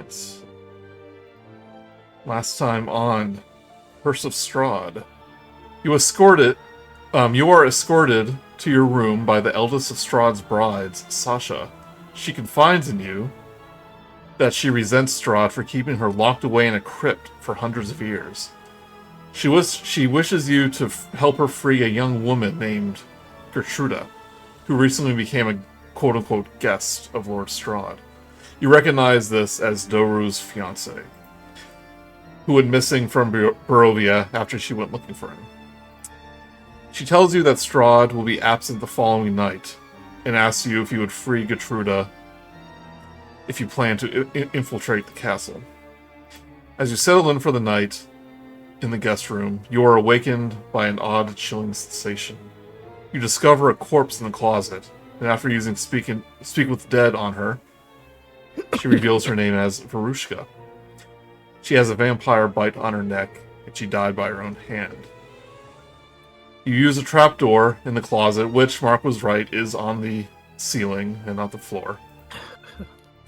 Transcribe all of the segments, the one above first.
Alright. Last time on Curse of Strahd. You are escorted to your room by the eldest of Strahd's brides, Sasha. She confides in you that she resents Strahd for keeping her locked away in a crypt for hundreds of years. She wishes you to help her free a young woman named Gertruda, who recently became a quote-unquote guest of Lord Strahd. You recognize this as Doru's fiancé, who went missing from Barovia after she went looking for him. She tells you that Strahd will be absent the following night, and asks you if you would free Gertruda if you plan to infiltrate the castle. As you settle in for the night in the guest room, you are awakened by an odd, chilling sensation. You discover a corpse in the closet, and after using Speak with Dead on her, she reveals her name as Verushka. She has a vampire bite on her neck, and she died by her own hand. You use a trapdoor in the closet, which, Mark was right, is on the ceiling and not the floor.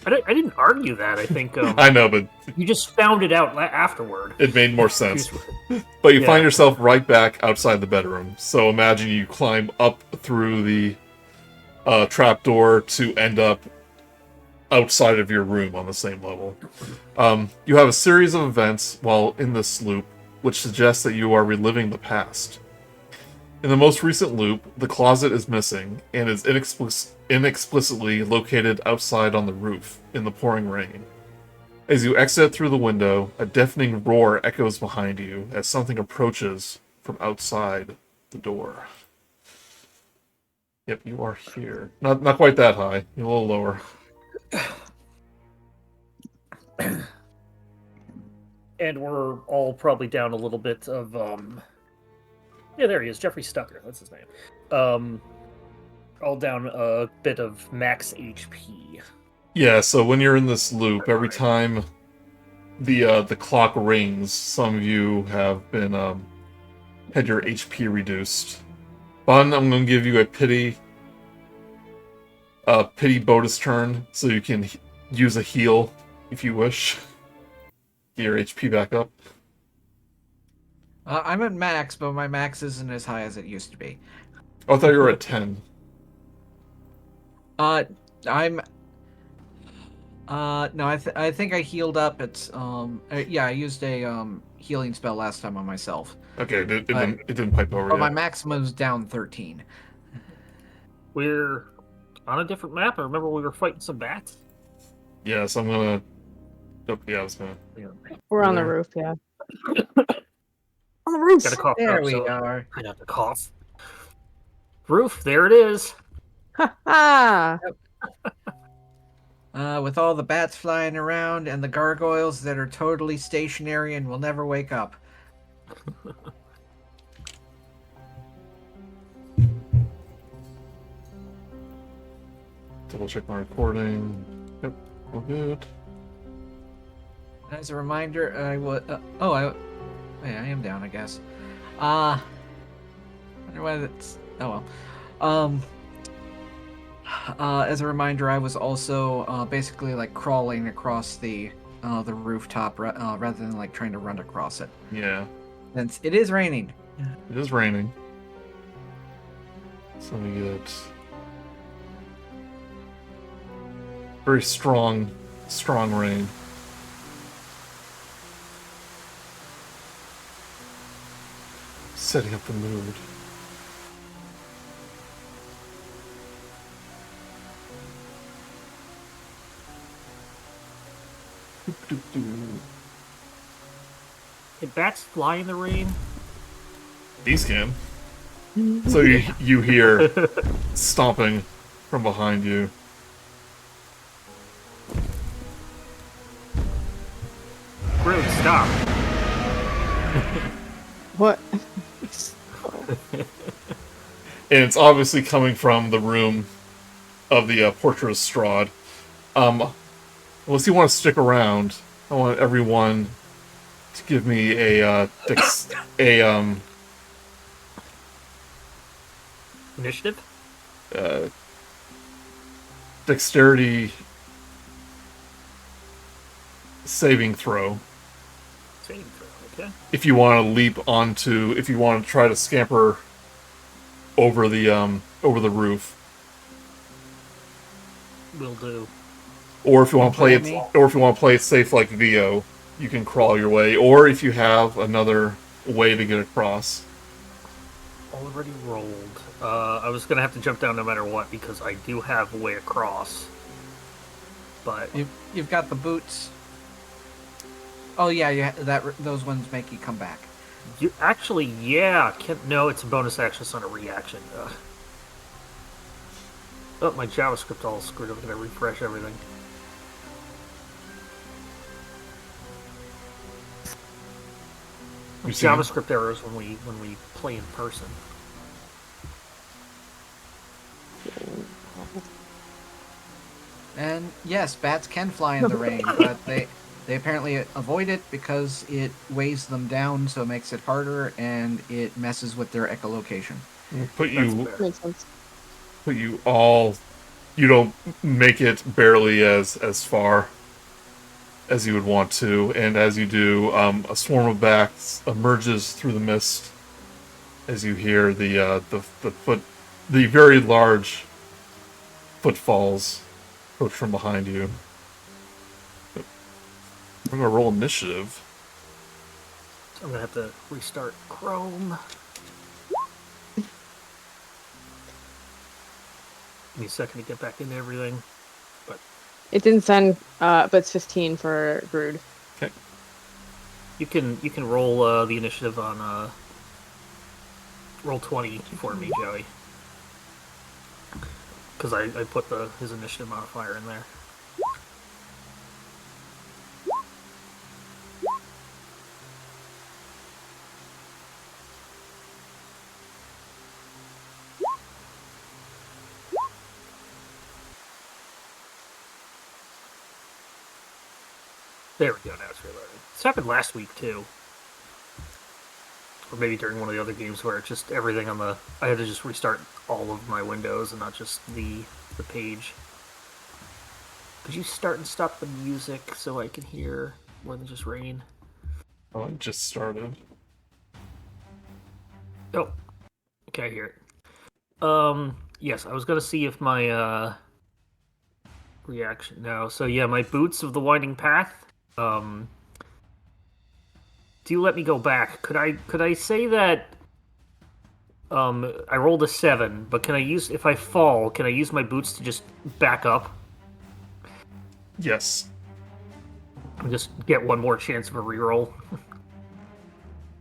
I didn't argue that, I think. I know, but... You just found it out afterward. It made more sense. But you find yourself right back outside the bedroom. So imagine you climb up through the trapdoor to end up outside of your room on the same level. You have a series of events while in this loop, which suggests that you are reliving the past. In the most recent loop, the closet is missing and is inexplicitly located outside on the roof in the pouring rain. As you exit through the window, a deafening roar echoes behind you as something approaches from outside the door. Yep, you are here. Not quite that high. You're a little lower. And we're all probably down a little bit of yeah, there he is, Jeffrey Stucker, that's his name. All down a bit of max HP. Yeah, so when you're in this loop, every time the clock rings, some of you have been had your HP reduced. Bun, I'm going to give you a pity bonus turn, so you can use a heal if you wish. Get your HP back up. I'm at max, but my max isn't as high as it used to be. Oh, I thought you were at 10. I'm... no, I think I healed up. It's, yeah, I used a, healing spell last time on myself. Okay, it didn't pipe over But yet. my maximum is down 13. We're on a different map. I remember we were fighting some bats. Yeah, so I'm gonna... Oh, yeah, I was gonna... We're on the roof, yeah. On the roof! Gotta cough There up, we so are. I have to cough. Roof, there it is. Ha ha! With all the bats flying around and the gargoyles that are totally stationary and will never wake up. Double check my recording. Yep, all good. As a reminder, I would... yeah, I am down, I guess. I wonder why that's... Oh, well. As a reminder, I was also basically like crawling across the rooftop rather than like trying to run across it. Yeah. Since it is raining. It is raining. So we get... very strong rain. Setting up the mood. Can bats fly in the rain? These can. So you hear stomping from behind you. Grude, stop. What? And it's obviously coming from the room of the portrait of Strahd. Unless you want to stick around, I want everyone to give me a Initiative? Dexterity saving throw. Saving throw, okay. If you want to if you want to try to scamper over the roof, Will do. or if you want to play it, Me. or if you want to play it safe like Vo, you can crawl your way. Or if you have another way to get across. Already rolled. I was gonna have to jump down no matter what because I do have a way across. But You've got the boots. Oh yeah, those ones make you come back. you actually, yeah, no, it's a bonus action, it's not a reaction. Oh, my JavaScript all screwed up. I'm gonna refresh everything. You see him? JavaScript errors when we play in person. And yes, bats can fly in the rain, but they apparently avoid it because it weighs them down, so it makes it harder, and it messes with their echolocation. We'll put That's you fair. Makes sense. put you all. You don't make it barely as far as you would want to, and as you do, a swarm of bats emerges through the mist as you hear the very large footfalls approach from behind you. We're gonna roll initiative. I'm gonna have to restart Chrome. Give me a second to get back into everything. It didn't send, but it's 15 for Grude. Okay. You can roll the initiative on roll 20 for me, Joey. Because I put his initiative modifier in there. There we go, now it's reloaded. This happened last week, too. Or maybe during one of the other games where it's just everything on the... I had to just restart all of my windows and not just the page. Could you start and stop the music so I can hear more than just rain? Oh, it just started. Oh. Okay, I hear it. Yes, I was gonna see if my, reaction... No, so yeah, my Boots of the Winding Path... do you let me go back? Could I say that I rolled a 7, but can I use, if I fall, can I use my boots to just back up Yes. and just get one more chance of a reroll?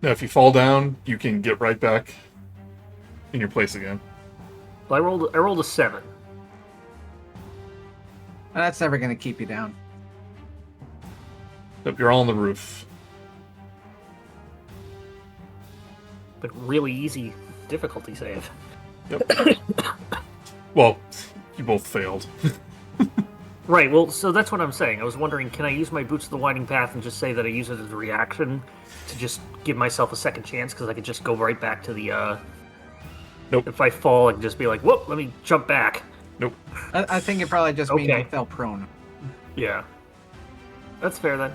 Now, if you fall down, you can get right back in your place again. Well, I rolled a 7. That's never going to keep you down. Yep, you're all on the roof. But really easy difficulty save. Yep. Well, you both failed. Right, well, so that's what I'm saying. I was wondering, can I use my Boots of the Winding Path and just say that I use it as a reaction to just give myself a second chance? Because I could just go right back to the, Nope. If I fall, I can just be like, whoop, let me jump back. Nope. I think it probably just means Okay. you fell prone. Yeah. That's fair, then.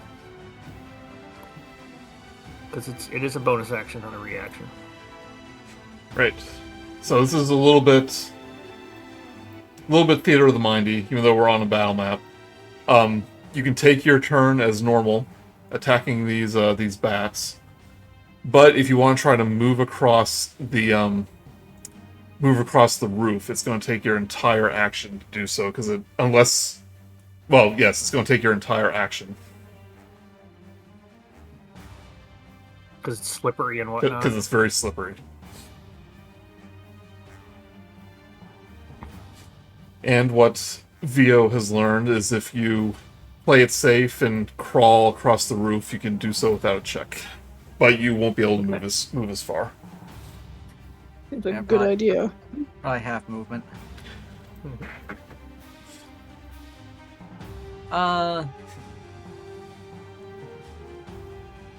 Because it is a bonus action, not a reaction. Right. So this is a little bit theater of the mindy, even though we're on a battle map. You can take your turn as normal, attacking these bats. But if you want to try to move across the roof, it's going to take your entire action to do so. It's going to take your entire action Because it's slippery and whatnot. because it's very slippery. And what Vo has learned is if you play it safe and crawl across the roof, you can do so without a check. But you won't be able to move as far. Seems like Yeah, a good probably- idea. Probably half movement.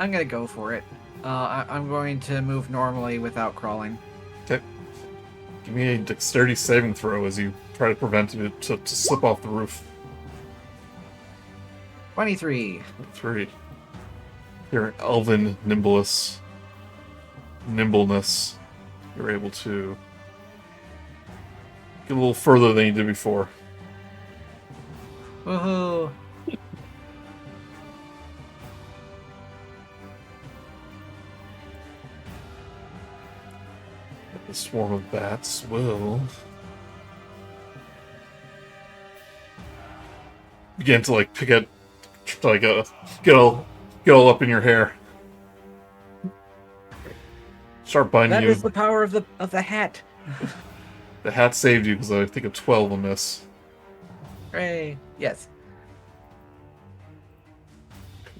I'm gonna go for it. I'm going to move normally without crawling. Okay. Give me a dexterity saving throw as you try to prevent it to slip off the roof. 23. 3. Your elven nimbleness. You're able to get a little further than you did before. Woohoo! The swarm of bats will begin to like pick at, like get all up in your hair. Start biting That you. is the power of the hat. The hat saved you because I think a 12 will miss. Hooray! Yes.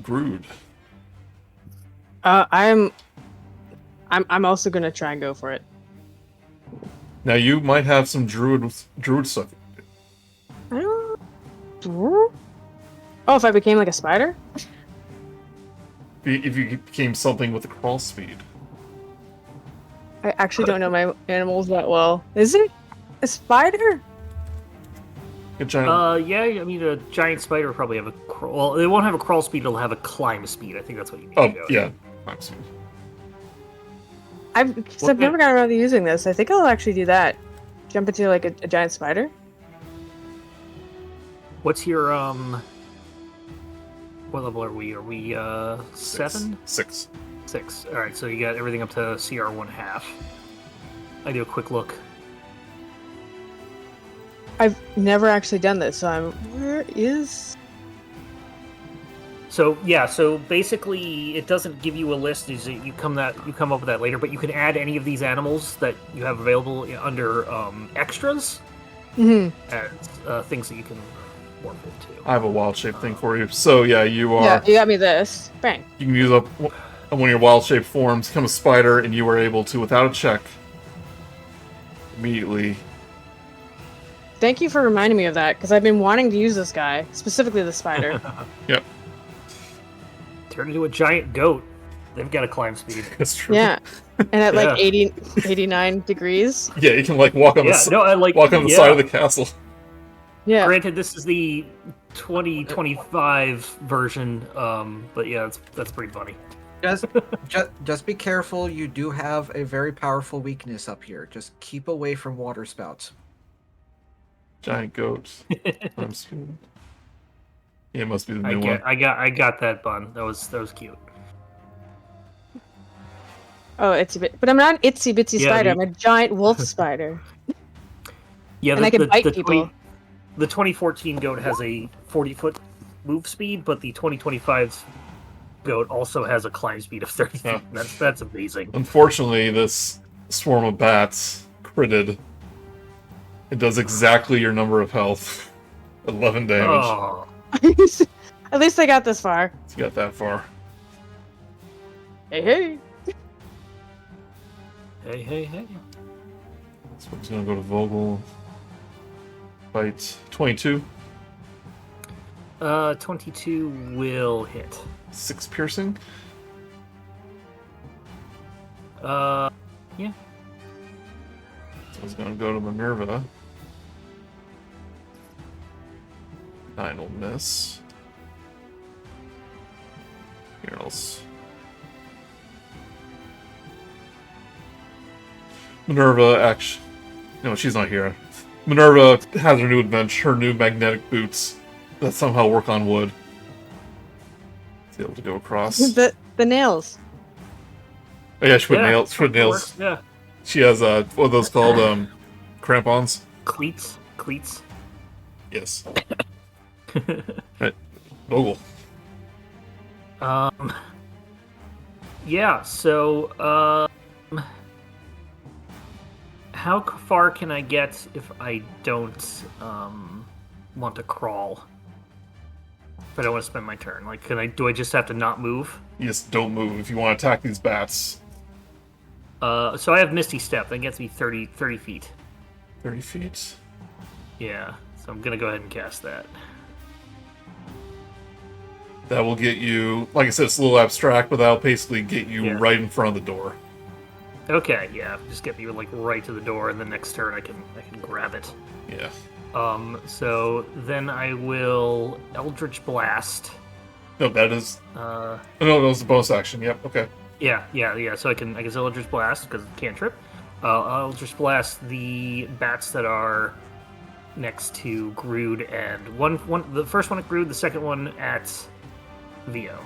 Grude. I'm also gonna try and go for it. Now you might have some druid stuff. I don't. Oh, if I became like a spider? If you became something with a crawl speed. I actually don't know my animals that well. Is it a spider? A giant. Yeah, I mean, a giant spider will probably have a crawl. Well, they won't have a crawl speed, it'll have a climb speed. I think that's what you mean. Oh, yeah. Climb speed. I've never gotten around to using this. I think I'll actually do that. Jump into like a giant spider. What's your, what level are we? Are we, 7? 6. 6. Alright, so you got everything up to CR 1/2. I do a quick look. I've never actually done this, so where is... So yeah, so basically it doesn't give you a list. You come up with that later, but you can add any of these animals that you have available under extras as things that you can morph into. I have a wild shape thing for you. So yeah, you are. Yeah, you got me this. Bang. You can use up one of your wild shape forms, become a spider, and you are able to, without a check, immediately. Thank you for reminding me of that, because I've been wanting to use this guy, specifically the spider. Yep. Turn into a giant goat. They've got a climb speed. That's true. Yeah. And at like 89 degrees. Yeah, you can like walk on the side of the castle. Yeah. Granted, this is the 2025 version, but yeah, that's pretty funny. Just be careful. You do have a very powerful weakness up here. Just keep away from water spouts. Giant goats. Climb speed. Yeah, it must be the new one. I got that bun. That was cute. Oh, itsy bit, but I'm not an itsy bitsy spider. I'm a giant wolf spider. Yeah, and I can bite people. The 2014 goat has a 40-foot move speed, but the 2025 goat also has a climb speed of 30 feet. Yeah. That's amazing. Unfortunately, this swarm of bats critted. It does exactly your number of health. 11 damage. Oh. At least I got this far. You got that far. Hey, hey. Hey. So it's gonna go to Vogel. Fight 22. 22 will hit. 6 piercing. Yeah. So it's gonna go to Minerva. 9 will miss. Here else. Minerva actually. No, she's not here. Minerva has her new adventure, her new magnetic boots that somehow work on wood. She's able to go across. The nails. Oh yeah, she put nails. She put nails. Works, yeah. She has what are those called? Crampons. Cleats. Yes. Right. Vogel. Yeah. So, how far can I get if I don't want to crawl? If I don't want to spend my turn, like, do I just have to not move? Yes, don't move if you want to attack these bats. So I have Misty Step. That gets me 30 feet. 30 feet. Yeah. So I'm gonna go ahead and cast that. That will get you, like I said, it's a little abstract, but that'll basically get you right in front of the door. Okay, yeah, just get me like right to the door, and the next turn I can grab it. Yeah. So then I will Eldritch Blast No, that is. Uh, No, that was the bonus action. Yep. Okay. yeah. So I can Eldritch Blast because cantrip. I'll Eldritch Blast the bats that are next to Grude, and the first one at Grude, the second one at Vio,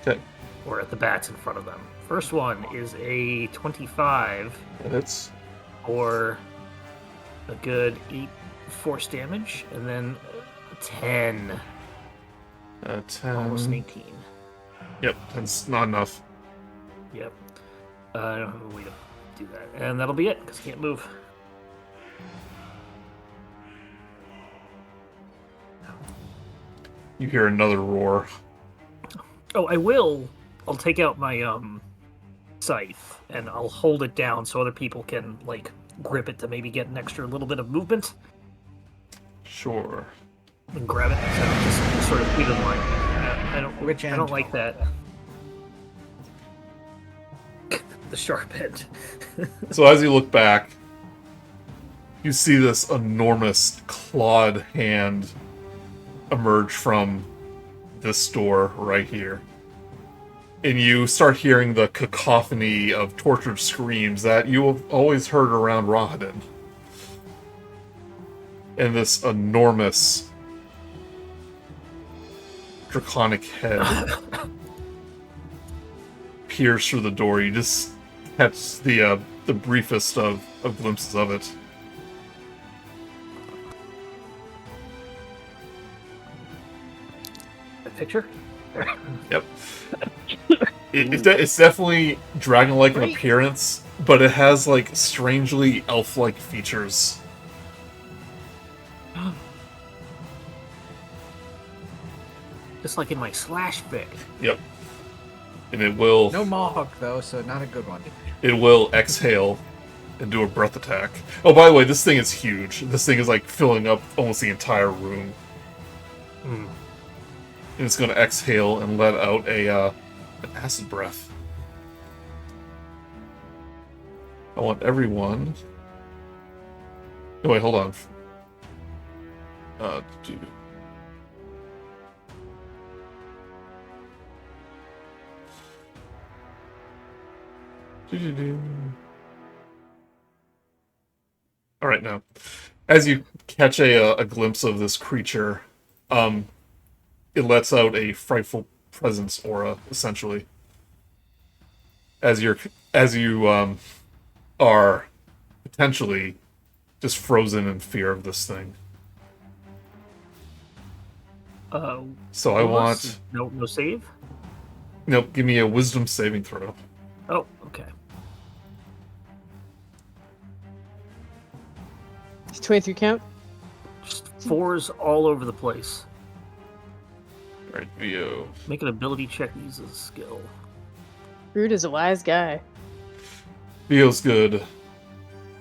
Okay. or at the bats in front of them. First one is a 25 It's or a good 8 force damage, and then 10, 10. almost an 18. Yep, that's not enough. Yep. I don't have a way to do that, and that'll be it because I can't move. You hear another roar. Oh, I will. I'll take out my scythe and I'll hold it down so other people can like grip it to maybe get an extra little bit of movement Sure. and grab it. So just sort of leave it in line. Which I end? don't like that. The sharp end. So as you look back, you see this enormous clawed hand emerge from this door right here. And you start hearing the cacophony of tortured screams that you have always heard around Rahadin. And this enormous draconic head peers through the door. You just catch the briefest of glimpses of it. That picture? Yep. It's definitely dragon-like in appearance, but it has, like, strangely elf-like features. Just like in my slash fic. Yep. And it will... No Mohawk, though, so not a good one. It will exhale and do a breath attack. Oh, by the way, this thing is huge. This thing is, like, filling up almost the entire room. Hmm. And it's going to exhale and let out an acid breath. I want everyone... Oh, wait, hold on. Dude. Alright, now. As you catch a glimpse of this creature, it lets out a frightful presence aura, essentially. As you are potentially just frozen in fear of this thing. So I want... No save? Nope, give me a wisdom saving throw. Oh, okay. Does 23 count? Just 4s all over the place. Alright, Vio. Make an ability check that uses a skill. Rude is a wise guy. Vio's good.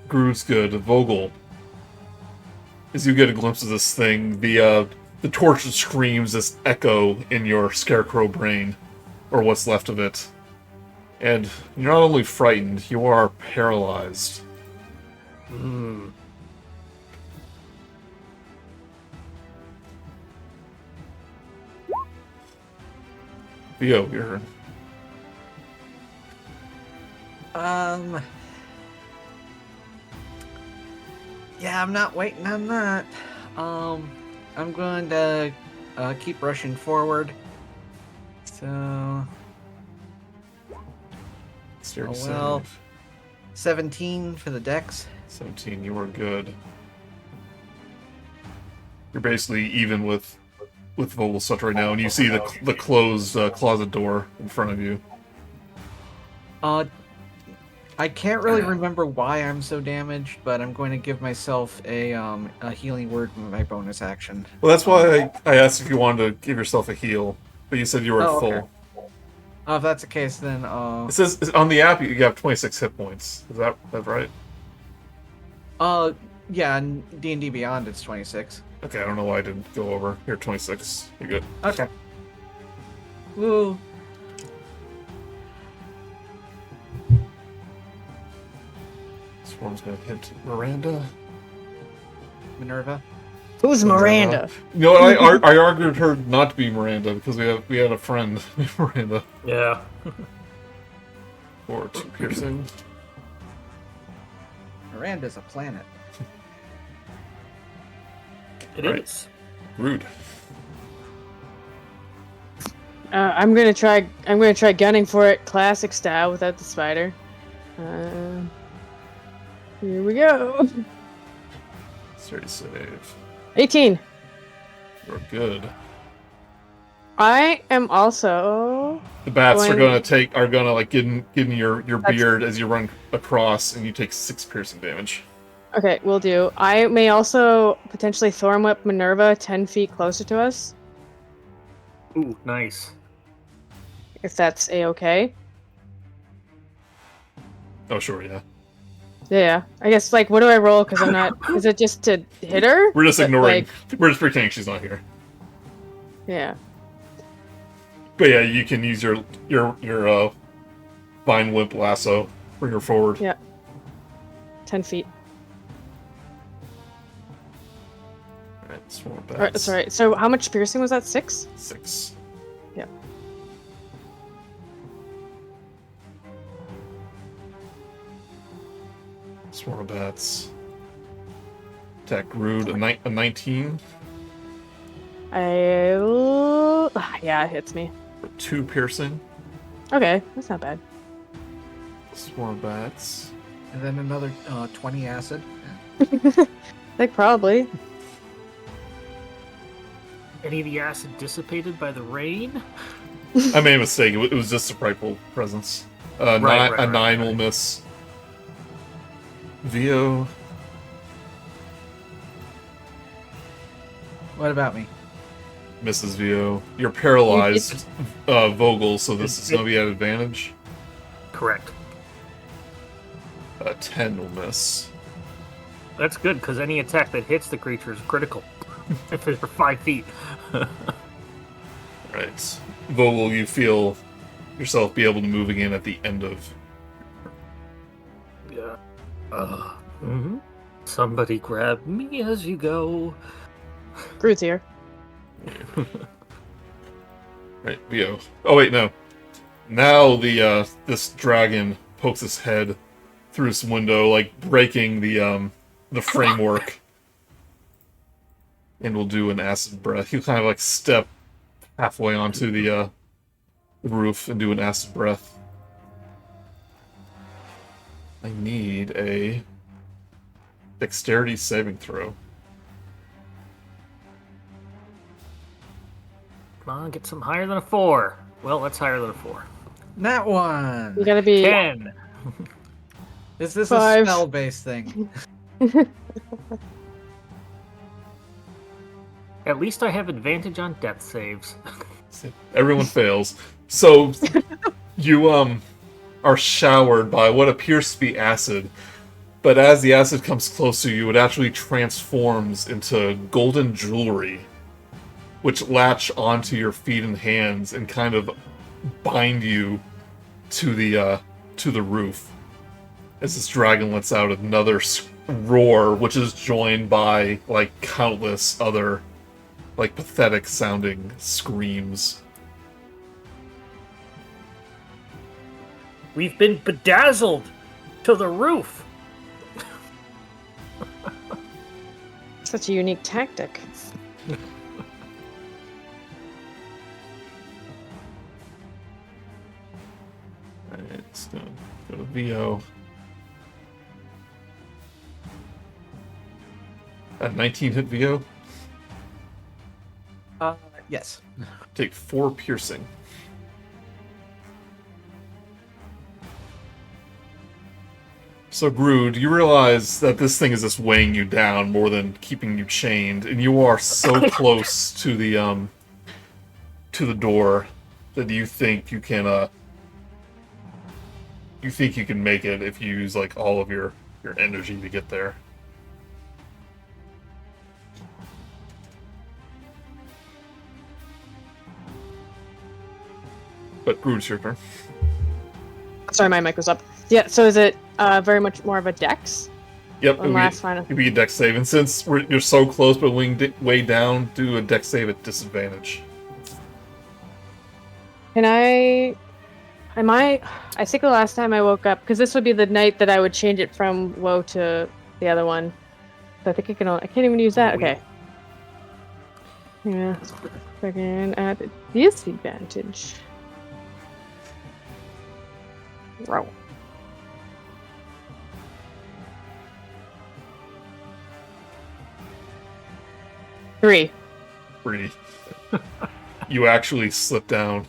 Grude's good. Vogel. As you get a glimpse of this thing, the tortured screams just echo in your scarecrow brain, or what's left of it. And you're not only frightened, you are paralyzed. Hmm. Vio, you're... Yeah, I'm not waiting on that. I'm going to keep rushing forward. So, It's your Oh, well. save. 17 for the dex. 17, you are good. You're basically even with Vogelsuch right now, and you see the closed closet door in front of you. I can't really remember why I'm so damaged, but I'm going to give myself a healing word with my bonus action. Well, that's why I asked if you wanted to give yourself a heal, but you said you were at Oh, full. okay. If that's the case, then It says on the app you have 26 hit points. Is that right? yeah, in D&D Beyond it's 26. Okay, I don't know why I didn't go over. Here, 26. You're good. Okay. Woo. Swarm's gonna hit Miranda. Minerva. Who's Miranda? You know, I argued her not to be Miranda because we had a friend named Miranda. Yeah. Or 2 piercing. Miranda's a planet. It Right. is. Rude. I'm gonna try gunning for it classic style without the spider. Here we go. Sturdy save. 18. You're good. I am also. The bats are Going- gonna like get in your beard as you run across, and you take 6 piercing damage. Okay, will do. I may also potentially Thorn Whip Minerva 10 feet closer to us, Ooh, nice. if that's a-okay. Oh sure, yeah. Yeah, I guess, like, what do I roll? Because I'm not... Is it just to hit her? We're just But, ignoring. like, We're just pretending she's not here. yeah. But yeah, you can use your vine whip lasso. Bring her forward. Yeah. 10 feet. Alright, swarm bats. Alright, sorry. So how much piercing was that? 6? 6. Yeah. Swarm of bats. Attack Grude, a 19 Yeah, it hits me. for 2 piercing. Okay, that's not bad. Swarm of bats. And then another 20 acid. Like, probably. Any of the acid dissipated by the rain? I made a mistake. It was just a frightful presence. Right, A 9 right. will miss. Vio. What about me? Misses Vio. You're paralyzed, Vogel, so this is going to be at advantage. Correct. 10 will miss. That's good, because any attack that hits the creature is critical. If it's for 5 feet. Right. Vogel, you feel yourself be able to move again at the end of... Yeah. Somebody grab me as you go. Grude's here. Right, Vio. Oh wait, no. Now this dragon pokes its head through this window, like breaking the framework. And will do an acid breath. He'll kind of like step halfway onto the roof and do an acid breath. I need a dexterity saving throw. Come on, get some higher than a 4. Well, that's higher than a 4. That one! You gotta be... 10. Is this 5. a spell-based thing? At least I have advantage on death saves. Everyone fails. So you are showered by what appears to be acid, but as the acid comes close to you, it actually transforms into golden jewelry, which latch onto your feet and hands and kind of bind you to the roof. As this dragon lets out another roar, which is joined by like countless other like pathetic sounding screams. We've been bedazzled to the roof. Such a unique tactic. Alright, let's go to VO. At 19 hit VO, Yes. take 4 piercing. So Grude, you realize that this thing is just weighing you down more than keeping you chained, and you are so close to the door that you think you can make it if you use like all of your energy to get there. But Grude's your turn. Sorry, my mic was up. Yeah, so is it very much more of a dex? Yep, One last final. it'll be a dex save. And since you're so close but way down, do a dex save at disadvantage. Can I think the last time I woke up, because this would be the night that I would change it from woe to the other one. So I think I can't even use that. Okay. Yeah. Second at disadvantage. Roll. Three. You actually slip down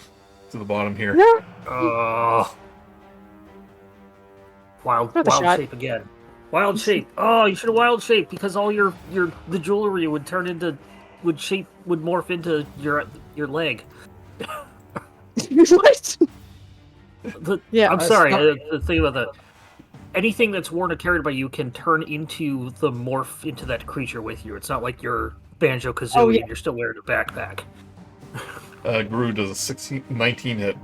to the bottom here. No. Wild Worth a shot. shape again. Wild shape. Oh, you should have wild shape because all the jewelry would morph into your leg. What? I'm sorry. The thing about that. Anything that's worn or carried by you can turn into the morph into that creature with you. It's not like you're Banjo-Kazooie and you're still wearing a backpack. Grude does a 19 hit.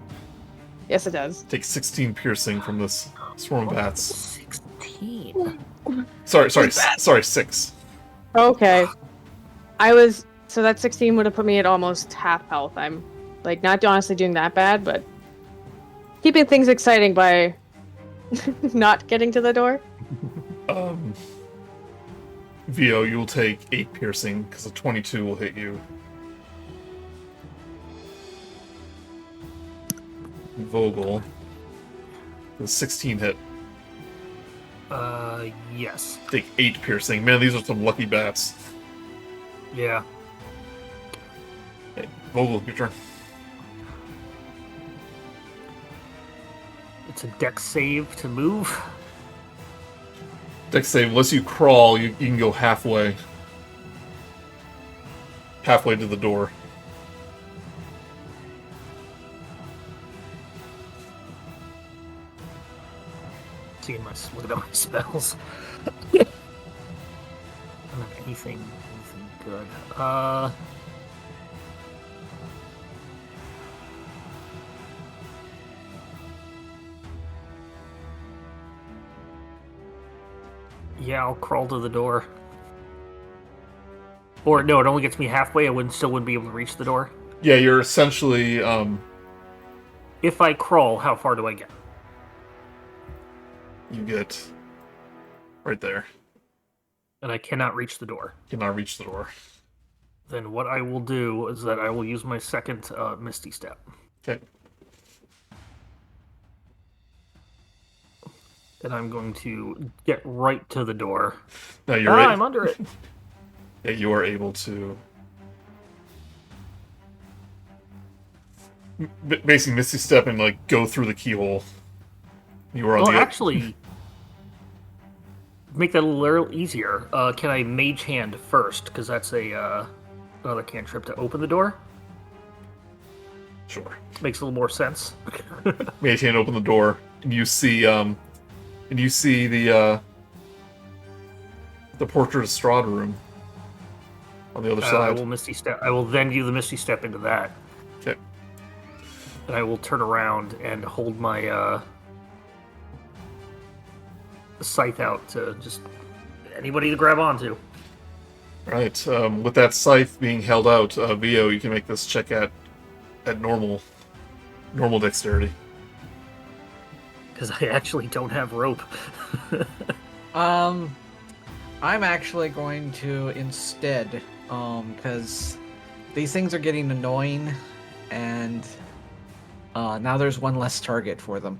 Yes, it does. Take 16 piercing from this swarm of bats. 16. Sorry, 6. Okay. So that 16 would have put me at almost half health. I'm like not honestly doing that bad, but keeping things exciting by not getting to the door. Vio, you'll take 8 piercing because a 22 will hit you. Vogel, the 16 hit. Yes. Take 8 piercing. Man, these are some lucky bats. Yeah. Hey, Vogel, your turn. It's a dex save to move. Dex save, unless you crawl, you can go halfway. Halfway to the door. Look at my spells. I don't have anything good. Yeah, I'll crawl to the door. Or no, it only gets me halfway. I still wouldn't be able to reach the door. Yeah, you're essentially. If I crawl, how far do I get? You get right there. And I cannot reach the door. Cannot reach the door. Then what I will do is that I will use my second Misty Step. Okay. And I'm going to get right to the door. Now you're I'm under it. Yeah, you are able to basically Misty Step and like go through the keyhole. You are on actually, make that a little easier. Can I Mage Hand first? Because that's another cantrip to open the door. Sure. Makes a little more sense. Mage Hand, open the door, and you see the portrait of Strahd room on the other side. I will Misty Step. I will then do the Misty Step into that. Okay. And I will turn around and hold my scythe out to just anybody to grab onto. Right. With that scythe being held out, Vio, you can make this check at normal dexterity. Because I actually don't have rope. I'm actually going to instead, because these things are getting annoying, and now there's one less target for them.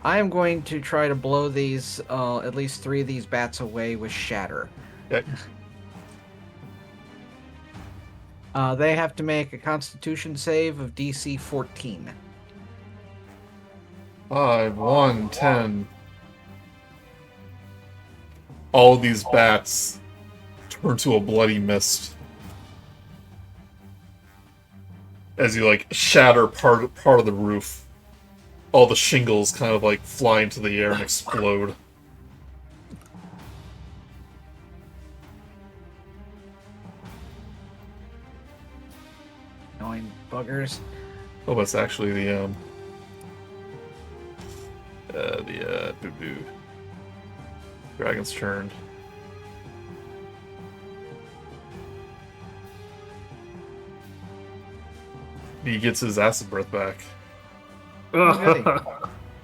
I am going to try to blow these, at least 3 of these bats away with Shatter. Okay. They have to make a Constitution save of DC 14. 5, 1, 10. All of these bats turn to a bloody mist as you like shatter part of the roof. All the shingles kind of like fly into the air and explode. Annoying buggers. Oh, that's actually the dragon's turn. He gets his acid breath back. goody.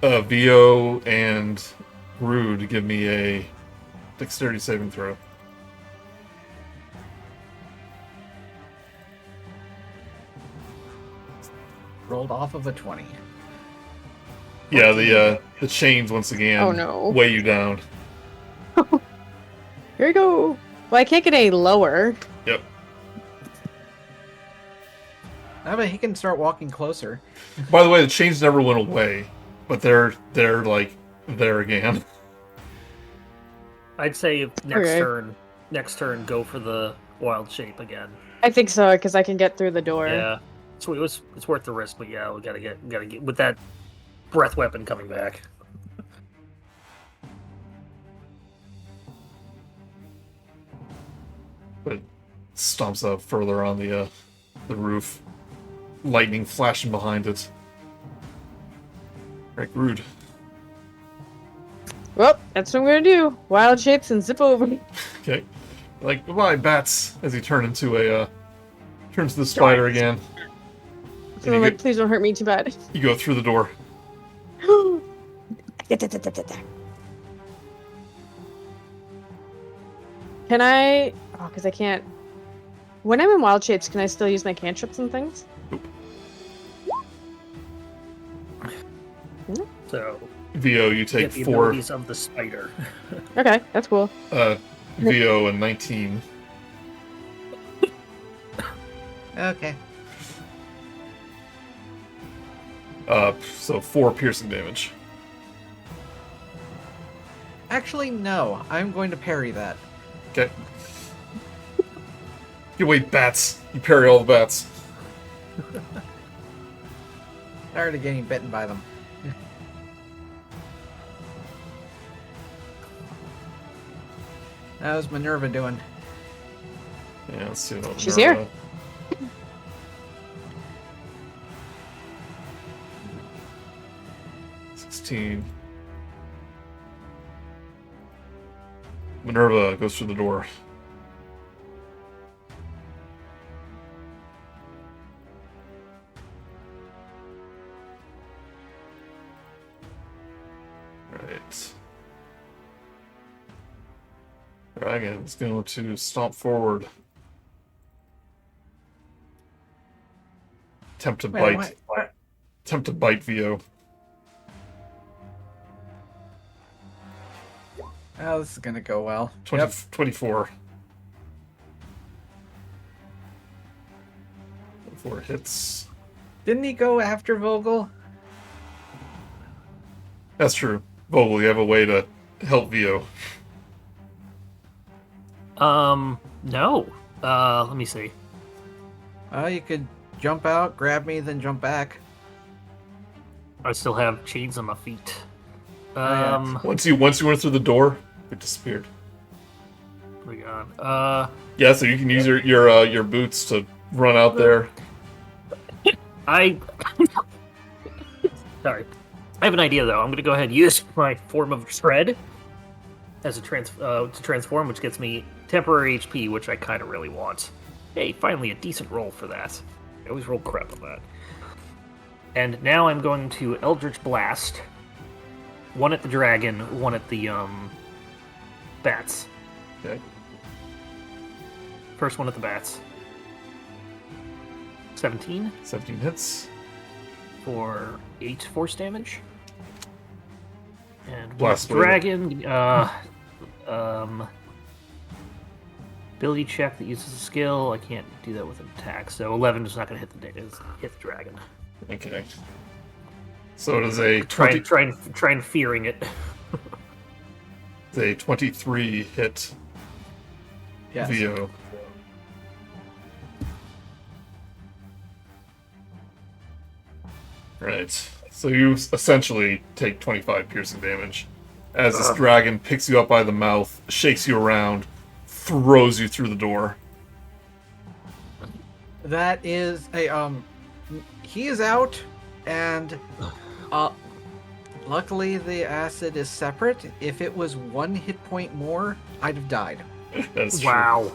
Vio and Grude give me a dexterity saving throw. Rolled off of a 20. Yeah, the chains once again Oh, no. weigh you down. Here we go. Well, I can't get any lower. Yep. But he can start walking closer. By the way, the chains never went away, but they're like there again. I'd say next Okay. turn, go for the wild shape again. I think so, because I can get through the door. Yeah, it's worth the risk, but yeah, we gotta get with that breath weapon coming back. But stomps up further on the roof, lightning flashing behind it. Right, Grude. Well, that's what I'm gonna do. Wild shapes and zip over. Okay. Like, goodbye, bats, as he turns to the spider again. So I'm like, please don't hurt me too bad. You go through the door. Can I? Oh, because I can't. When I'm in wild shapes, can I still use my cantrips and things? So Vio, you get take the 4. abilities of the spider. Okay, that's cool. Vio and 19. Okay. So 4 piercing damage. Actually, no. I'm going to parry that. Okay. You wait, bats. You parry all the bats. Tired of getting bitten by them. How's Minerva doing? Yeah, let's see what She's here. 16. Minerva goes through the door. Right. Dragon's going to stomp forward. Attempt to Wait, bite. what? Attempt to bite Vio. Oh, this is gonna go well. 24. 24 hits. Didn't he go after Vogel? That's true. Vogel, you have a way to help Vio. No. Let me see. You could jump out, grab me, then jump back. I still have chains on my feet. yeah. Once you went through the door, it disappeared. Hang on. Yeah, so you can use your boots to run out there. Sorry. I have an idea though. I'm gonna go ahead and use my form of Strahd as a to transform, which gets me temporary HP, which I kind of really want. Hey, finally a decent roll for that. I always roll crap on that. And now I'm going to Eldritch Blast. One at the dragon, one at the bats. Okay. First one at the bats. 17 17 hits. for 8 force damage. And Blast with dragon, ability check that uses a skill. I can't do that with an attack, so 11 is not going to hit the dragon. Okay. So it is a 20, Try and fearing it. it's a 23 hit Yes. Vio. Right. So you essentially take 25 piercing damage as this dragon picks you up by the mouth, shakes you around, throws you through the door. That is a he is out, and luckily the acid is separate. If it was 1 hit point more, I'd have died. That's true. Wow.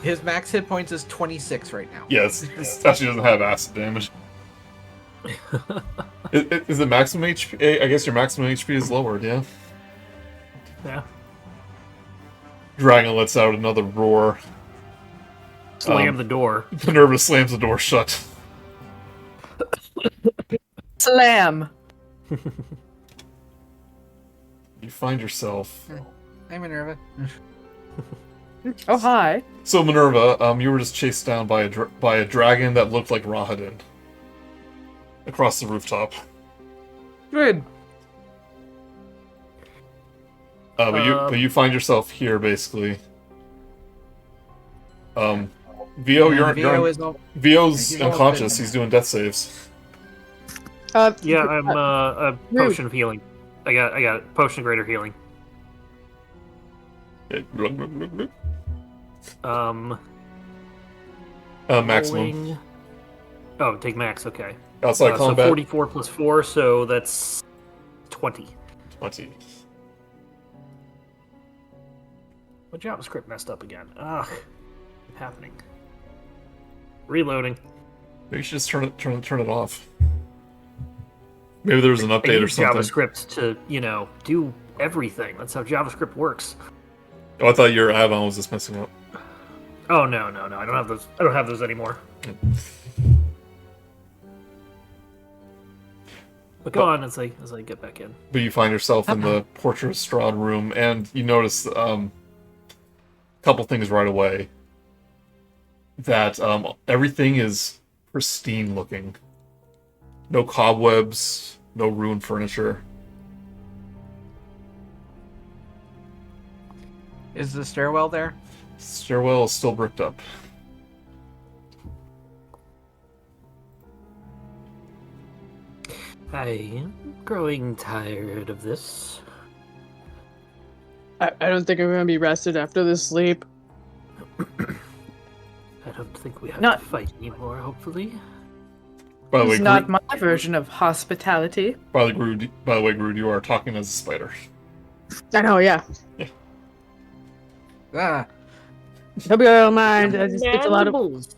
His max hit points is 26 right now. Yes, this actually doesn't have acid damage. Is the maximum HP? I guess your maximum HP is lowered, yeah? Yeah. Dragon lets out another roar. Slam the door. Minerva slams the door shut. Slam. You find yourself... Hey, Minerva. Oh, hi. So Minerva, you were just chased down by a dragon that looked like Rahadin. Across the rooftop. Good. But you find yourself here, basically. Vio, Vio's unconscious. He's doing death saves. Yeah, I'm a potion of healing. I got potion of greater healing. Maximum. Rolling... Oh, take max. Okay. Outside So combat. 44 plus 4, so that's 20. 20. My JavaScript messed up again. Ugh. What's happening? Reloading. Maybe you should just turn it off. Maybe there was an I update or use something. JavaScript to, do everything. That's how JavaScript works. Oh, I thought your add-on was just messing up. Oh no. I don't have those. I don't have those anymore. But go on as I get back in. But you find yourself in the Portrait of Strahd room, and you notice a couple things right away. That everything is pristine looking. No cobwebs, no ruined furniture. Is the stairwell there? Stairwell is still bricked up. I am growing tired of this. I don't think I'm gonna be rested after this sleep. I don't think we have Not- to fight anymore, hopefully. By the way, It's not Grude, my version of hospitality. by the way, Grude, you are talking as a spider. I know, yeah. Ah, Hope you don't mind. It's a lot of Mandibles.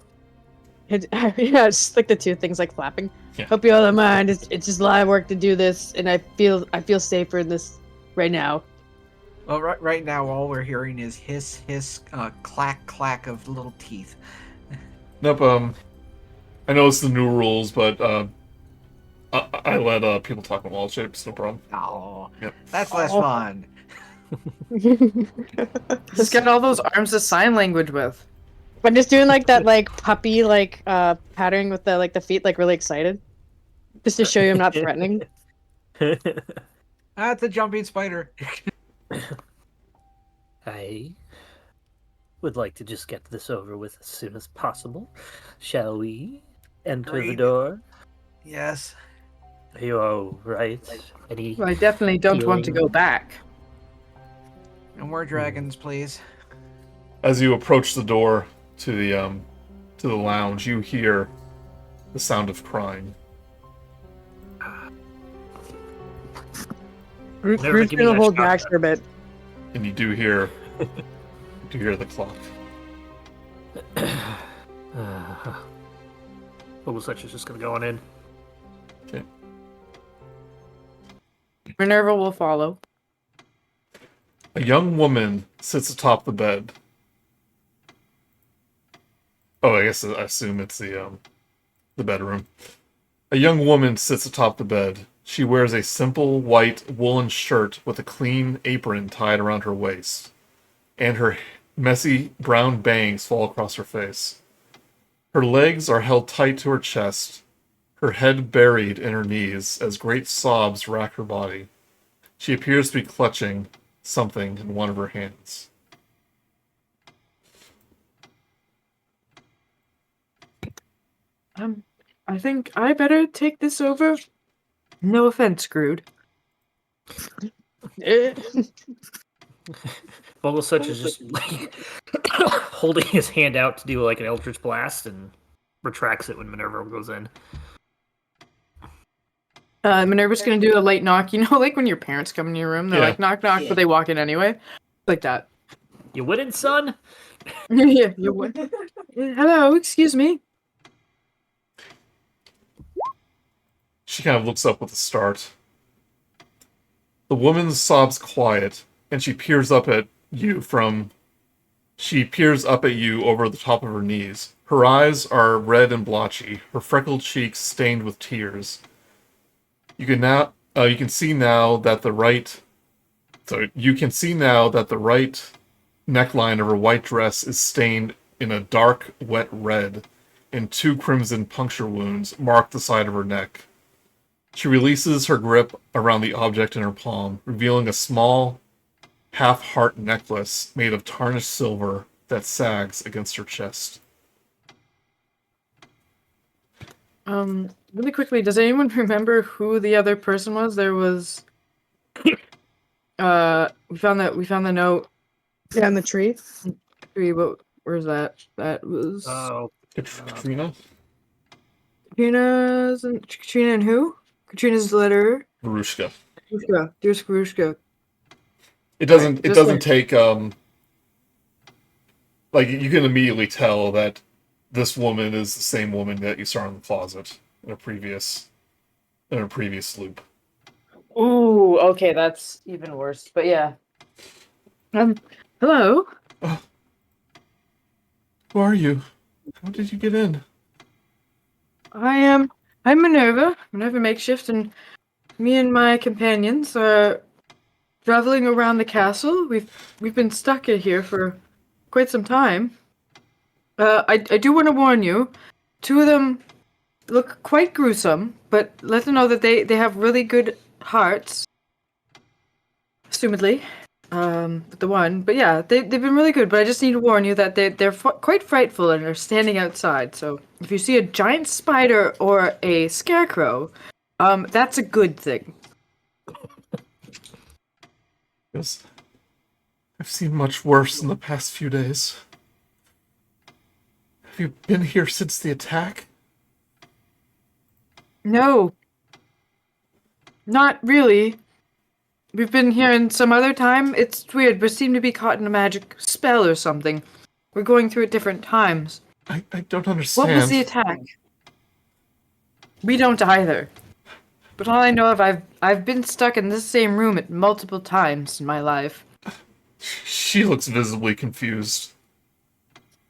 yeah, it's just like the two things like flapping. Yeah. Hope you all don't mind. It's just a lot of work to do this, and I feel safer in this right now. well, right now all we're hearing is hiss, clack, clack of little teeth. Nope. I know it's the new rules, but I let people talk in wall shapes. No problem. Oh, Yep. that's less Oh. fun. Just get all those arms to sign language with. I'm just doing like that like puppy like pattering with the feet like really excited. Just to show you I'm not threatening. That's a jumping spider. I would like to just get this over with as soon as possible. Shall we enter the Agreed. door? Yes. Are you all right? Any? Well, I definitely don't want to go back. No more dragons, please. As you approach the door to the lounge, you hear the sound of crying. Never Grude's give me gonna that hold shot. back for a bit. And you do hear the clock. Vogelsuch is just gonna go on in. Okay. Minerva will follow. A young woman sits atop the bed. Oh, I assume it's the bedroom. A young woman sits atop the bed. She wears a simple white woolen shirt with a clean apron tied around her waist, and her messy brown bangs fall across her face. Her legs are held tight to her chest, her head buried in her knees as great sobs rack her body. She appears to be clutching something in one of her hands. I think I better take this over. No offense, Grude. Vogelsuch is just like holding his hand out to do like an Eldritch Blast and retracts it when Minerva goes in. Minerva's gonna do a light knock. You know, like when your parents come in your room, they're Yeah. like knock knock, but they walk in anyway, like that. You winning, son? Yeah, you what? Hello, excuse me. She kind of looks up with a start. The woman's sobs quiet, and she peers up at you over the top of her knees. Her eyes are red and blotchy, her freckled cheeks stained with tears. You can see now that the right neckline of her white dress is stained in a dark, wet red, and 2 crimson puncture wounds mark the side of her neck. She releases her grip around the object in her palm, revealing a small, half-heart necklace made of tarnished silver that sags against her chest. Really quickly, does anyone remember who the other person was? There was we found the note. Yeah, in the tree. Where's that? That was Oh, Katrina? Katrina and who? Katrina's letter. Varushka. Grushka. Dear Grushka. It doesn't Just like- take like you can immediately tell that this woman is the same woman that you saw in the closet in a previous loop. Ooh, okay, that's even worse. But yeah. Hello. Who are you? How did you get in? I'm Minerva. Minerva Makeshift, and me and my companions are traveling around the castle. We've been stuck in here for quite some time. I do want to warn you, 2 of them look quite gruesome, but let them know that they have really good hearts. Assumedly, with the one, but yeah, they've been really good. But I just need to warn you that they're quite frightful and are standing outside. So if you see a giant spider or a scarecrow, that's a good thing. Yes. I've seen much worse in the past few days. Have you been here since the attack? No, not really. We've been here in some other time. It's weird. We seem to be caught in a magic spell or something. We're going through at different times. I don't understand. What was the attack? We don't either. But all I know of, I've been stuck in this same room at multiple times in my life. She looks visibly confused.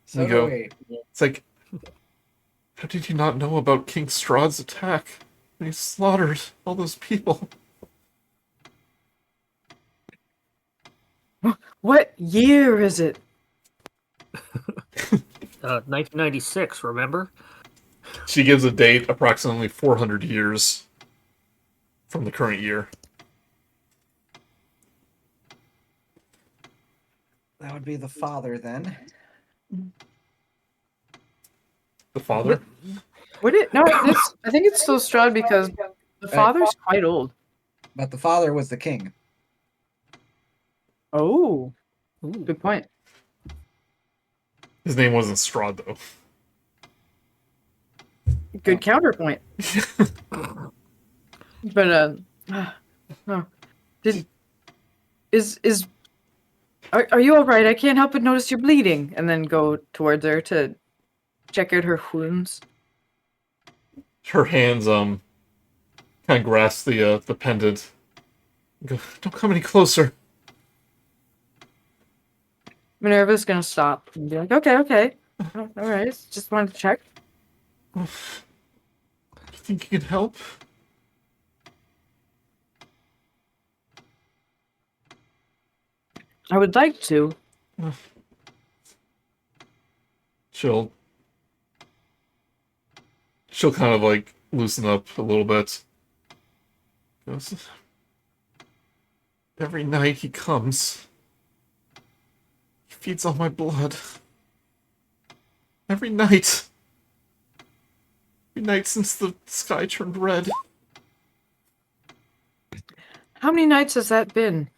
So You go. do we. It's like, how did you not know about King Strahd's attack when he slaughtered all those people? What year is it? 1996, remember? She gives a date approximately 400 years from the current year. That would be the father then. The father? Would it? No, I think it's still Strahd because the father's quite old. But the father was the king. Oh, Ooh. good point. His name wasn't Strahd, though. Good counterpoint. But no. Are you all right? I can't help but notice you're bleeding, and then go towards her to check out her wounds. Her hands, kind of grasp the pendant. Go, don't come any closer. Minerva's gonna stop and be like, okay. All right, just wanted to check. Do you think you can help? I would like to. She'll kind of like loosen up a little bit. Goes, every night he comes. He feeds on my blood. Every night. Every night since the sky turned red. How many nights has that been?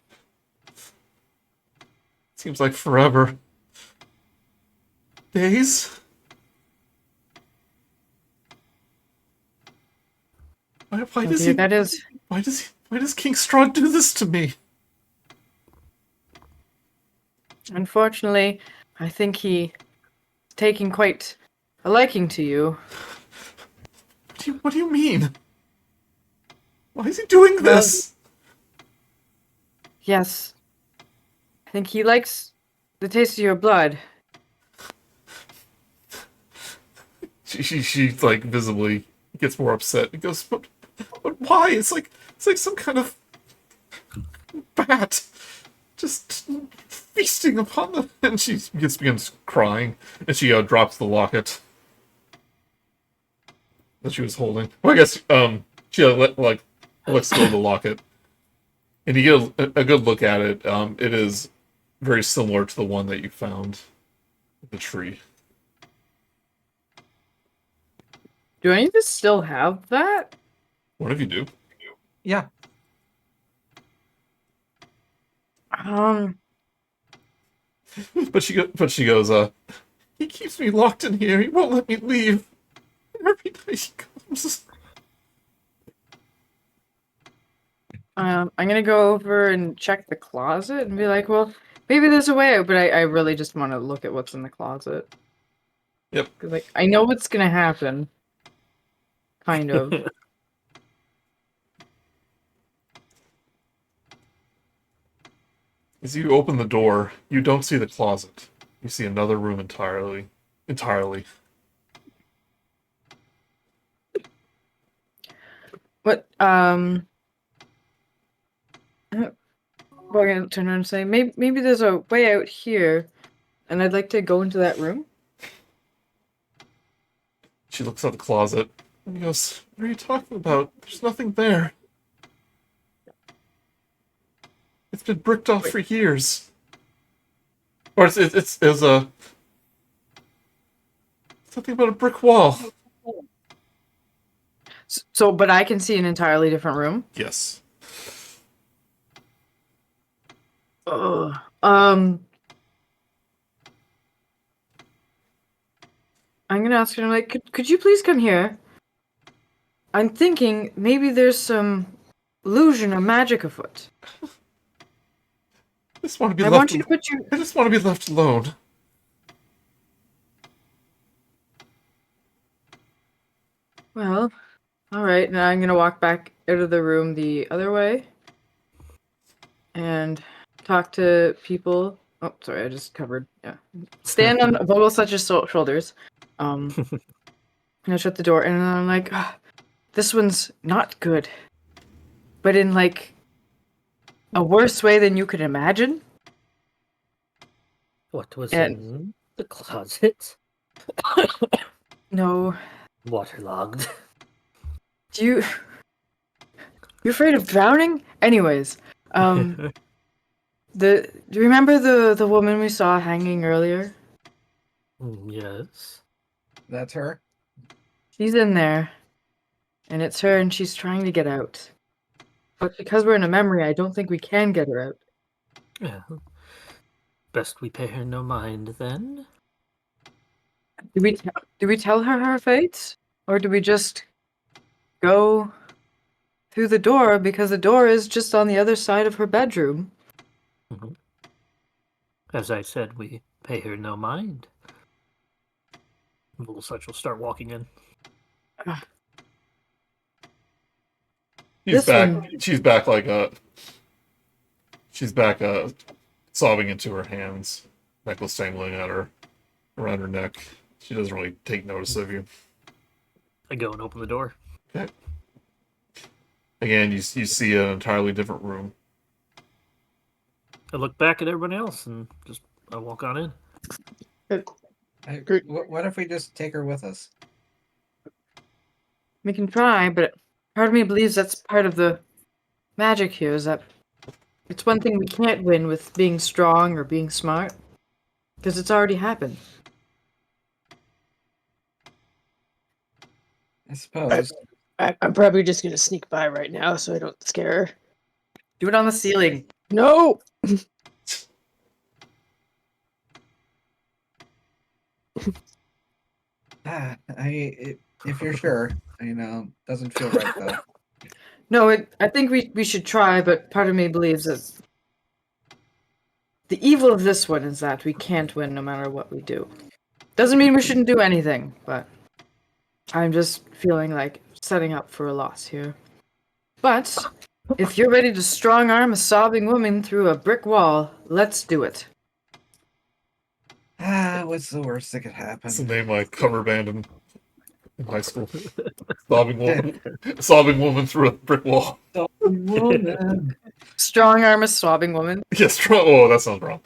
Seems like forever. Days? Why Oh does dear, he? that is. Why does King Strahd do this to me? Unfortunately, I think he's taking quite a liking to you. What do you mean? Why is he doing this? Yes. I think he likes the taste of your blood. She like visibly gets more upset and goes, but why? It's like some kind of bat just feasting upon them. And she begins crying, and she drops the locket that she was holding. Well, I guess she lets go of the locket, and you get a good look at it. It is very similar to the one that you found in the tree. Do any of us still have that? One of you do. Yeah. But she goes, he keeps me locked in here. He won't let me leave. Every night he comes. I'm gonna go over and check the closet and be like, well, maybe there's a way out, but I really just want to look at what's in the closet. Yep. 'Cause, like, I know what's gonna happen. Kind of. As you open the door, you don't see the closet. You see another room entirely. What, well, I'm gonna turn around and say, maybe there's a way out here, and I'd like to go into that room. She looks at the closet and goes, what are you talking about? There's nothing there. It's been bricked off for years. Or it's something about a brick wall. So, but I can see an entirely different room. Yes. Ugh. I'm gonna ask her, like, could you please come here? I'm thinking maybe there's some illusion or magic afoot. I just want to be I left. want you to put your. I just want to be left alone. Well, all right. Now I'm gonna walk back out of the room the other way, and talk to people. Oh, sorry, I just covered. Yeah, stand on Vogelsuch's shoulders. And I shut the door, and I'm like, "Ah, this one's not good, but in like a worse way than you could imagine." What was And- in the closet? No, Waterlogged. you afraid of drowning? Anyways, do you remember the woman we saw hanging earlier? Yes. That's her. She's in there, and it's her, and she's trying to get out. But because we're in a memory, I don't think we can get her out. Yeah. Best we pay her no mind then. Do we tell her her fate, or do we just go through the door because the door is just on the other side of her bedroom? Mm-hmm. As I said, we pay her no mind. Vogelsuch will start walking in. She's This back. one- She's back, sobbing into her hands, necklace dangling at her around her neck. She doesn't really take notice of you. I go and open the door. Okay. Again, you see an entirely different room. I look back at everybody else and just I walk on in. What if we just take her with us? We can try, but part of me believes that's part of the magic here, is that it's one thing we can't win with being strong or being smart, because it's already happened. I suppose. I'm probably just gonna sneak by right now so I don't scare her. Do it on the ceiling. No! If you're sure, doesn't feel right though. No, I think we should try, but part of me believes that The evil of this one is that we can't win no matter what we do. Doesn't mean we shouldn't do anything, but I'm just feeling like setting up for a loss here. But if you're ready to strong arm a sobbing woman through a brick wall, let's do it. What's the worst that could happen? That's the name of my cover band in high school. Sobbing woman through a brick wall. Woman. Strong arm a sobbing woman. Yes, oh, that sounds wrong.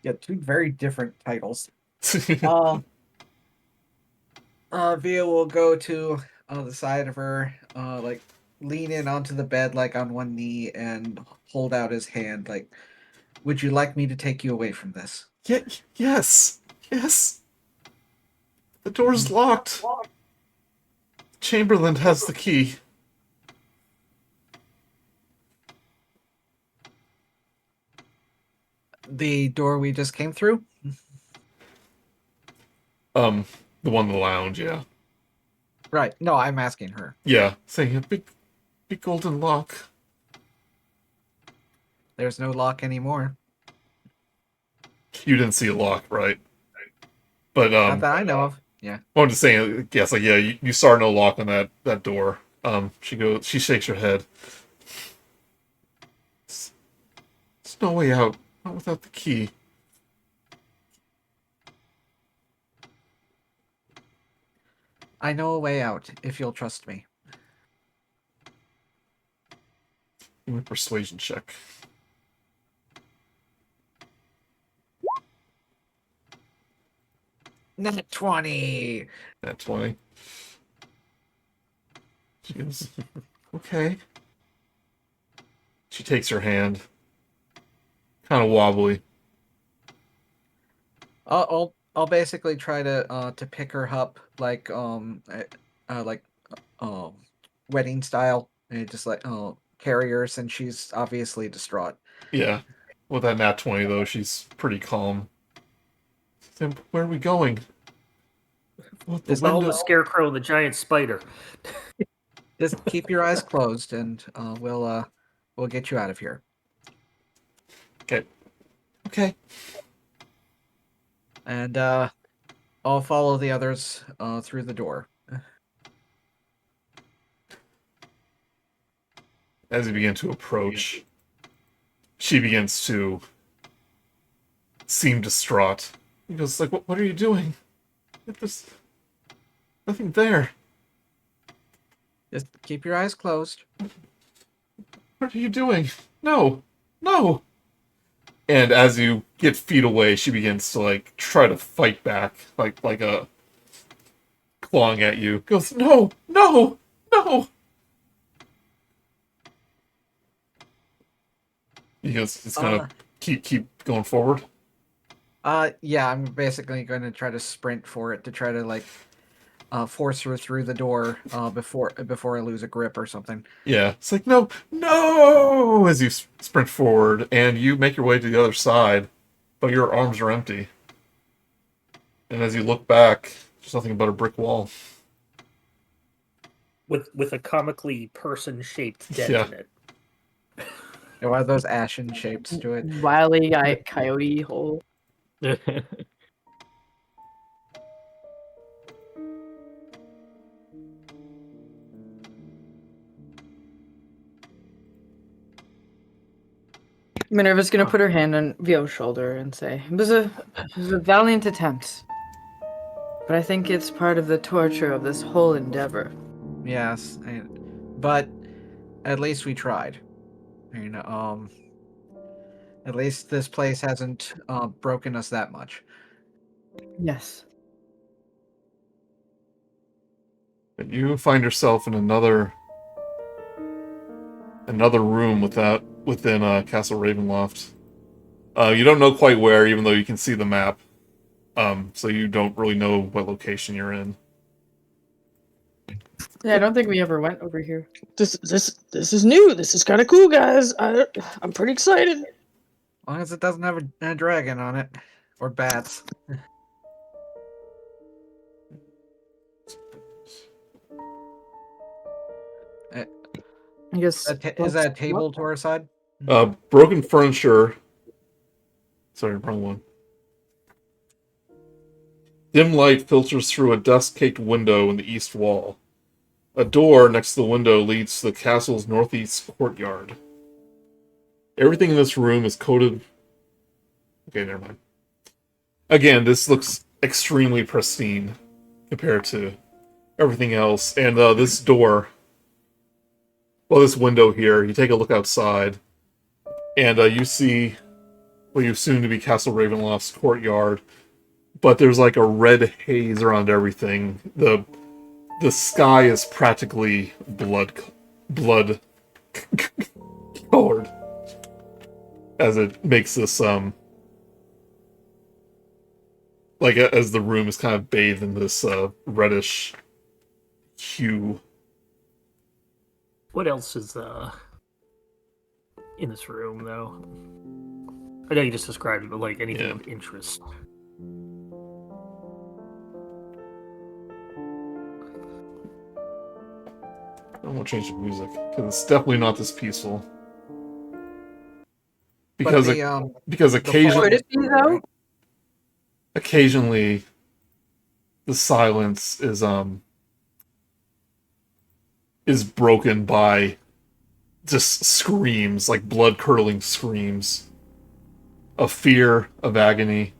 Yeah, two very different titles. Via will go to the side of her, like lean in onto the bed, like on one knee, and hold out his hand, like, "Would you like me to take you away from this?" Yes. The door's locked. Chamberlain has the key. The door we just came through? The one in the lounge, yeah. Right. No, I'm asking her. Yeah, saying a big golden lock. There's no lock anymore. You didn't see a lock, right? But Not that I know of. Yeah. well, I'm just saying, yes, like, yeah, you saw no lock on that door. She shakes her head. There's no way out, not without the key. I know a way out, if you'll trust me. Give me a persuasion check. Nat 20! At 20. She goes, okay. She takes her hand. Kind of wobbly. I'll basically try to pick her up like wedding style, and just like carry her, since she's obviously distraught. Yeah. With that nat 20, though, she's pretty calm. Then where are we going? What, the There's all window? the scarecrow and the giant spider. Just keep your eyes closed, and we'll get you out of here. Okay. And I'll follow the others through the door. As you begin to approach, she begins to seem distraught. He goes, like, what are you doing? There's nothing there. Just keep your eyes closed. What are you doing? No! And as you get feet away, she begins to, like, try to fight back, like a clawing at you. Goes, no! He goes, it's gonna keep going forward. Yeah, I'm basically going to try to sprint for it to try to like force her through the door before I lose a grip or something. Yeah, it's like, no! As you sprint forward, and you make your way to the other side, but your arms are empty. And as you look back, there's nothing but a brick wall. With a comically person-shaped dent Yeah. in it. One of those ashen shapes to it. Wily coyote hole. Minerva's gonna put her hand on Vio's shoulder and say, it was a valiant attempt. But I think it's part of the torture of this whole endeavor. Yes, but at least we tried. At least this place hasn't broken us that much. Yes. But you find yourself in another room within Castle Ravenloft. You don't know quite where, even though you can see the map. So you don't really know what location you're in. Yeah, I don't think we ever went over here. This is new. This is kind of cool, guys. I'm pretty excited. As long as it doesn't have a dragon on it. Or bats. I guess. Is that a table to our side? Broken furniture. Sorry, wrong one. Dim light filters through a dust-caked window in the east wall. A door next to the window leads to the castle's northeast courtyard. Everything in this room is coated... Okay, never mind. Again, this looks extremely pristine compared to everything else. And this door... Well, this window here, you take a look outside, and you see what you assume to be Castle Ravenloft's courtyard, but there's like a red haze around everything. The sky is practically blood colored, as it makes this like as the room is kind of bathed in this reddish hue. What else is in this room, though? I know you just described it, but like anything of interest. I won't change the music because it's definitely not this peaceful. Because because occasionally, Would it be though? occasionally, the silence is broken by just screams, like blood-curdling screams of fear, of agony.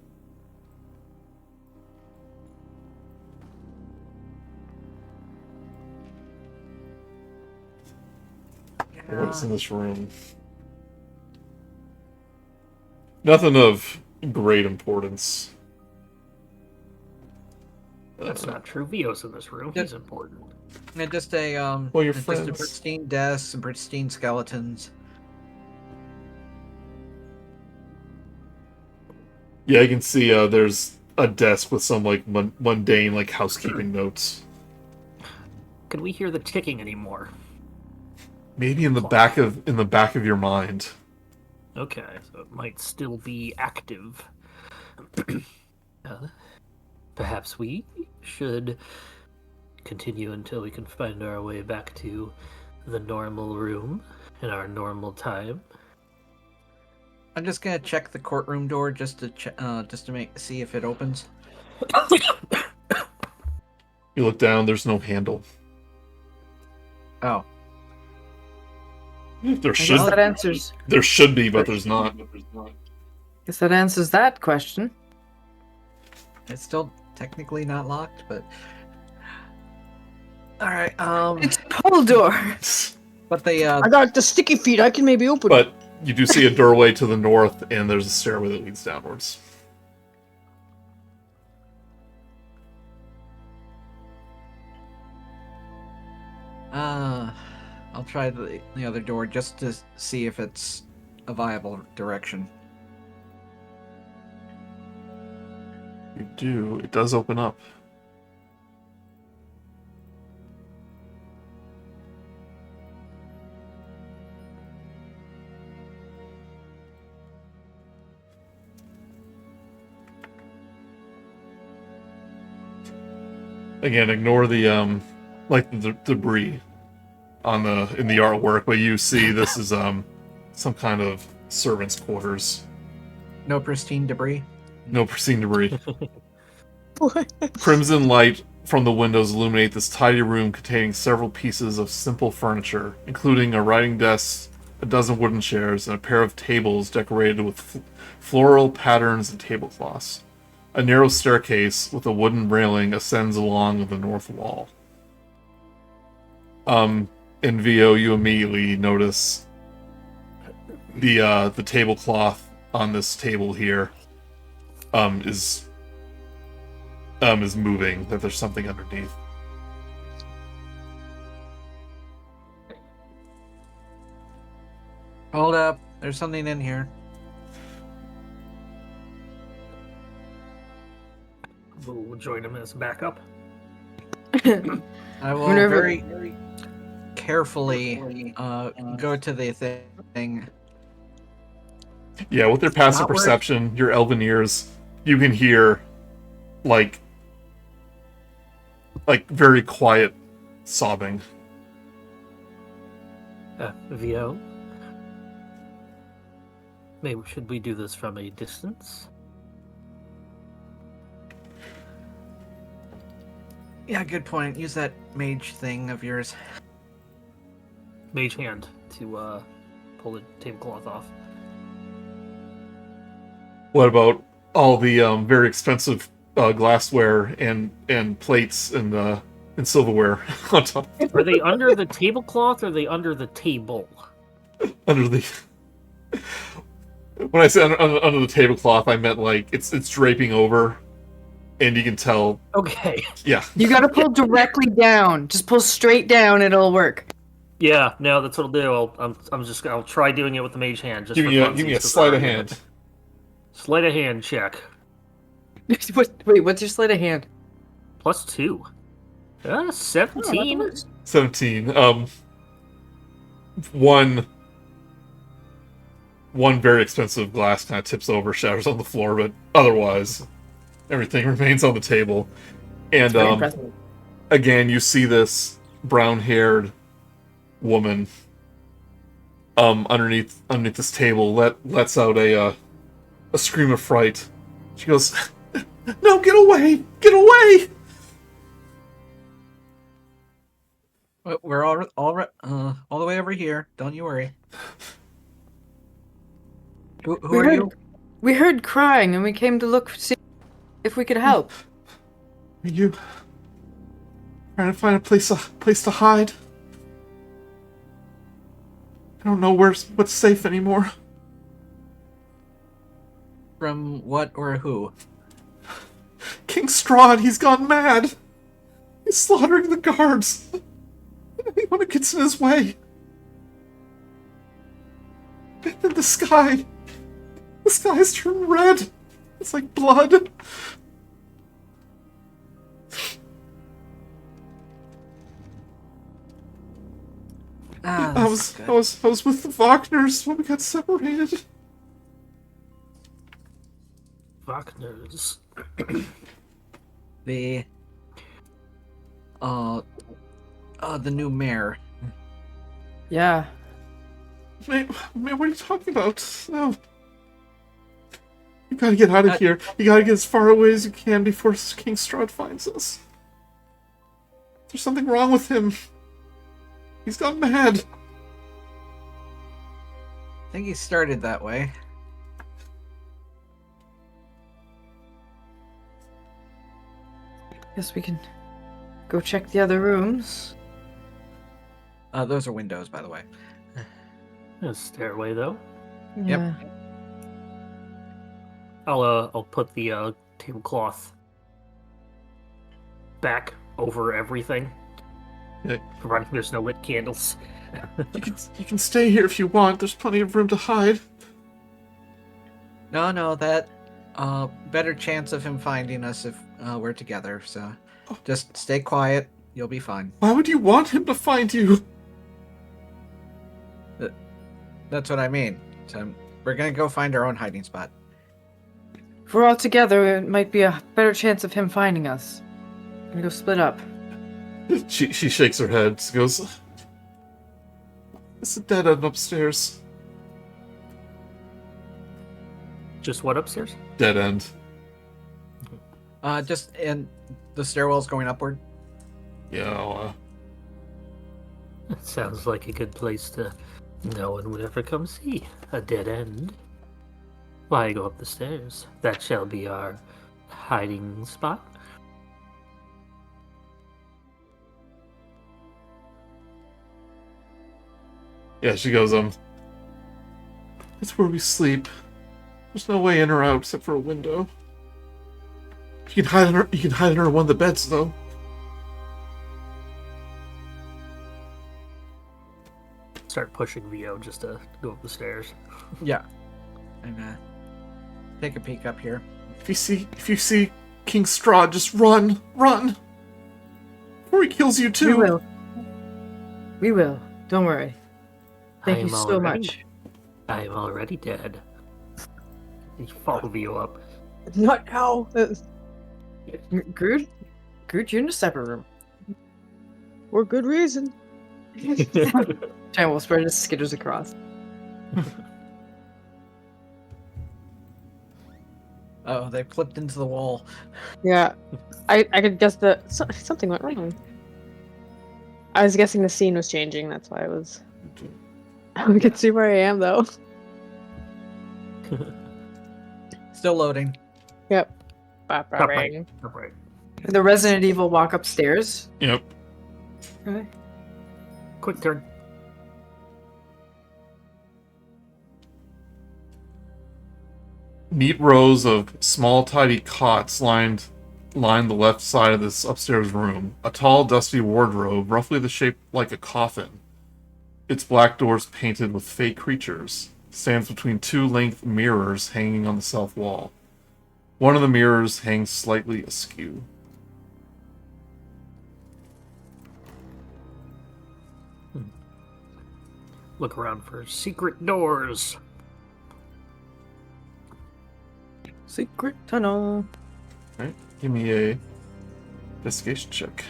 What's in this room? Nothing of great importance. That's not true. Vio's in this room. He's important. And just a Well, your just a friends. pristine desk, some pristine skeletons. Yeah, you can see there's a desk with some like mundane like housekeeping notes. Could we hear the ticking anymore? Maybe in the back of your mind. Okay, so it might still be active. Perhaps we should continue until we can find our way back to the normal room in our normal time. I'm just gonna check the courtroom door just to see if it opens. You look down. There's no handle. Oh, There I guess should that answers. there should be, but there's not. Guess that answers that question. it's still technically not locked, but all right. It's pull door. But the I got the sticky feet. I can maybe open it. But you do see a doorway to the north, and there's a stairway that leads downwards. I'll try the other door just to see if it's a viable direction. You do. It does open up. Again, ignore the like the debris on in the artwork, but you see this is some kind of servant's quarters. No pristine debris. No pristine debris. Crimson light from the windows illuminate this tidy room containing several pieces of simple furniture, including a writing desk, a dozen wooden chairs, and a pair of tables decorated with floral patterns and tablecloths. A narrow staircase with a wooden railing ascends along the north wall. In VO, you immediately notice the tablecloth on this table here is moving, that there's something underneath. Hold up. There's something in here. We'll join him as backup. I will Minerva- very, very carefully go to the thing. Yeah, with your passive Not worth- perception, your elven ears, you can hear like very quiet sobbing. VO. Maybe should we do this from a distance? Yeah, good point. Use that mage thing of yours. Mage hand to pull the tablecloth off. What about all the very expensive glassware and plates and silverware on top? Are they under the tablecloth or are they under the table? Under the. When I say under the tablecloth, I meant like it's draping over, and you can tell. Okay. Yeah. You gotta pull directly down. Just pull straight down, it'll work. Yeah, no, that's what I'll do. I'll try doing it with the mage hand. Just Give for me a funsies, 'cause sleight I of already hand. have it. Sleight of hand check. Wait, what's your sleight of hand? +2. 17. 17. One very expensive glass kind of tips over, shatters on the floor, but otherwise, everything remains on the table. And Very impressive. again, you see this brown-haired woman underneath this table lets out a scream of fright. She goes, "No, get away! Get away!" We're all the way over here. Don't you worry. Who are you? We heard crying and we came to look see if we could help. Are you trying to find a place to hide? I don't know what's safe anymore. From what or who? King Strahd, he's gone mad. He's slaughtering the guards. Anyone who gets in his way. And the sky's turned red. It's like blood. I was with the Wagners when we got separated. Wagners. The new mayor. Yeah. Man, what are you talking about? No. You gotta get out of here. You gotta get as far away as you can before King Strahd finds us. There's something wrong with him. He's gone mad. I think he started that way. Guess we can go check the other rooms. Those are windows, by the way. A stairway, though. Yeah. I'll put the tablecloth back over everything. Yeah. Providing there's no lit candles. You can stay here if you want. There's plenty of room to hide. No, that better chance of him finding us if we're together. So just stay quiet. You'll be fine. Why would you want him to find you? That's what I mean. So we're gonna go find our own hiding spot. If we're all together, it might be a better chance of him finding us. I'm gonna go split up. She shakes her head. She goes, "It's a dead end upstairs." Just what upstairs? Dead end. Just in the stairwells going upward. Yeah. That sounds like a good place to no one would ever come see. A dead end. Why go up the stairs? That shall be our hiding spot. Yeah, she goes, it's where we sleep. There's no way in or out except for a window. You can hide under one of the beds, though. Start pushing VO just to go up the stairs. Yeah. And take a peek up here. If you see King Strahd, just run! Before he kills you too. We will. Don't worry. Thank you so much. I am already dead. You follow VO up. Not now. Grude, you're in a separate room. For good reason. Giant wolf spider just skitters across. Oh, they clipped into the wall. Yeah, I could guess something went wrong. I was guessing the scene was changing. That's why I was. We can see where I am though. Still loading. Yep. Top right. Bang. Top right. The Resident Evil walk upstairs. Yep. Okay. Quick turn. Neat rows of small, tidy cots line the left side of this upstairs room. A tall, dusty wardrobe, roughly the shape like a coffin. Its black doors painted with fake creatures, stands between two linked mirrors hanging on the south wall. One of the mirrors hangs slightly askew. Look around for secret doors. Secret tunnel. Right? Give me a investigation check.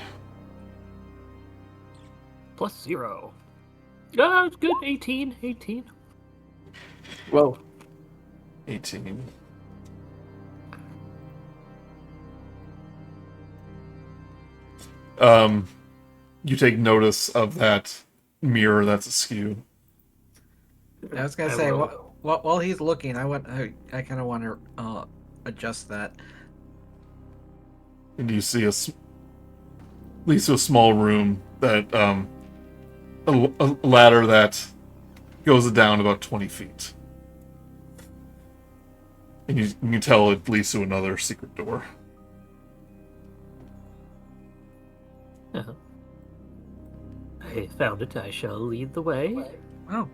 +0. Ah, it's good. 18. 18. Whoa. 18. You take notice of that mirror that's askew. I was gonna say, while he's looking, I kind of want to adjust that. And you see leads to a small room that a ladder that goes down about 20 feet. And you can tell it leads to another secret door. Uh-huh. I found it. I shall lead the way. Oh,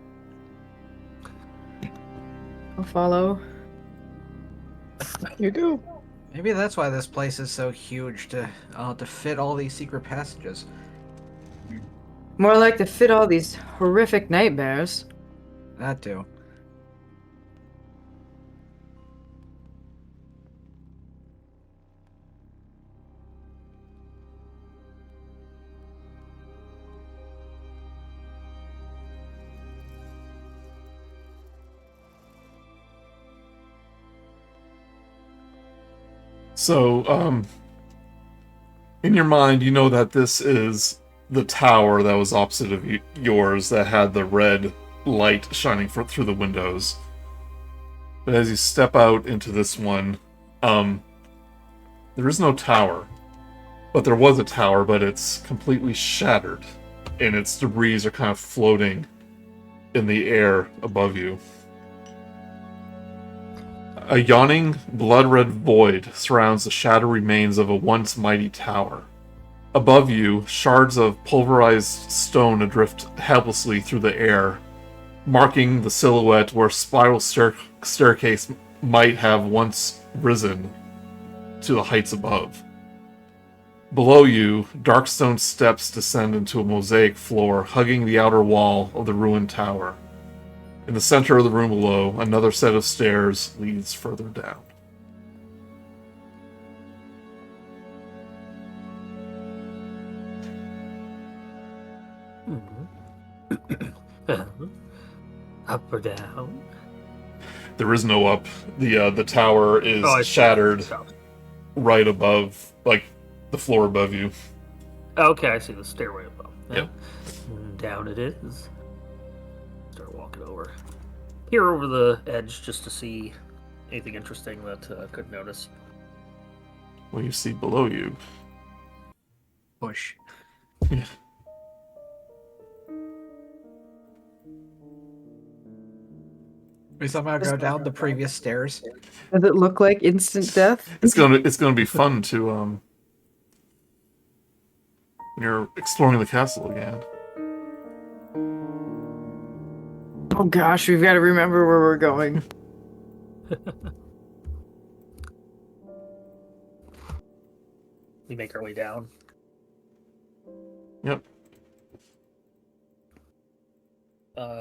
I'll follow. You do. maybe that's why this place is so huge to fit all these secret passages. More like to fit all these horrific nightmares. That too. So, in your mind, you know that this is the tower that was opposite of yours that had the red light shining through the windows. But as you step out into this one, there is no tower. But there was a tower, but it's completely shattered. And its debris are kind of floating in the air above you. A yawning, blood-red void surrounds the shattered remains of a once mighty tower. Above you, shards of pulverized stone adrift helplessly through the air, marking the silhouette where a spiral staircase might have once risen to the heights above. Below you, dark stone steps descend into a mosaic floor, hugging the outer wall of the ruined tower. In the center of the room below, another set of stairs leads further down. Up or down? There is no up. The tower is shattered right above, like the floor above you. Okay, I see the stairway above. Yep. And down it is. Start walking over. Peer over the edge just to see anything interesting that I could notice. What you see below you. Push. Yeah. We somehow go down the previous stairs. Does it look like instant death? It's gonna be fun to when you're exploring the castle again. Oh gosh, we've got to remember where we're going. We make our way down. Yep.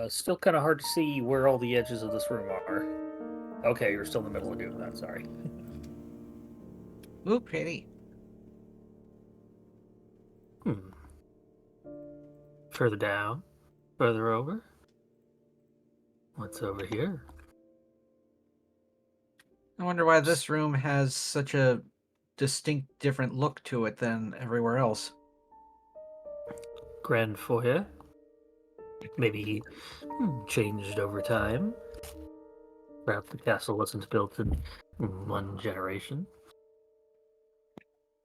Still kind of hard to see where all the edges of this room are. Okay, you're still in the middle of doing that, sorry. Ooh, pretty. Further down. Further over? What's over here? I wonder why this room has such a distinct different look to it than everywhere else. Grand foyer? Maybe changed over time. Perhaps the castle wasn't built in one generation.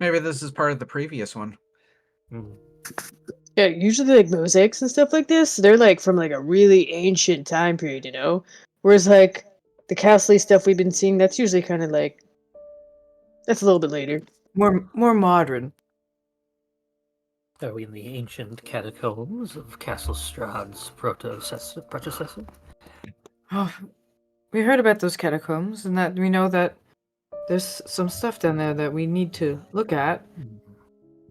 Maybe this is part of the previous one. Hmm. Yeah, usually like mosaics and stuff like this, they're like from like a really ancient time period, you know? Whereas like the castle stuff we've been seeing, that's usually kind of like that's a little bit later. More modern. Are we in the ancient catacombs of Castle Strahd's predecessor? Oh, we heard about those catacombs, and that we know that there's some stuff down there that we need to look at.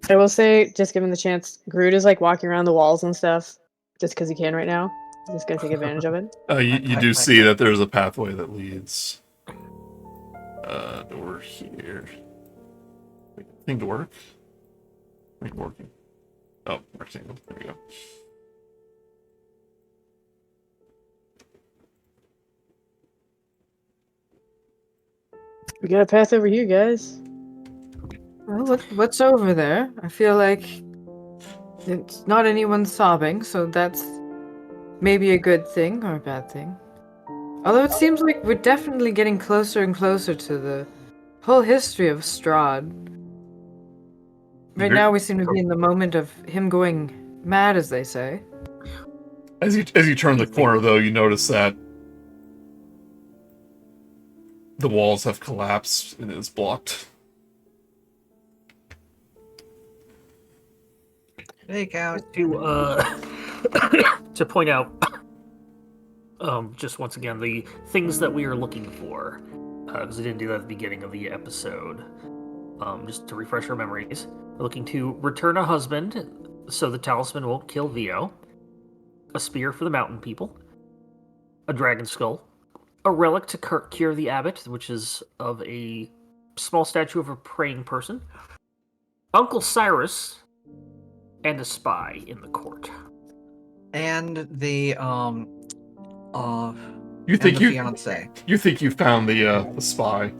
I will say, just given the chance, Grude is like walking around the walls and stuff just because he can right now. He's just gonna take advantage of it. You do see that there's a pathway that leads over here. Thing to work? Ain't working. Oh, rectangle. There we go. We got a path over here, guys. Well, what's over there? I feel like it's not anyone sobbing, so that's maybe a good thing or a bad thing. Although it seems like we're definitely getting closer and closer to the whole history of Strahd. Right now, we seem to be in the moment of him going mad, as they say. As you turn the corner, though, you notice that the walls have collapsed and is blocked. Take out. To point out, just once again, the things that we are looking for, because I didn't do that at the beginning of the episode. Just to refresh our memories, we're looking to return a husband, so the talisman won't kill Vio, a spear for the mountain people, a dragon skull, a relic to cure the abbot, which is of a small statue of a praying person, Uncle Cyrus, and a spy in the court. And the You think you fiance. You think you found the spy?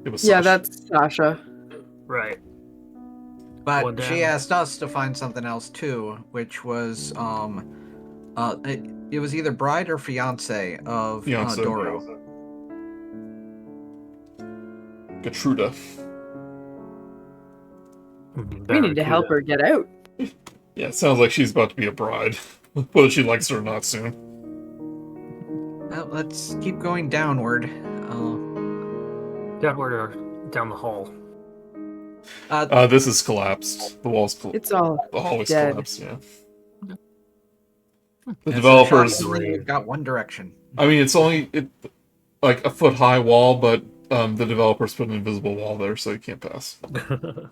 It was Yeah, Sasha. that's Sasha. Right. But she asked us to find something else too, which was it was either bride or fiance of Fiancé. Doro. Gertruda. We need to help her get out. Yeah, it sounds like she's about to be a bride, whether she likes it or not soon. Well, let's keep going downward. Downward or down the hall? This is collapsed. The walls It's all the hallway's dead. collapsed, yeah. The and developers... so we've got one direction. I mean, it's only like a foot-high wall, but the developers put an invisible wall there, so you can't pass.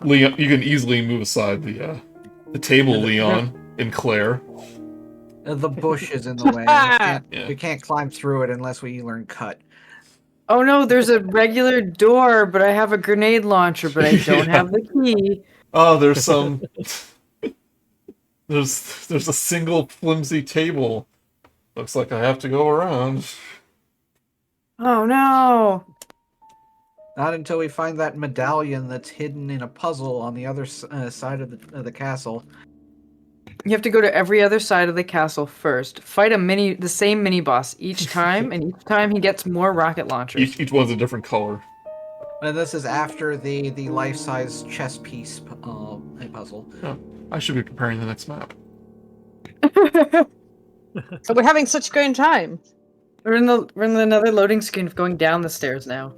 Leon, you can easily move aside the table, Leon, and Claire. The bush is in the way. We can't climb through it unless we learn cut. Oh no, there's a regular door, but I have a grenade launcher, but I don't have the key. Oh, there's some... there's a single flimsy table. Looks like I have to go around. Oh no! Not until we find that medallion that's hidden in a puzzle on the other side of the castle. You have to go to every other side of the castle first. Fight the same mini boss each time, and each time he gets more rocket launchers. Each one's a different color. And this is after the life-size chess piece puzzle. Oh, I should be preparing the next map. So we're having such a great time. We're in another loading screen of going down the stairs now.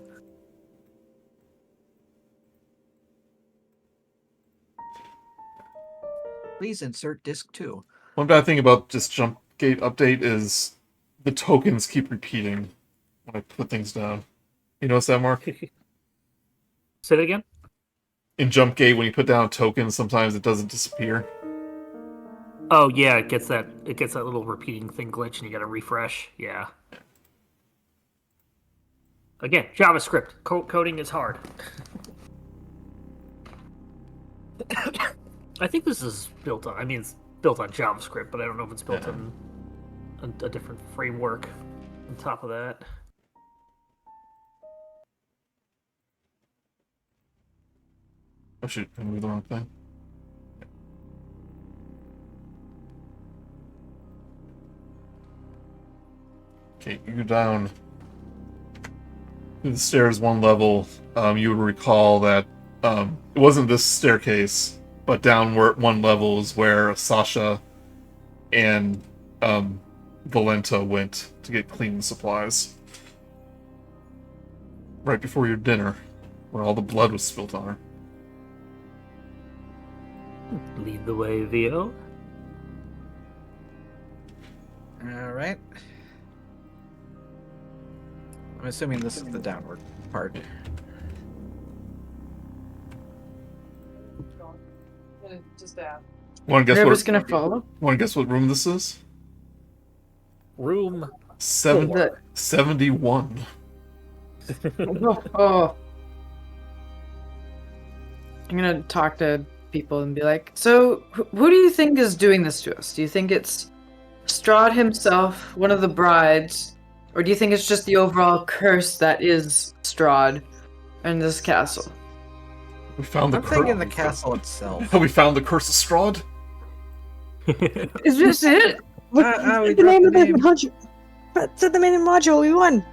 Please insert disc 2. One bad thing about this jump gate update is the tokens keep repeating when I put things down. You notice that, Mark? Say it again? In jump gate, when you put down tokens, sometimes it doesn't disappear. Oh yeah, it gets that little repeating thing glitch, and you gotta refresh. Yeah. Again, JavaScript. Coding is hard. I think this is built on. I mean, it's built on JavaScript, but I don't know if it's built on a different framework on top of that. Oh shoot, I moved the wrong thing. Okay, you go down the stairs one level. You would recall that it wasn't this staircase, but downward one level is where Sasha and Valenta went to get cleaning supplies. Right before your dinner, where all the blood was spilt on her. Lead the way, Vio. Alright. I'm assuming this is the downward part. Just Want to guess Minerva's what? gonna follow. Want to guess what room this is? Room 71. Oh. I'm gonna talk to people and be like, so who do you think is doing this to us? Do you think it's Strahd himself, one of the brides, or do you think it's just the overall curse that is Strahd and this castle? We found the I'm thinking the castle itself. We found the curse of Strahd. Is this it? we the dropped name the of the name. module. That's the main module. We won.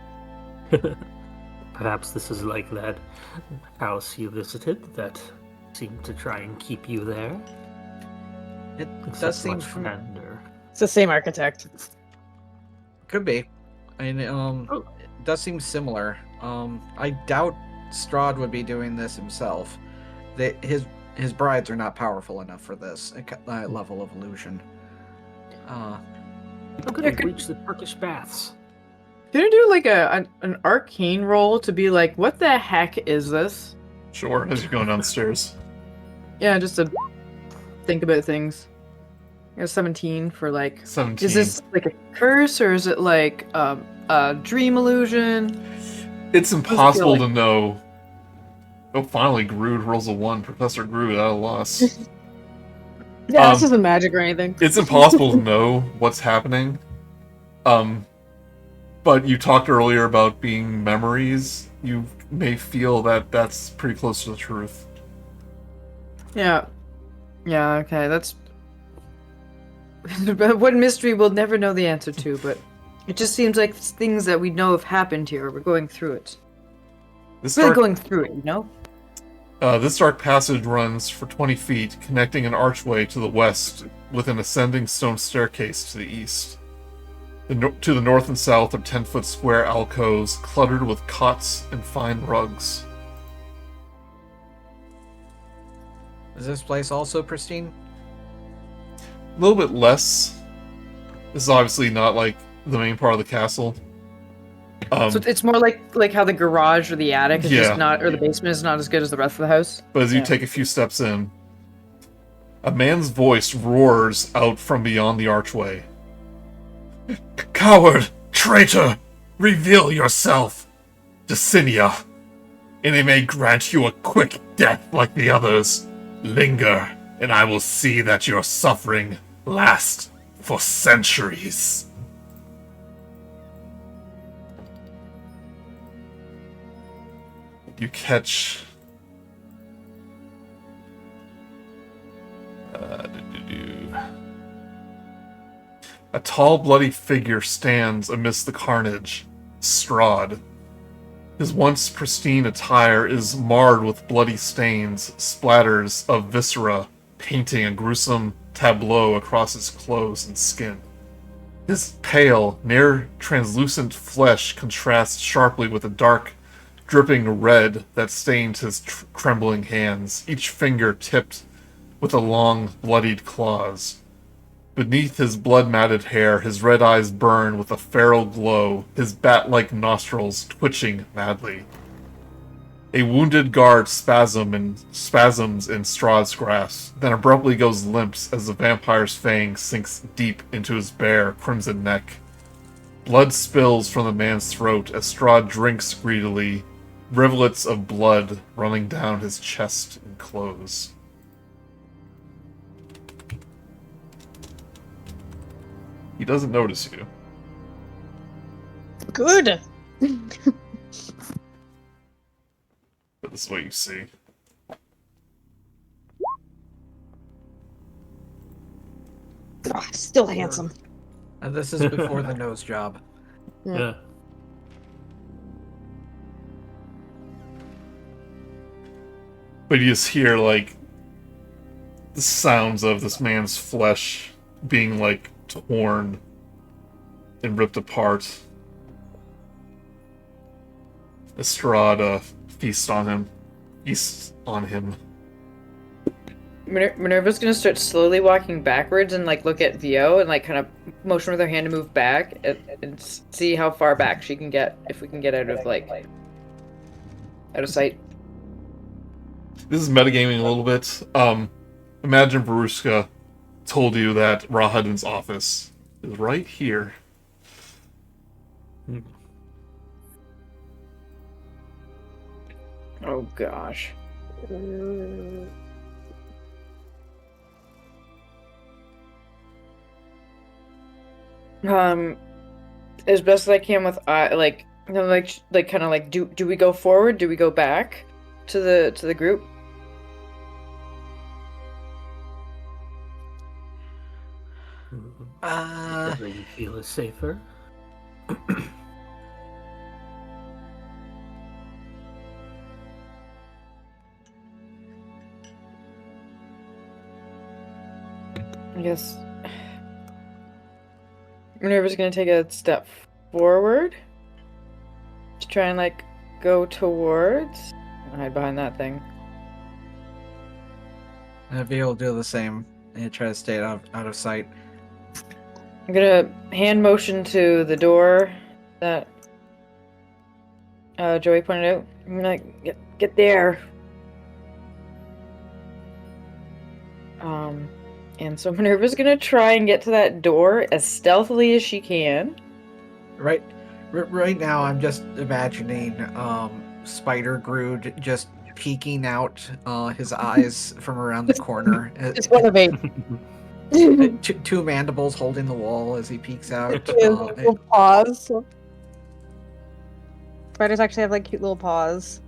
Perhaps this is like that house you visited that seemed to try and keep you there. It Except does seem much grander. It's the same architect. could be. I mean, it does seem similar. I doubt Strahd would be doing this himself. His brides are not powerful enough for this level of illusion. How could we reach the Turkish baths? Can I do like an arcane roll to be like, what the heck is this? Sure, as you're going downstairs. Yeah, just to think about things. I got 17 for like. 17. Is this like a curse or is it like a dream illusion? It's impossible feel to know. Oh, finally, Grude rolls a 1. Professor Grude at a loss. Yeah, this isn't magic or anything. It's impossible to know what's happening. But you talked earlier about being memories. You may feel that that's pretty close to the truth. Yeah. Yeah, okay, that's one mystery we'll never know the answer to, but it just seems like things that we know have happened here. We're going through it. This Really dark, going through it, you know? this dark passage runs for 20 feet, connecting an archway to the west with an ascending stone staircase to the east. To the north and south are 10-foot square alcoves cluttered with cots and fine rugs. Is this place also pristine? A little bit less. This is obviously not like the main part of the castle. So it's more like how the garage or the attic is Yeah. just not, or the basement is not as good as the rest of the house. But as you Yeah. take a few steps in, a man's voice roars out from beyond the archway. Coward! Traitor! Reveal yourself! Dicinia! And I may grant you a quick death like the others. Linger, and I will see that your suffering lasts for centuries. You catch... A tall, bloody figure stands amidst the carnage. Strahd. His once pristine attire is marred with bloody stains, splatters of viscera, painting a gruesome tableau across his clothes and skin. His pale, near translucent flesh contrasts sharply with the dark, dripping red that stained his trembling hands, each finger tipped with a long, bloodied claws. Beneath his blood-matted hair, his red eyes burn with a feral glow, his bat-like nostrils twitching madly. A wounded guard spasms in Strahd's grasp, then abruptly goes limp as the vampire's fang sinks deep into his bare, crimson neck. Blood spills from the man's throat as Strahd drinks greedily, rivulets of blood running down his chest and clothes. He doesn't notice you. Good. But this is what you see. Ah, still handsome. And this is before the nose job. Yeah. But you just hear, like, the sounds of this man's flesh being, like, torn and ripped apart. Strahd feasts on him. Minerva's gonna start slowly walking backwards and like look at Vio and like kind of motion with her hand to move back and see how far back she can get, if we can get out of sight. This is metagaming a little bit. Imagine Verushka told you that Rahadin's office is right here. Oh gosh. As best as I can with do we go forward? Do we go back to the group? Whatever you feel is safer. I guess Minerva's gonna take a step forward to try and like go towards. Hide behind that thing. And Vio will do the same and try to stay out of sight. I'm gonna hand motion to the door that Joey pointed out. I'm gonna get there. And so Minerva's gonna try and get to that door as stealthily as she can. Right now, I'm just imagining Spider Grude just peeking out his eyes from around the corner. Just one of eight. Two mandibles holding the wall as he peeks out. Little paws. Spiders actually have like cute little paws.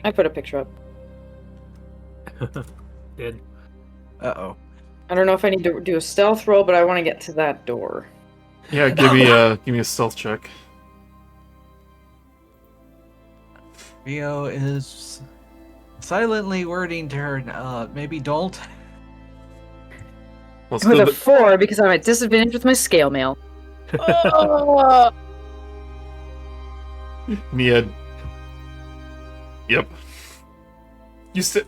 I put a picture up. Did. Uh-oh. I don't know if I need to do a stealth roll, but I want to get to that door. Yeah, give me a stealth check. Vio is silently wording to her, maybe don't. Let's With go a 4 because I'm at disadvantage with my scale mail. Oh. Mia. Yep.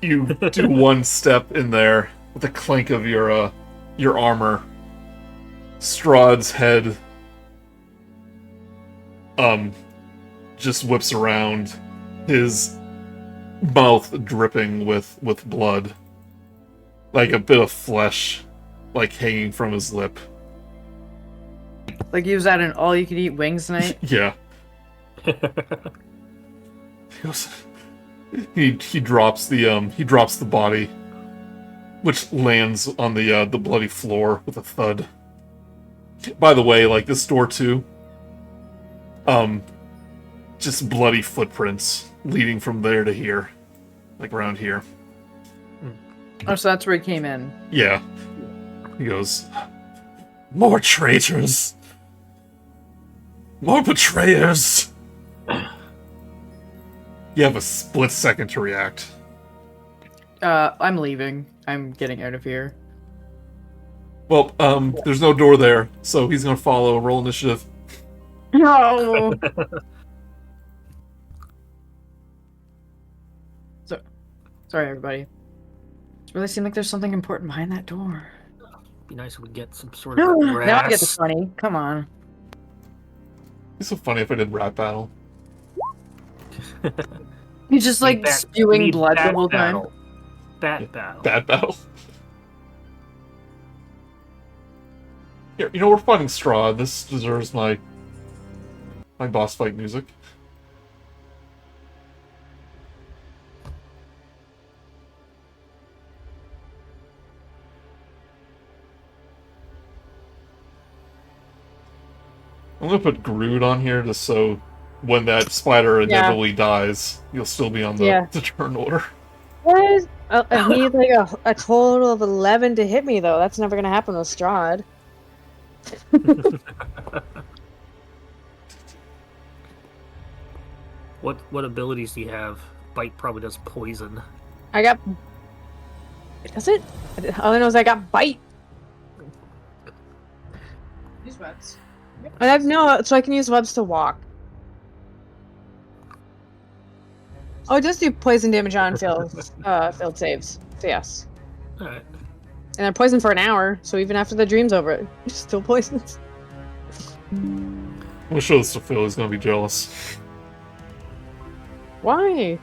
You do one step in there with the clink of your armor. Strahd's head just whips around, his mouth dripping with blood, like a bit of flesh like hanging from his lip. Like he was at an all-you-can-eat wings night. Yeah. He drops the body, which lands on the bloody floor with a thud. By the way, like this door too, just bloody footprints leading from there to here, like around here. Oh, so that's where he came in. Yeah. He goes, "More traitors! More betrayers!" You have a split second to react. I'm leaving. I'm getting out of here. Well, there's no door there, so he's gonna follow. Roll initiative. No. Sorry, everybody. It really seemed like there's something important behind that door. Be nice if we get some sort of Now I get the grass. funny. Come on. It's so funny if I did rap battle. He's just like Bat- spewing need blood the bat whole time. battle. Bat battle. Bad battle. Here, you know, we're fighting Strahd. This deserves my boss fight music. I'm gonna put Grude on here just so when that spider inevitably dies, you'll still be on the turn order. What? I need like a total of 11 to hit me, though. That's never gonna happen with Strahd. What abilities do you have? Bite probably does poison. I got. Does it? All I know is I got bite. Use webs. I have no, so I can use webs to walk. Oh, it does do poison damage on failed saves. So yes. Alright. And they're poisoned for an hour, so even after the dream's over, it's still poisonous. We'll show this to Phil, he's gonna be jealous. Why?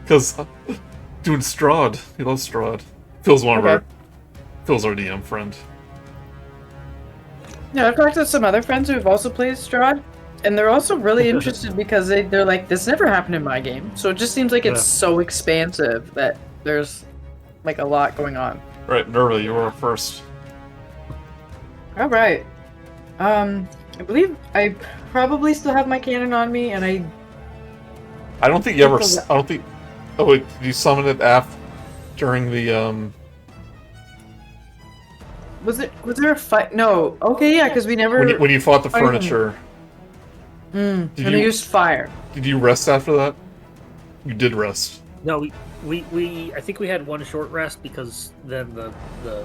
Because doing Strahd, he loves Strahd. Phil's Phil's our DM friend. Yeah, I've talked to some other friends who have also played Strahd, and they're also really interested because they're like, this never happened in my game. So it just seems like it's so expansive that there's like a lot going on. Right, Minerva, you were first. All right. I believe I probably still have my cannon on me, and I don't think you ever. I don't think. Oh wait, did you summon it during the Was there a fight? No. Okay, yeah, because we never. When you fought the furniture. And I used fire. Did you rest after that? You did rest. No, we I think we had one short rest because then the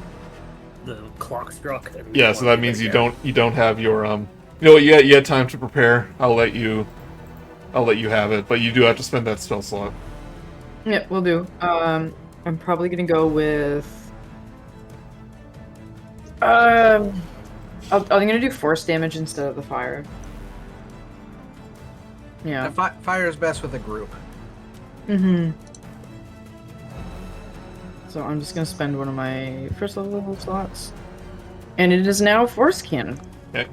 clock struck. And Yeah, so that means you don't have your You know what? You had time to prepare. I'll let you have it, but you do have to spend that spell slot. Yeah, we'll do. I'm probably gonna go with. I'm gonna do force damage instead of the fire. Yeah. Fire is best with a group. Mm-hmm. So I'm just gonna spend one of my first level slots. And it is now force cannon. Okay.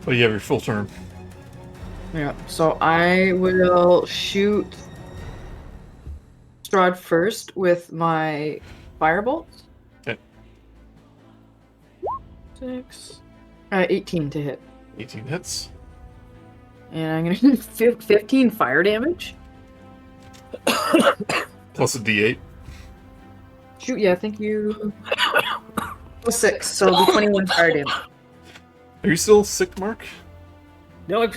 But you have your full turn. Yeah, so I will shoot Strahd first with my firebolt. Okay. 18 to hit. 18 hits. And I'm gonna do 15 fire damage. Plus a d8. Shoot, yeah, thank you. 6, so it'll be 21 fire damage. Are you still sick, Mark? No, I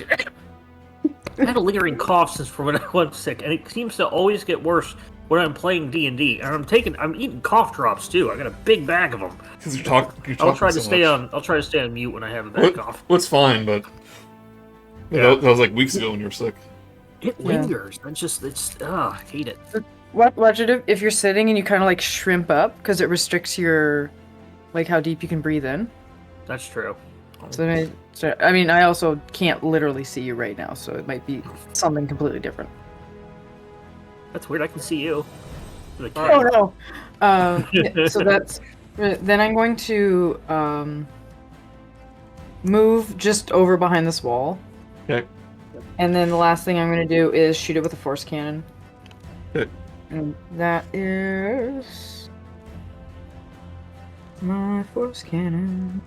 had a lingering cough since from when I was sick, and it seems to always get worse when I'm playing D&D. And I'm eating cough drops too. I got a big bag of them. Because you're talking. I'll try to so stay much. I'll try to stay on mute when I have a bad cough. What's fine, but that was like weeks ago when you were sick. It lingers. I hate it. Watch it if you're sitting and you kind of like shrimp up because it restricts your, like how deep you can breathe in. That's true. So I mean, I also can't literally see you right now, so it might be something completely different. That's weird. I can see you. Oh no! Yeah, so that's then I'm going to move just over behind this wall. Okay. And then the last thing I'm going to do is shoot it with a force cannon. Good. And that is my force cannon.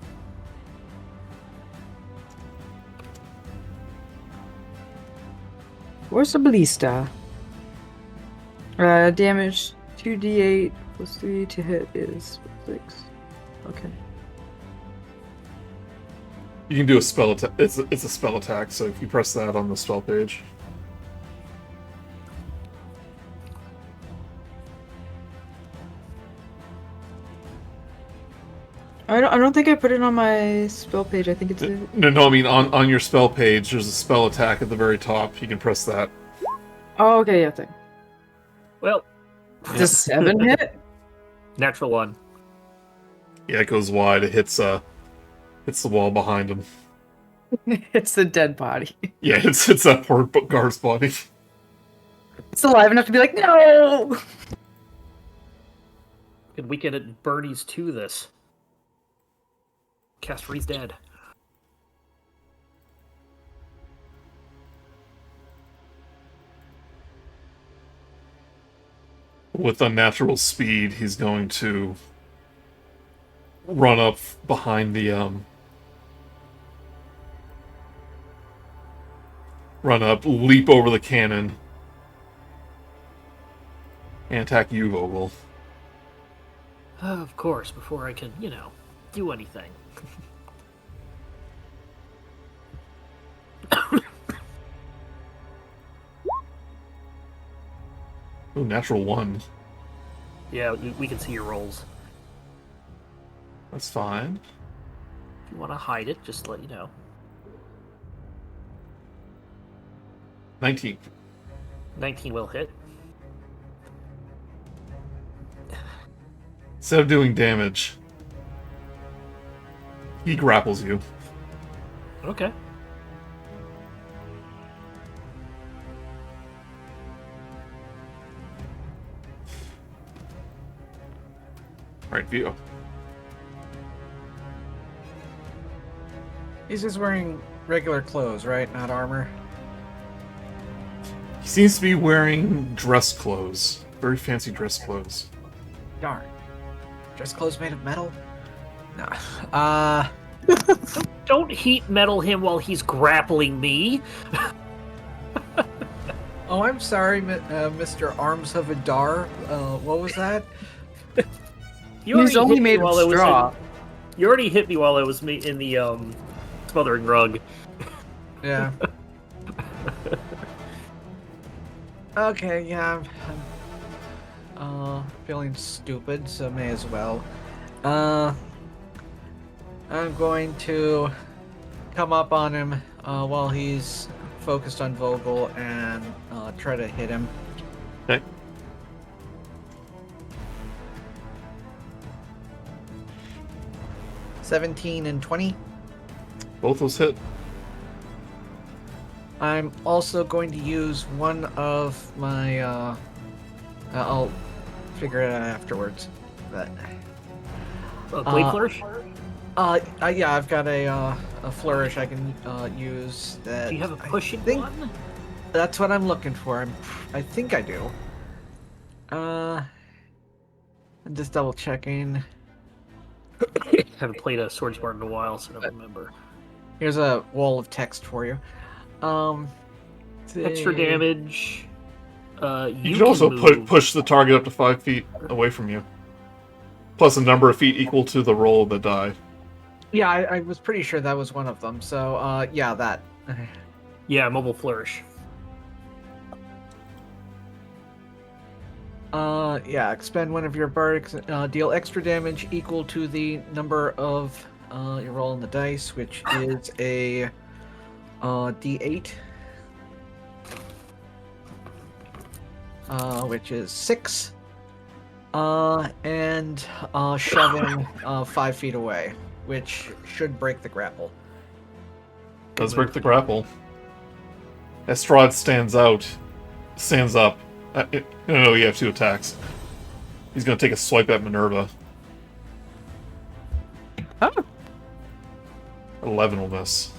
Force Ballista. Damage 2d8 plus 3 to hit is 6. Okay. You can do a spell attack. It's a spell attack, so if you press that on the spell page. I don't think I put it on my spell page. I think it's No, I mean on your spell page, there's a spell attack at the very top. You can press that. Oh, okay, yeah, thing. Well, Does 7 hit? natural one. Yeah, it goes wide. It hits the wall behind him. It's the dead body. Yeah, it's that poor guard's body. It's alive enough to be like, no! Good weekend at Bernie's 2 this. Cast Freeze Dead. With unnatural speed, he's going to run up behind the run up, leap over the cannon, and attack you, Vogel. Of course, before I can, do anything. Ooh, natural 1. Yeah, we can see your rolls. That's fine. If you want to hide it, just let you know. 19. 19 will hit. Instead of doing damage, he grapples you. Okay. Alright, Vio. He's just wearing regular clothes, right? Not armor. He seems to be wearing dress clothes. Very fancy dress clothes. Darn. Dress clothes made of metal? Nah. Don't heat metal him while he's grappling me. Oh, I'm sorry, Mr. Arms of Adar. What was that? You He's already only hit me made of while I was straw. You already hit me while I was in the smothering rug. Yeah. Okay, yeah, I'm feeling stupid, so may as well. I'm going to come up on him while he's focused on Vogel and try to hit him. Okay. $17 and $20. Both those hit. I'm also going to use one of my. I'll figure it out afterwards. But Blade Flourish? yeah, I've got a flourish I can use. That Do you have a pushing think one? That's what I'm looking for. I think I do. I'm just double checking. Haven't played a Swordsborne in a while, so I don't remember. Here's a wall of text for you. Extra damage. You can also push the target up to 5 feet away from you. Plus a number of feet equal to the roll of the die. Yeah, I was pretty sure that was one of them. So, yeah, that. Yeah, mobile flourish. Yeah, expend one of your bardics, deal extra damage equal to the number of you roll on the dice, which is a D8. Which is 6. And shove him 5 feet away, which should break the grapple. Does break the grapple. As Strahd stands up. No, you have 2 attacks. He's going to take a swipe at Minerva. Oh. 11 will miss.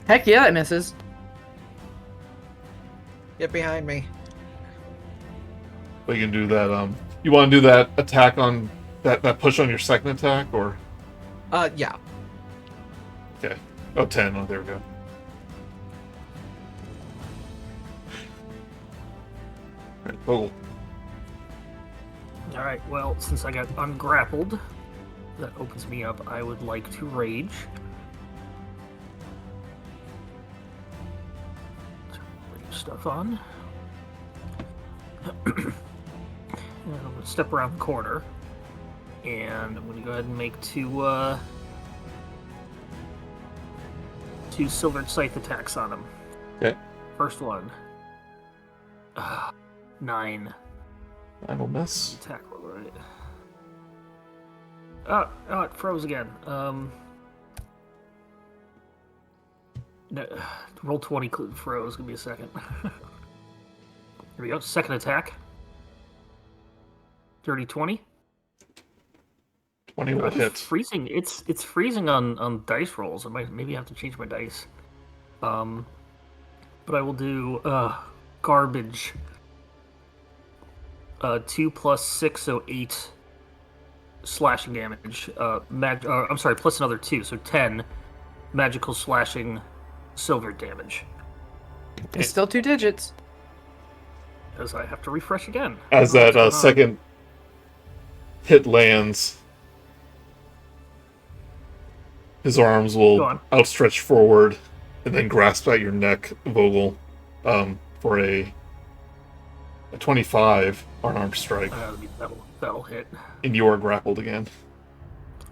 Heck yeah, it misses. Get behind me. But you can do that, you want to do that attack on... That push on your second attack, or... Yeah. Okay. Oh, 10. Oh, there we go. Alright, Vogel. Alright, well, since I got ungrappled, that opens me up. I would like to rage. Stuff on. And I'm going to step around the corner. And I'm going to go ahead and make two Silvered Scythe attacks on him. Okay. First one. 9. 9 will miss. Attack roll, right? Oh, it froze again. No, roll 20 froze. Give me a second. Here we go. Second attack. Dirty 20. 20 will It's hit. freezing. It's freezing on dice rolls. I might maybe have to change my dice. But I will do garbage. 2 plus 6, so 8 slashing damage. I'm sorry, plus another 2, so 10 magical slashing silver damage. It's still 2 digits. Because I have to refresh again. As I don't know that what's going on. second hit lands, his arms Go will on. outstretch forward and then grasp at your neck, Vogel, for a 25 unarmed strike, That'll hit. and you are grappled again.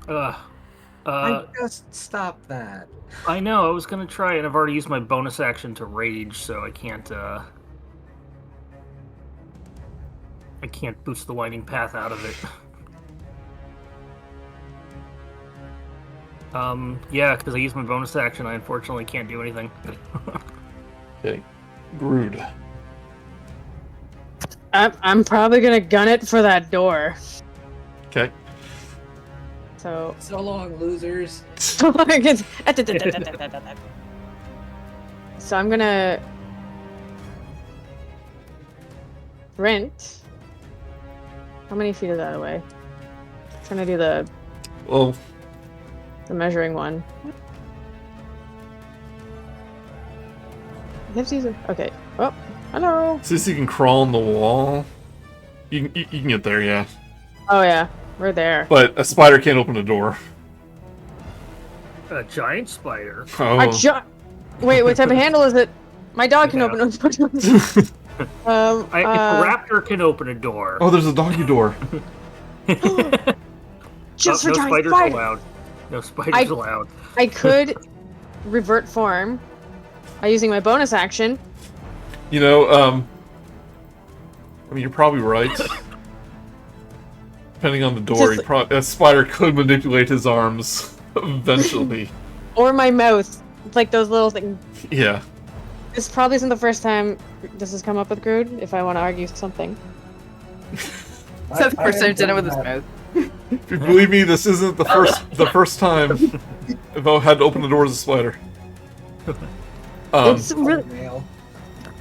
I just stopped that. I know, I was gonna try, and I've already used my bonus action to rage, so I can't boost the winding path out of it. Yeah, because I used my bonus action, I unfortunately can't do anything. Okay. Grude. I'm probably gonna gun it for that door. Okay. So So long, losers. so I'm gonna sprint. How many feet is that away? Trying to do the Well, measuring one. Okay. Oh, hello. since you can crawl on the wall, you can get there, yeah. Oh yeah, we're there. But a spider can't open a door. A giant spider. Oh. Wait, what type of handle is it? My dog can Yeah. open it. If a raptor can open a door. Oh, there's a doggy door. Just no for giant spiders spider. allowed. No spiders allowed. I could revert form by using my bonus action. You know, I mean, you're probably right. Depending on the door, Just- a spider could manipulate his arms eventually. Or my mouth. It's like those little things. Yeah. This probably isn't the first time this has come up with Grude, if I want to argue something. It's not the first time he's done it with his mouth. If you believe me, this isn't the first time I've had to open the door as a spider. It's really, Male.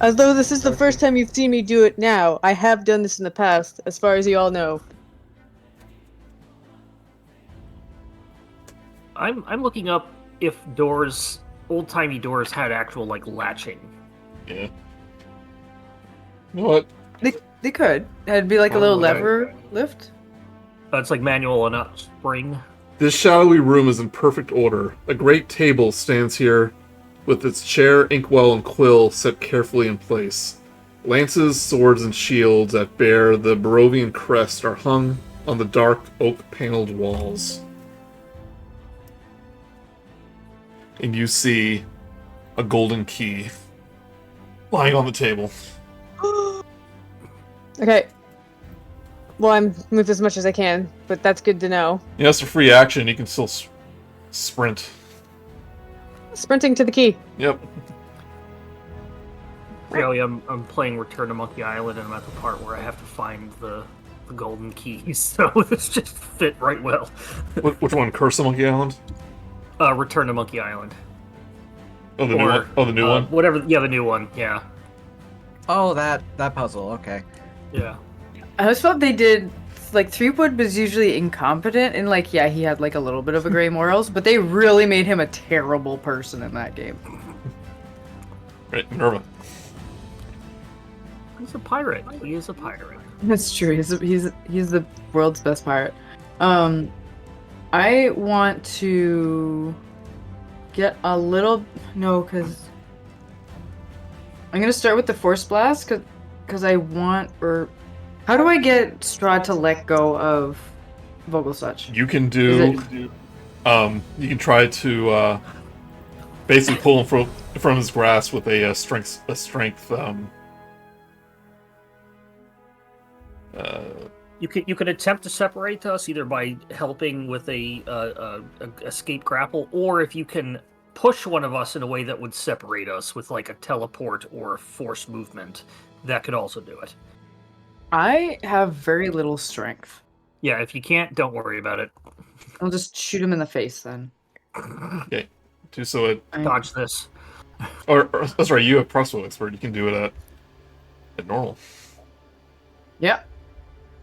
as though this is the first time you've seen me do it now. I have done this in the past, as far as you all know. I'm looking up if doors, old-timey doors, had actual like latching. Yeah. You know what? They could. It'd be like a little Oh, okay. lever lift. It's like manual and not spring. This shadowy room is in perfect order. A great table stands here, with its chair, inkwell, and quill set carefully in place. Lances, swords, and shields that bear the Barovian crest are hung on the dark oak-paneled walls. And you see a golden key lying on the table. Okay. Well, I'm moved as much as I can, but that's good to know. Yeah, that's a free action. You can still sprint. Sprinting to the key. Yep. Really, I'm playing Return to Monkey Island, and I'm at the part where I have to find the golden keys, so this just fit right well. Which one? Curse of Monkey Island? Return to Monkey Island. Oh, the new one. Oh, the new one. Whatever. Yeah, the new one. Yeah. Oh, that puzzle. Okay. Yeah. I always felt they did like Threepwood was usually incompetent and like yeah he had like a little bit of a gray morals, but they really made him a terrible person in that game. Right, Minerva. He's a pirate. He is a pirate. That's true. He's the world's best pirate. I want to get a little because I'm gonna start with the Force Blast because I want or. How do I get Strahd to let go of Vogelsuch? You can do. You can try to basically pull him from his grasp with a strength. You can attempt to separate us either by helping with a escape grapple, or if you can push one of us in a way that would separate us with like a teleport or a force movement, that could also do it. I have very little strength. Yeah, if you can't, don't worry about it. I'll just shoot him in the face then. Okay, do so at. Dodge this. Or that's right. You have crossbow expert. You can do it at normal. Yeah,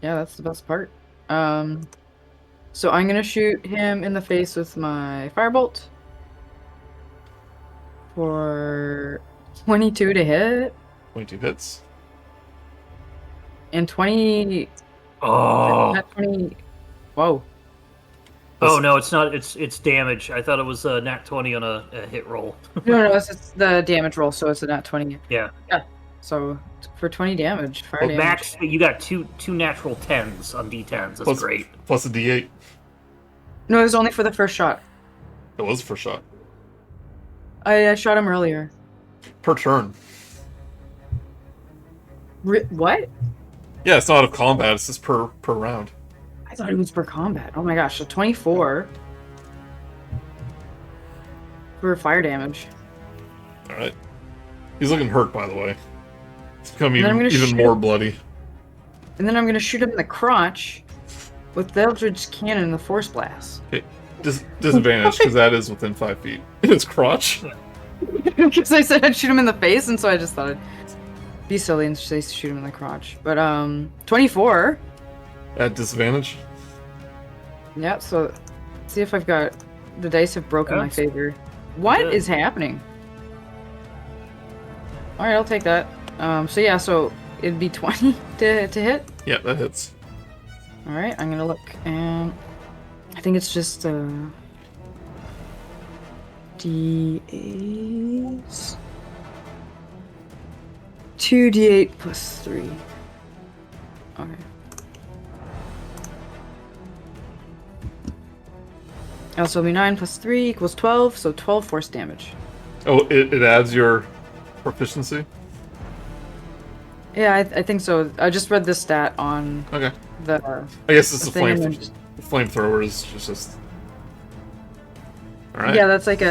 that's the best part. So I'm gonna shoot him in the face with my firebolt. For 22 to hit 22 hits. and 20. Oh. Not 20. Whoa. Oh no, it's not. It's damage. I thought it was a nat 20 on a hit roll. No, it's the damage roll, so it's a nat 20. Yeah. So for 20 damage, fire Well, damage. max, you got two natural 10s on d10s. That's great. Plus a d8. No, it was only for the first shot. It was for shot. I shot him earlier. Per turn. What? Yeah, it's not out of combat, it's just per round. I thought it was per combat. Oh my gosh, so 24 for fire damage. Alright. He's looking hurt, by the way. It's becoming And then I'm gonna even shoot more him. bloody. And then I'm going to shoot him in the crotch with the Eldritch Cannon and the Force Blast. Okay. Disadvantage, because that is within 5 feet. In his crotch? Because I said I'd shoot him in the face, and so I just thought I'd be silly and say shoot him in the crotch. But 24. At disadvantage? Yeah, so let's see if I've got the dice have broken my That's favor. What good. is happening? All right, I'll take that. So yeah, so it'd be 20 to hit. Yeah, that hits. All right, I'm gonna look, and I think it's just D8. 2d8 plus 3. Okay. Also, it'll be 9 plus 3 equals 12, so 12 force damage. Oh, it adds your proficiency? Yeah, I think so. I just read the stat on Okay. the. I guess it's the a thing flame. and then- The flamethrower is just. Alright. Yeah, that's like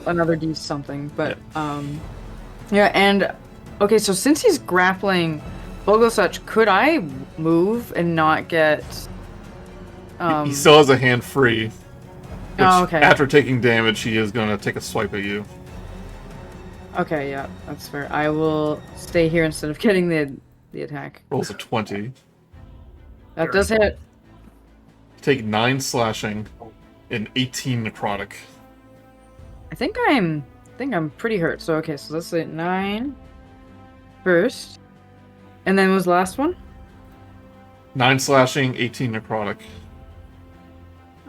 another D something. But yeah, and okay, so since he's grappling Vogelsuch, could I move and not get? He still has a hand free. Which, Oh, okay. After taking damage, he is going to take a swipe at you. Okay, yeah, that's fair. I will stay here instead of getting the attack. Rolls a 20. That does hit. Take 9 slashing and 18 necrotic. I think I'm pretty hurt. So okay, so let's say 9 first, and then was the last one. 9 slashing, 18 necrotic.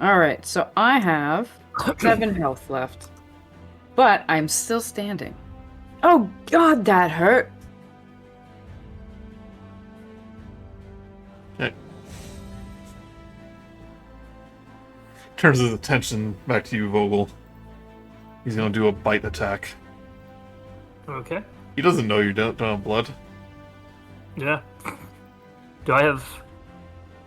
All right, so I have 7 health left, but I'm still standing. Oh God, that hurt. Okay. Turns his attention back to you, Vogel. He's going to do a bite attack. Okay. He doesn't know you don't have blood. Yeah. Do I have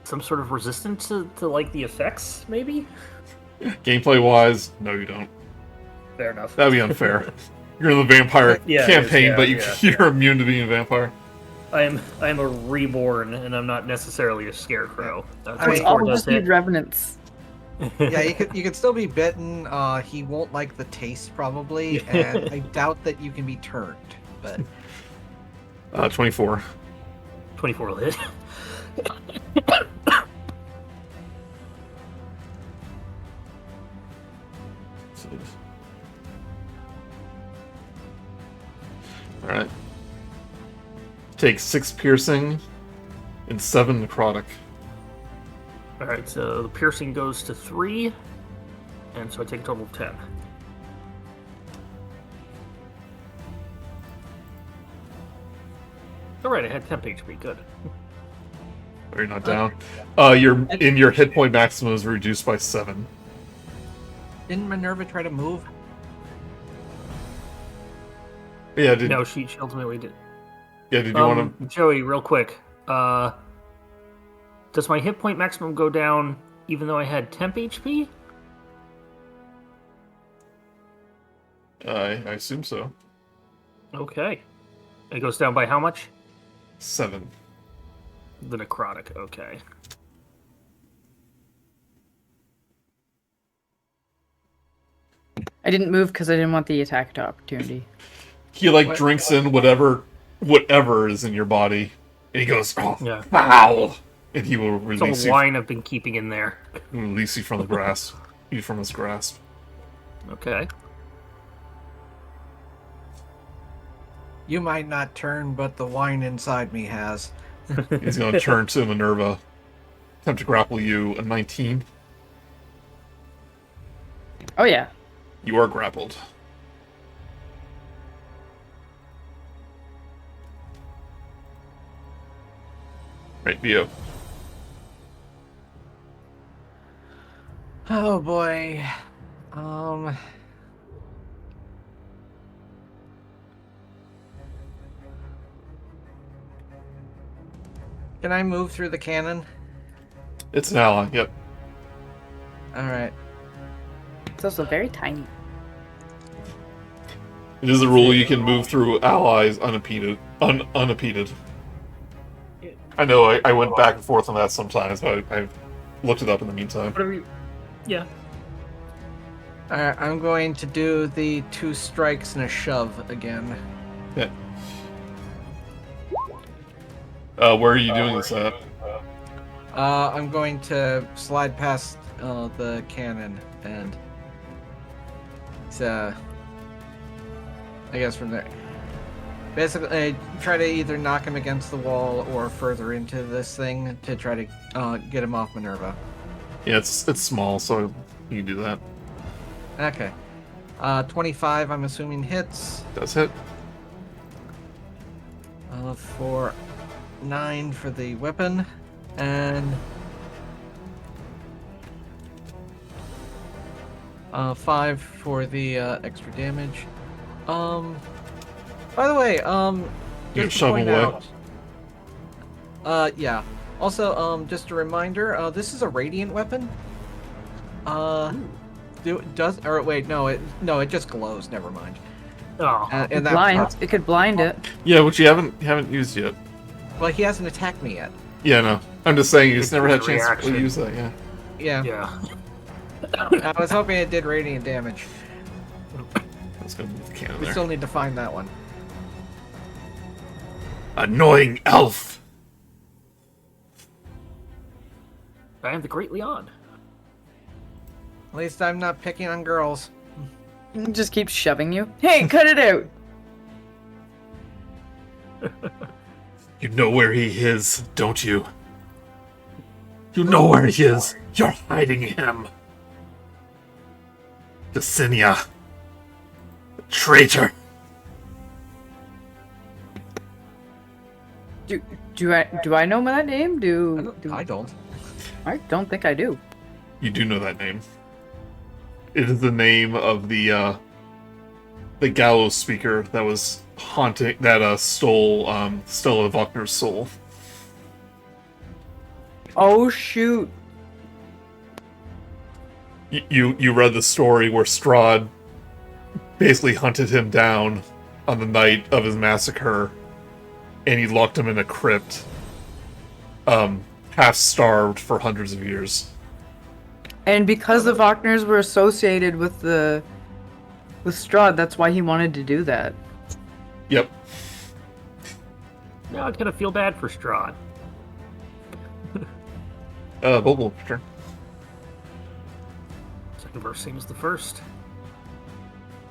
some sort of resistance to like the effects? Maybe. Gameplay wise, no, you don't. Fair enough. That'd be unfair. You're in the vampire Yeah, it is, campaign, yeah, but yeah, you're immune to being a vampire. I am a reborn, and I'm not necessarily a scarecrow. I mean, 24 All does just need hit. revenants. Yeah, you could still be bitten. He won't like the taste probably, and I doubt that you can be turned. But 24. 24 will hit. Alright. Take 6 piercing and 7 necrotic. Alright, so the piercing goes to 3, and so I take a total of 10. Alright, I had temp HP, good. Or you're not down. Your hit point maximum is reduced by 7. didn't Minerva try to move? Yeah, did No, she ultimately did. you want to? Joey, real quick. Does my hit point maximum go down even though I had temp HP? I assume so. Okay. It goes down by how much? 7. The necrotic, okay. I didn't move because I didn't want the attack to opportunity. He drinks in whatever is in your body, and he goes, "Oh, Yeah. foul!" And he will It's all release you, wine I've been keeping in there. from the grasp, you from his grasp. Okay. You might not turn, but the wine inside me has. He's going to turn to Minerva. Attempt to grapple you, a 19. Oh yeah. You are grappled. Right, Vio. Oh boy. Can I move through the cannon? It's an ally, yep. Alright. It's also very tiny. It is a rule you can move through allies unimpeded. Unimpeded. I know I went back and forth on that sometimes, but I've looked it up in the meantime. Whatever you... Yeah. Alright, I'm going to do the 2 strikes and a shove again. Yeah. Where are you doing this at? I'm going to slide past the cannon and I guess from there. Basically, I try to either knock him against the wall or further into this thing to try to get him off Minerva. Yeah, it's small, so you can do that. Okay. 25, I'm assuming hits. Does hit. For 9 for the weapon, and 5 for the extra damage. By the way, You just to shove point away. out. Yeah. Also, just a reminder, this is a radiant weapon. It just glows. Never mind. Oh. And that Blind. It could blind it. Yeah, which you haven't used yet. well, he hasn't attacked me yet. Yeah, no. I'm just saying you just It's never had a a chance to reaction. use that, yeah. Yeah. Yeah. I was hoping it did radiant damage. Let's go move the cannon We there. still need to find that one. Annoying elf! I am the Great Leon. At least I'm not picking on girls. Just keep shoving you. Hey, cut it out! You know where he is, don't you? You know where he is! You're hiding him! Desinia! Traitor! Do I know that name? I don't. I don't think I do. You do know that name. It is the name of the gallows speaker that was haunting, that stole Stella Wagner's soul. Oh shoot! You read the story where Strahd basically hunted him down on the night of his massacre, and he locked him in a crypt, half starved for hundreds of years. And because the Wagners were associated with Strahd, that's why he wanted to do that. Yep. Now I kind of feel bad for Strahd. Vogel, sure. Second verse, same as the first.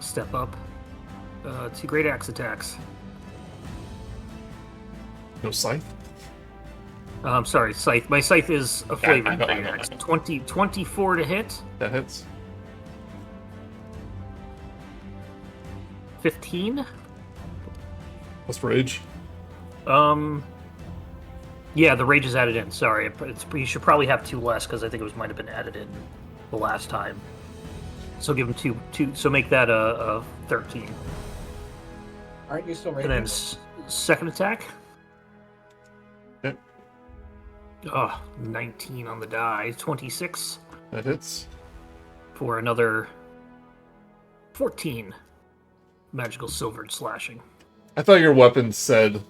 Step up. 2 great axe attacks. No scythe? I'm sorry, scythe. My scythe is a I flavored know, I great know. axe. 24 to hit. That hits. 15. What's rage? Yeah, the rage is added in. Sorry, you should probably have 2 less because I think it might have been added in the last time. So give him two. So make that a 13. Aren't you still And then second attack. Yep. 19 on the die. 26 That hits. for another 14 magical silvered slashing. I thought your weapon said,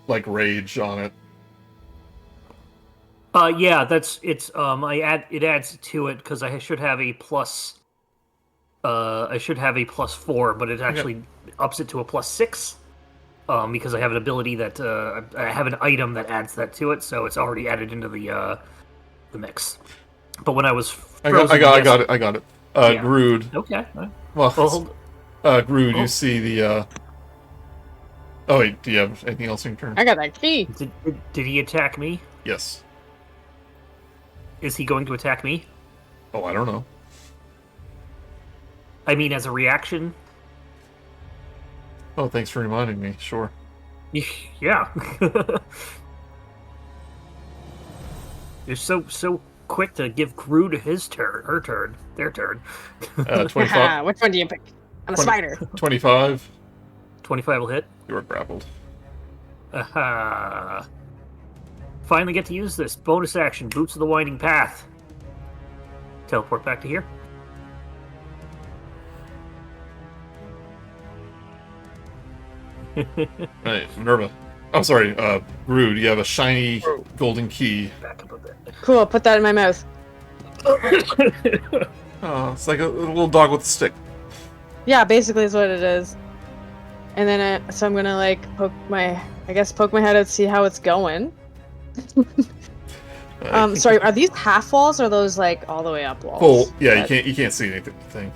like, rage on it. Yeah, it adds to it because I should have a plus. I should have a +4, but it actually ups it to a +6. Because I have an ability that I have an item that adds that to it, so it's already added into the mix. But when I was I got it. Yeah. Grude. Okay. Well, Well, Grude, you see the Oh wait, do you have anything else in your turn? I got that key. Did he attack me? Yes. Is he going to attack me? Oh, I don't know. I mean, as a reaction? Oh, thanks for reminding me. Sure. Yeah. You're so quick to give Grude his turn, their turn. 25. Which one do you pick? I'm a 20 spider. 25. 25 will hit. You are grappled. Aha. Finally get to use this. Bonus action, Boots of the Winding Path. Teleport back to here. Right, Minerva. Oh, sorry, Grude, you have a shiny golden key. Back up a bit. Cool, put that in my mouth. Oh, it's like a little dog with a stick. Yeah, basically is what it is. And then, so I'm gonna like poke my head out, see how it's going. Sorry, are these half walls or are those like all the way up walls? Well, yeah, you can't see anything.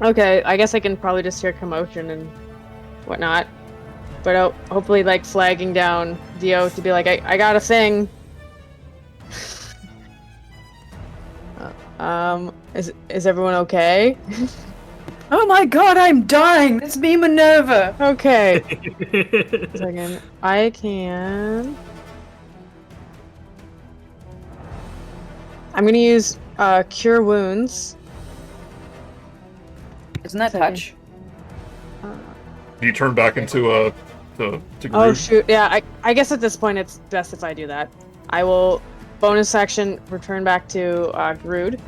Okay, I guess I can probably just hear commotion and whatnot. But hopefully, like flagging down Dio to be like, I got a thing. Is everyone okay? Oh my god, I'm dying! It's me, Minerva! Okay. Second, I can. I'm gonna use Cure Wounds. Isn't that Second. touch? You turn back into to Grude. Oh shoot! Yeah, I guess at this point it's best if I do that. I will bonus action return back to Grude,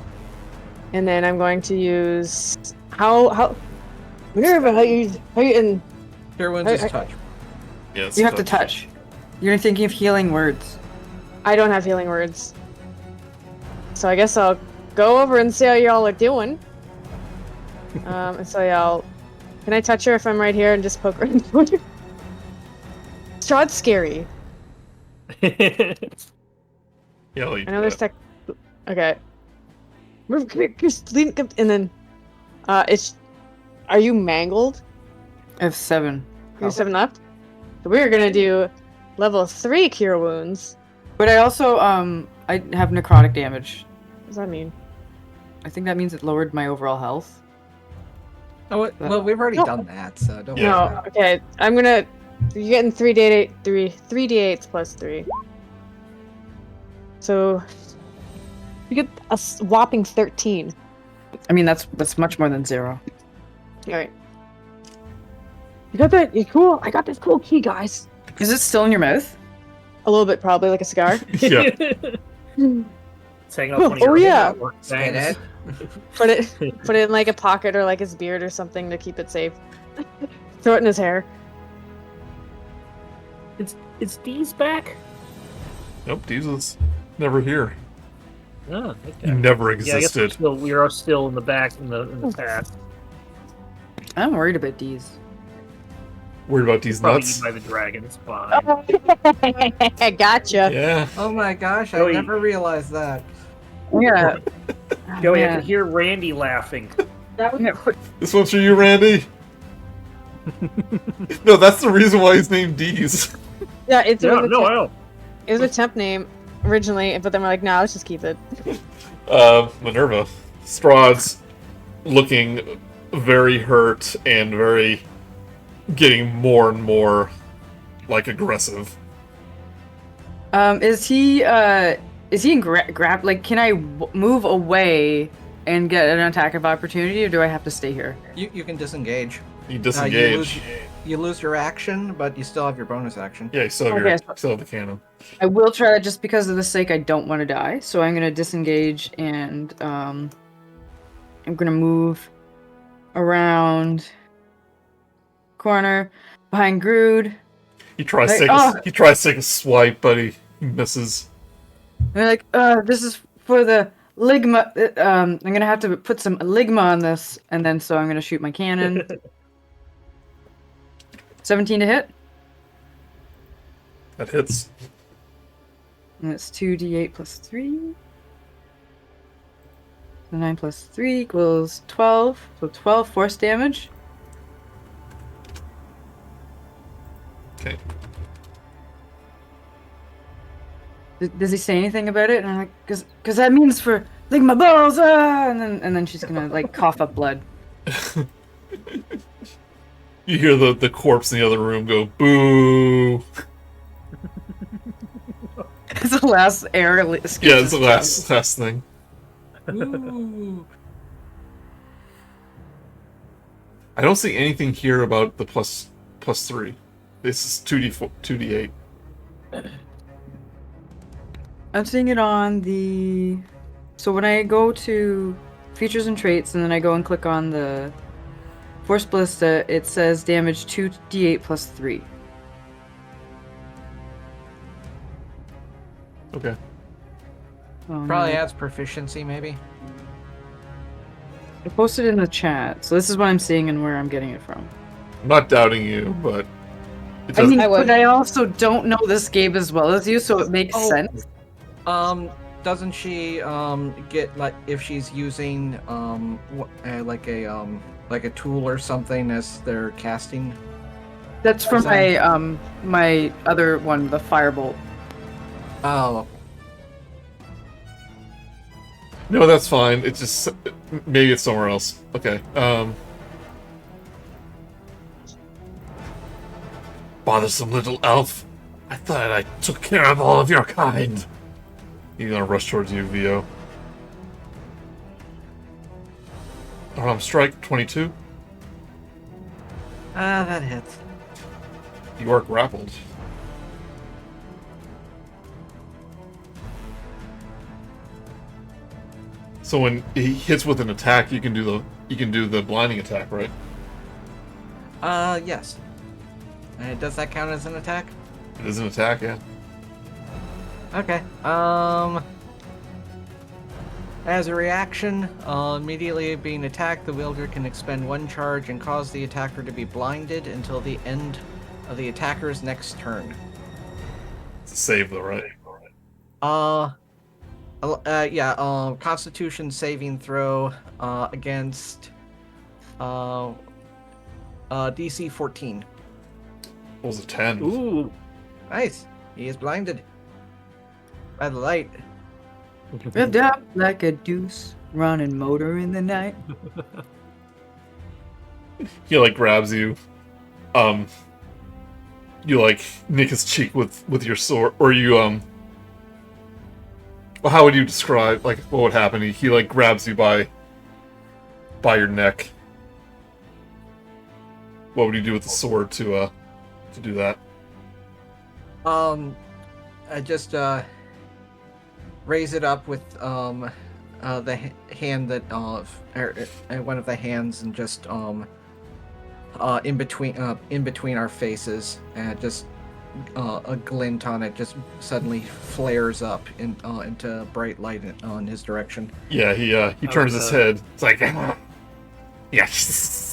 and then I'm going to use how Minerva, how you in? Cure Wounds is touch. Yes, You have to touch. You're thinking of healing words. I don't have healing words, so I guess I'll go over and see how y'all are doing. And so y'all, can I touch her if I'm right here and just poke her in the shoulder? Strahd's scary. Yeah, I know there's tech. Okay. Move, come here, just lean, and then, it's. Are you mangled? I have 7. You have 7 left. So we're gonna do level 3 cure wounds. But I also, I have necrotic damage. What does that mean? I think that means it lowered my overall health. Oh, well, we've already done that, so don't Yeah. worry No. about it. Okay. I'm gonna. You're getting 3d8s plus 3. So you get a whopping 13. I mean, that's much more than 0. All right. You got that? You cool? I got this cool key, guys. Is it still in your mouth? A little bit, probably like a cigar. Yeah. It's hanging off one of Oh, your yeah. work Say bangs. that. Put it in like a pocket or like his beard or something to keep it safe. Throw it in his hair. Is Dee's back? Nope, Jesus. Never here. Oh, okay. You never Yeah, I guess existed. we are still in the back in the past. I'm worried about these. Worried about these Probably nuts? eaten by the dragon. It's fine. Gotcha. Yeah. Oh my gosh, I Joey. never realized that. Yeah. Joey, I man. can hear Randy laughing. This one's for you, Randy. No, that's the reason why he's named Deez. Yeah, it Yeah, was a no, I temp, know. it was a temp name originally, but then we're like, nah, let's just keep it. Minerva. Strahd's looking very hurt and very getting more and more like aggressive. Is he in grab? Like, can I move away and get an attack of opportunity, or do I have to stay here? You can disengage. You disengage. You lose your action, but you still have your bonus action. Yeah, you still have, Okay, still have the cannon. I will try that just because of the sake I don't want to die. So I'm gonna disengage and I'm gonna move around corner behind Grude. He tries to Hey, take he tries to take a swipe, but he misses. And they're like, this is for the ligma. I'm gonna have to put some ligma on this, and then so I'm gonna shoot my cannon. 17 to hit, That hits. and it's 2d8 plus 3. So 9 plus 3 equals 12. So 12 force damage. Okay. Does he say anything about it? And I'm like, because that means for lick my balls, and then she's gonna like cough up blood. You hear the corpse in the other room go, boo! It's the last air escapes. Yeah, it's the last thing. Ooh. I don't see anything here about the plus 3. This is 2d8. I'm seeing it on the. So when I go to features and traits, and then I go and click on the Force Ballista, it says damage 2d8 plus 3. Okay. Oh, Probably no. adds proficiency, maybe. I posted in the chat, so this is what I'm seeing and where I'm getting it from. I'm not doubting you, but it I doesn't. mean, I would. but I also don't know this game as well as you, so it makes Oh. sense. Doesn't she get like if she's using like a tool or something as they're casting? That's from Is that- my other one, the firebolt. Oh, No, that's fine. It's just maybe it's somewhere else. Okay. Bothersome little elf. I thought I took care of all of your kind. He's gonna rush towards you, Vio. Strike 22. that hits. You are grappled. So when he hits with an attack, you can do the blinding attack, right? Yes. Does that count as an attack? It is an attack, yeah. Okay. As a reaction, immediately being attacked, the wielder can expend one charge and cause the attacker to be blinded until the end of the attacker's next turn. It's a save, though, right? Constitution saving throw against DC 14. What was a 10? Ooh. Nice. He is blinded by the light. Revved up like a deuce, running motor in the night. He like grabs you. You like nick his cheek with your sword, or you Well, how would you describe like what would happen? He like grabs you by your neck. What would you do with the sword to do that? I just raise it up with the hand that one of the hands, and just in between our faces, and just a glint on it just suddenly flares up into bright light on his direction. Yeah, he turns his head. It's like, yes.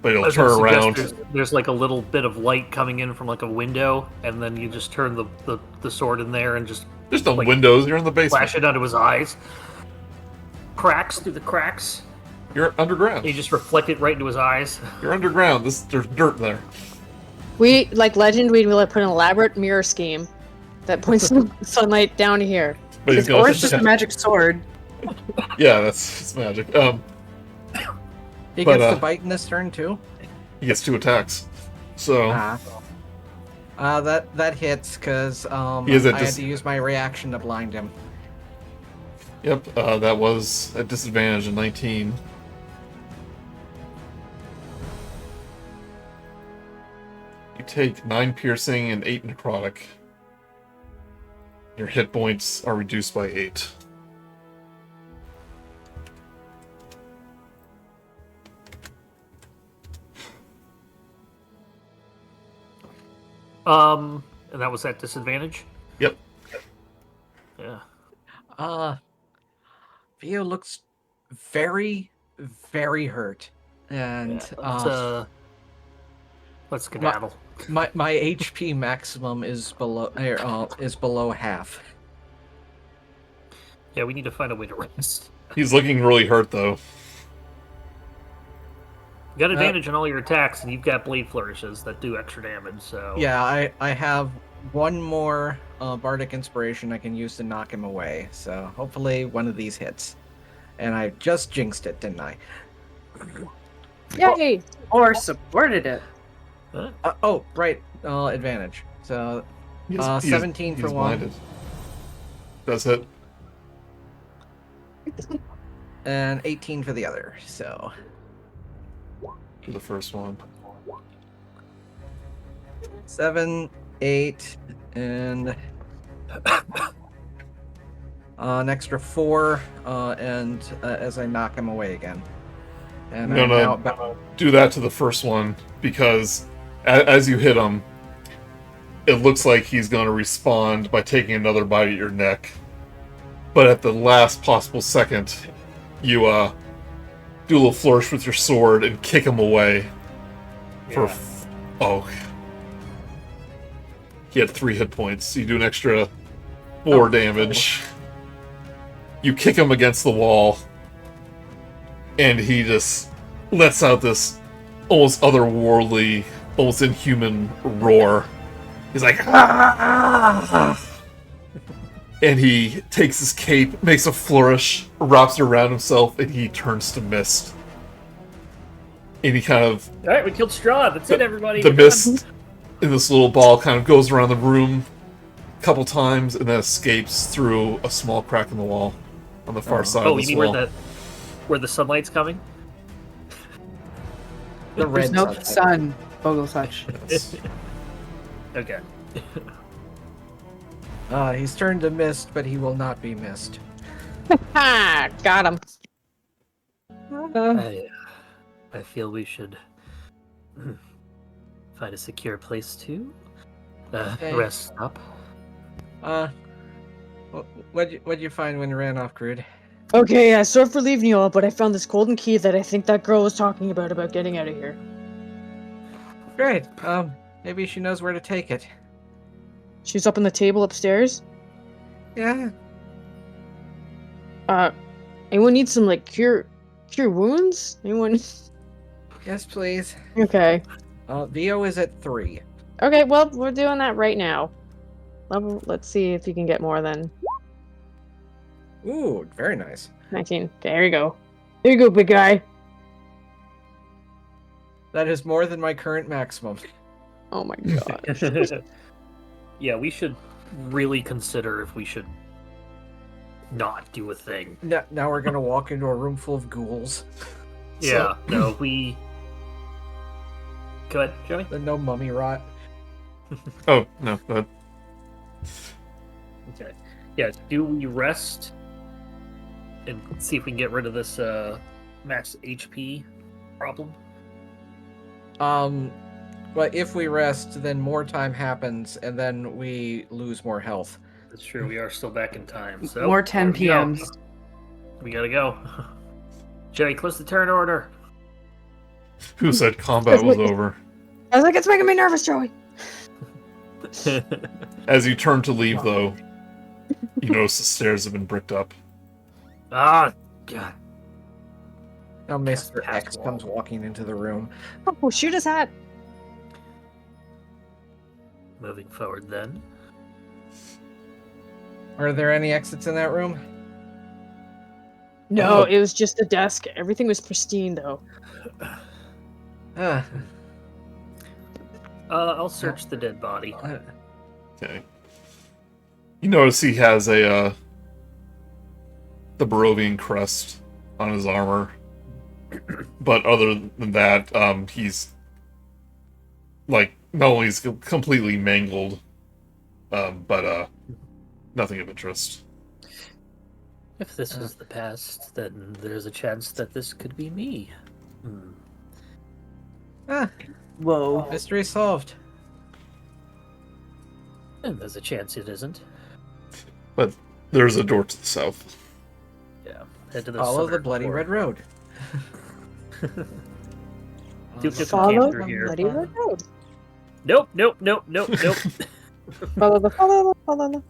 But I he'll was gonna turn suggest around. there's like a little bit of light coming in from like a window, and then you just turn the sword in there and just There's no like, windows. You're in the basement. flash it onto his eyes. Cracks through the cracks. You're underground. You just reflect it right into his eyes. You're underground. There's dirt there. We, like Legend, we will put an elaborate mirror scheme that points the sunlight down here. But he's Or gonna. it's just a magic sword. Yeah, it's magic. He But, gets to bite in this turn too. He gets 2 attacks. So That hits because He is at I had dis- to use my reaction to blind him. yep, that was at disadvantage in 19. You take 9 piercing and 8 necrotic. Your hit points are reduced by 8. And that was at disadvantage. Yep. Yeah. Vio looks very, very hurt, and Let's skedaddle. my HP maximum is below half. Yeah, we need to find a way to rest. He's looking really hurt, though. You got advantage on all your attacks, and you've got blade flourishes that do extra damage. So Yeah, I have one more bardic inspiration I can use to knock him away. So hopefully one of these hits. And I just jinxed it, didn't I? Yay! Or supported it. Oh, right. Advantage. So He's- 17 for he's one. blinded. Does hit. And 18 for the other. So For the first one. 7, 8, and an extra 4, and as I knock him away again. And No, I'm no. now about Do that to the first one, because as you hit him, it looks like he's going to respond by taking another bite at your neck. But at the last possible second, you do a little flourish with your sword and kick him away. Oh. He had 3 hit points. You do an extra 4 damage. You kick him against the wall, and he just lets out this almost otherworldly, almost inhuman roar. He's like, "Ah!" And he takes his cape, makes a flourish, wraps it around himself, and he turns to mist. And he kind of... All right, we killed Strahd. That's it, everybody. The We're done. mist in this little ball kind of goes around the room a couple times and then escapes through a small crack in the wall on the far side Oh, of you this mean wall. where the sunlight's coming? the There's red no side. sun, Vogelsuch. Yes. Okay. He's turned to mist, but he will not be missed. Ha! Got him. I feel we should find a secure place to Okay. rest up. What'd you find when you ran off, Grude? Okay, sorry for leaving you all, but I found this golden key that I think that girl was talking about getting out of here. Great. Maybe she knows where to take it. She's up on the table upstairs. Yeah. Anyone need some like cure wounds? Anyone? Yes, please. Okay. Vo is at 3. Okay, well, we're doing that right now. Let's see if you can get more than Ooh, very nice. 19. Okay, there you go. There you go, big guy. That is more than my current maximum. Oh my god. Yeah, we should really consider if we should not do a thing. Now we're gonna walk into a room full of ghouls. Yeah, no, we... Go ahead, Joey. Then no mummy rot. Oh, no. That, Okay. Yeah, do we rest and see if we can get rid of this max HP problem? But if we rest, then more time happens, and then we lose more health. That's true, we are still back in time. So More 10 there we go. PMs. We gotta go. Joey, close the turn order. who said combat was over? I was like, it's making me nervous, Joey. As you turn to leave, though, you notice the stairs have been bricked up. Ah, God. Now Mr. past X wall. comes walking into the room. Oh, shoot his hat. Moving forward then. Are there any exits in that room? No, Oh. it was just the desk. Everything was pristine, though. Ah, I'll search the dead body. Okay. You notice he has the Barovian crest on his armor. But other than that, he's like, not only is he completely mangled, but nothing of interest. If this is the past, then there's a chance that this could be me. Whoa. mystery solved. And there's a chance it isn't. But there's a door to the south. Yeah. Head to the Follow the southern bloody door. red road. Duke just Follow came the through here. bloody red road. Nope. Follow the.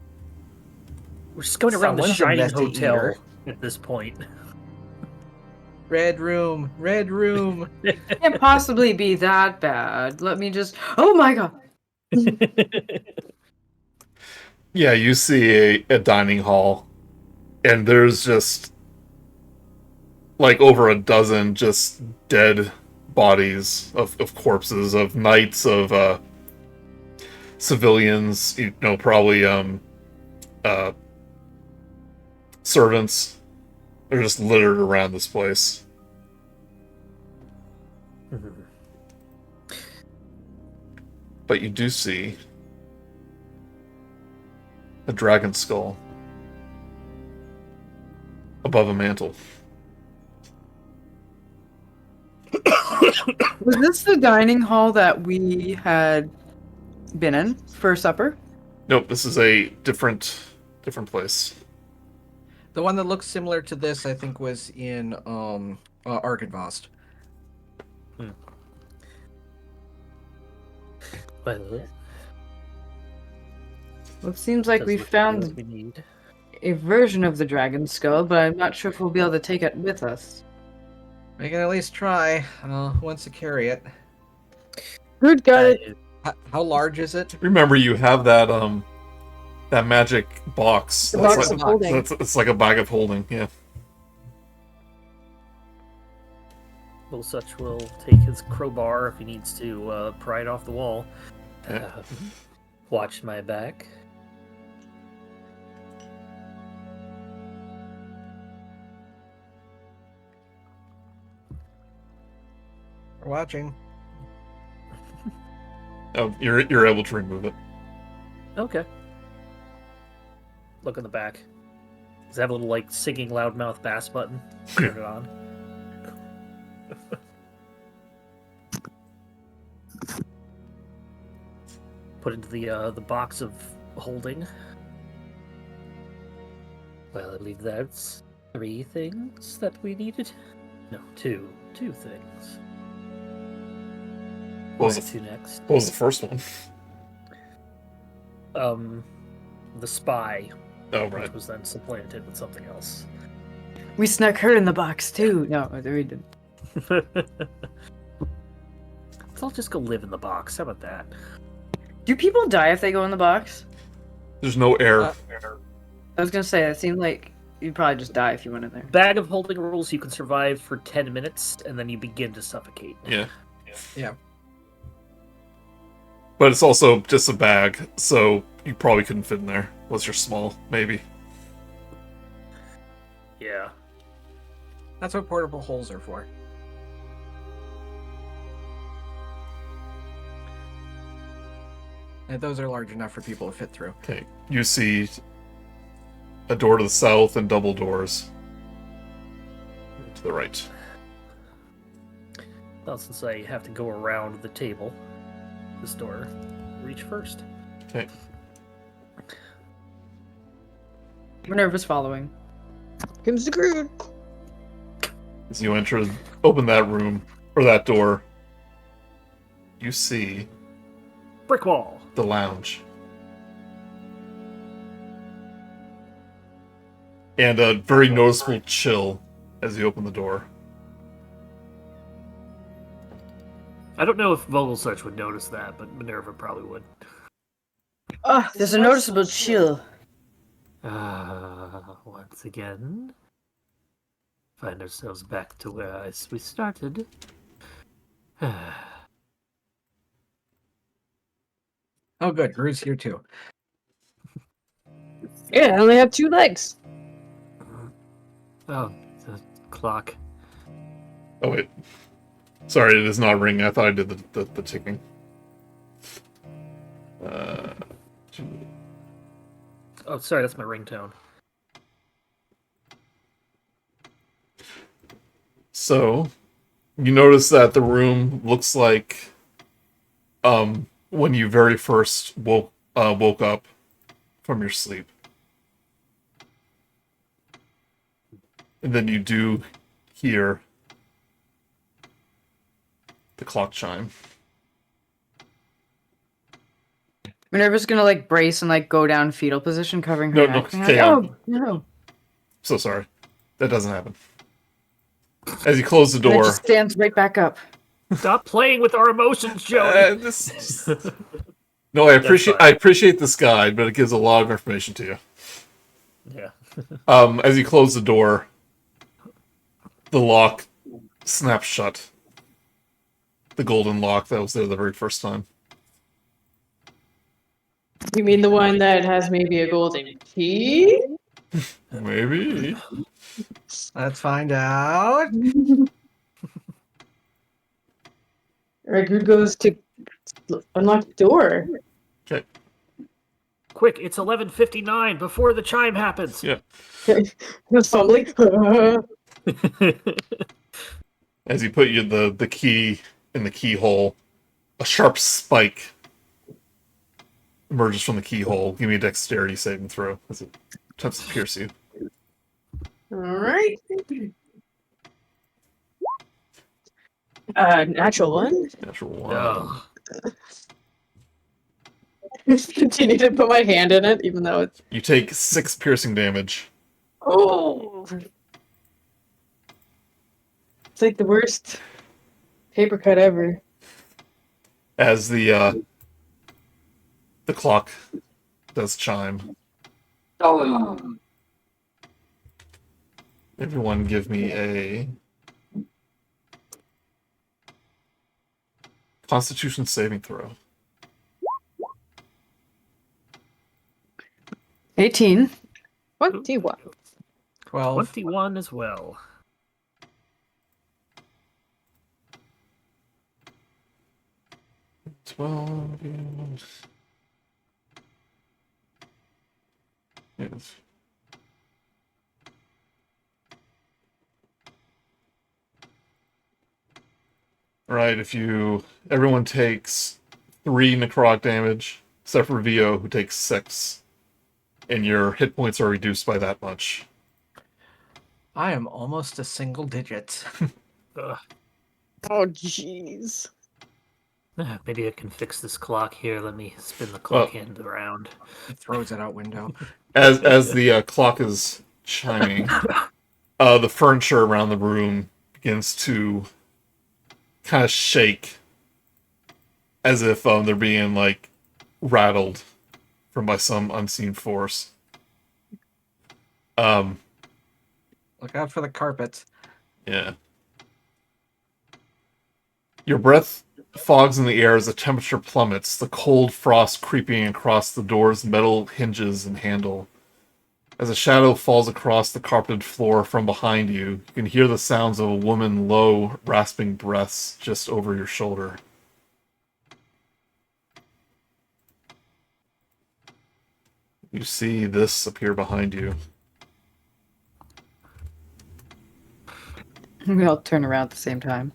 We're just going around the Someone's Shining invested Hotel ear. at this point. Red room, red room. Can't possibly be that bad. Let me just. Oh my god. Yeah, you see a dining hall, and there's just like over a dozen just dead bodies of corpses, of knights, of civilians, probably uh, servants. They're just littered around this place. But you do see a dragon skull above a mantle. Was this the dining hall that we had been in for supper? Nope, this is a different place. The one that looks similar to this, I think, was in Arkenvost. Well, Well, it seems like does we look found what we need. a version of the dragon skull, but I'm not sure if we'll be able to take it with us. We can at least try. Who wants to carry it? Grude got it. How large is it? Remember, you have that magic box. The That's box like, of holding. it's like a bag of holding. Yeah. Vogelsuch will take his crowbar if he needs to pry it off the wall. Yeah. Watch my back. We're watching. Oh, you're able to remove it. Okay. Look in the back. Does it have a little like singing loudmouth bass button? Turn it on. Put into the box of holding. Well, I believe that's 3 things that we needed. No, 2 things. What was Where to next? What was the first one? The spy, Oh, right. which was then supplanted with something else. We snuck her in the box too. No, we didn't. I'll just go live in the box. How about that? Do people die if they go in the box? There's no air. I was gonna say, it seemed like you'd probably just die if you went in there. Bag of holding rules, you can survive for 10 minutes, and then you begin to suffocate. Yeah. Yeah. But it's also just a bag, so you probably couldn't fit in there. Unless you're small, maybe. Yeah. That's what portable holes are for. And those are large enough for people to fit through. Okay. You see a door to the south and double doors to the right. Well, since I have to go around the table, this door, reach first. Okay. Minerva's following. Comes the Grude. As you open that room, or that door, you see Brick wall. the lounge. And a very noticeable chill as you open the door. I don't know if Vogelsuch would notice that, but Minerva probably would. Oh, there's a noticeable chill. Once again, find ourselves back to where we started. Oh, good. Grude's here too. Yeah, I only have 2 legs. Oh, the clock. Oh, wait. Sorry, it is not ringing. I thought I did the ticking. Oh, sorry, that's my ringtone. So, you notice that the room looks like when you very first woke up from your sleep. And then you do hear the clock chime. Minerva's gonna like brace and like go down fetal position, covering her No, neck. okay, Oh no! So sorry. That doesn't happen. As you close the And it door. just stands right back up. Stop playing with our emotions, Joey. No, I fine. appreciate this guide, but it gives a lot of information to you. Yeah. As you close the door, the lock snaps shut. The golden lock that was there the very first time. You mean the one that has maybe a golden key? Maybe. Let's find out. Alright, Grude goes to unlock the door. Okay. Quick, it's 11:59 before the chime happens. Yeah. Just fumbling. As you put the key in the keyhole, a sharp spike emerges from the keyhole. Give me a dexterity saving throw as it attempts to pierce you. Alright. Natural one. Natural one. Ugh. Just continue to put my hand in it, even though it's. You take 6 piercing damage. Oh! It's like the worst paper cut ever. As the clock does chime. Everyone give me a Constitution saving throw. 18. 21. 12. 21 as well. 12. Yes. Right, everyone takes 3 necrotic damage, except for Vio, who takes 6, and your hit points are reduced by that much. I am almost a single digit. Ugh. Oh, jeez. Maybe I can fix this clock here. Let me spin the clock Well- hand around. He throws it out window. As the clock is chiming, the furniture around the room begins to kind of shake, as if they're being like rattled by some unseen force. Look out for the carpet. Yeah. Your breath fogs in the air as the temperature plummets, the cold frost creeping across the door's metal hinges and handle. As a shadow falls across the carpeted floor from behind you, you can hear the sounds of a woman's low, rasping breaths just over your shoulder. You see this appear behind you. We all turn around at the same time.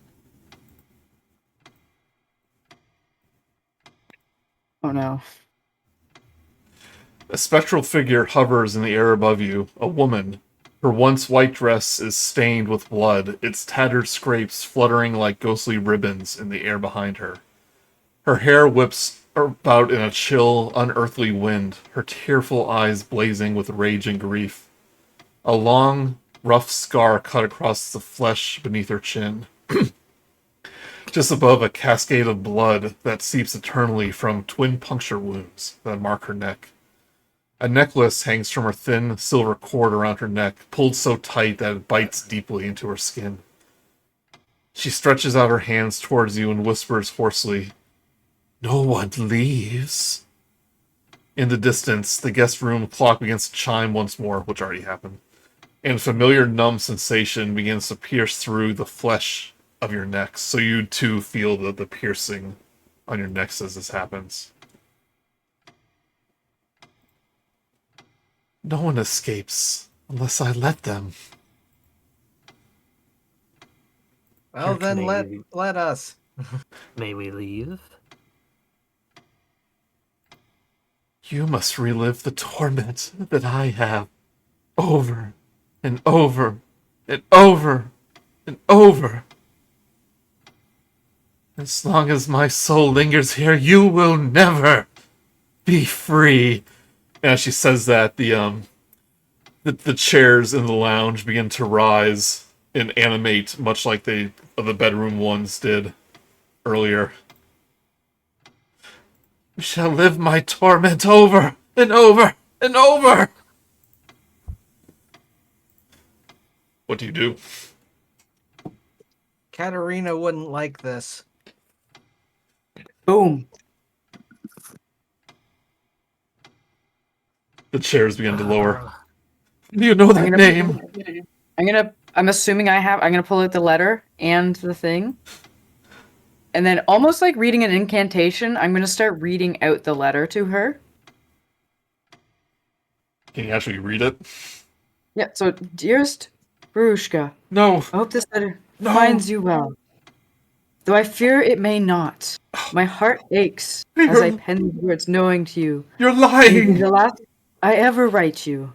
Oh no. A spectral figure hovers in the air above you, a woman. Her once white dress is stained with blood, its tattered scrapes fluttering like ghostly ribbons in the air behind her. Her hair whips about in a chill, unearthly wind, her tearful eyes blazing with rage and grief. A long, rough scar cut across the flesh beneath her chin. Just above a cascade of blood that seeps eternally from twin puncture wounds that mark her neck. A necklace hangs from her thin silver cord around her neck, pulled so tight that it bites deeply into her skin. She stretches out her hands towards you and whispers hoarsely, "No one leaves." In the distance, the guest room clock begins to chime once more, which already happened, and a familiar numb sensation begins to pierce through the flesh of your necks, so you too feel the piercing on your necks as this happens. No one escapes unless I let them. Well, Here, then Canadian. let us. May we leave? You must relive the torment that I have over and over and over and over. As long as my soul lingers here, you will never be free. And as she says that, the chairs in the lounge begin to rise and animate, much like the bedroom ones did earlier. You shall live my torment over and over and over! What do you do? Katarina wouldn't like this. Boom. The chairs begin to lower. Do you know that name? I'm assuming I'm gonna pull out the letter and the thing. And then almost like reading an incantation, I'm gonna start reading out the letter to her. Can you actually read it? Yeah, so dearest Barushka, No. I hope this letter No. finds you well. Though I fear it may not. My heart aches as I pen these words knowing to you. You're May be lying! the last I ever write you.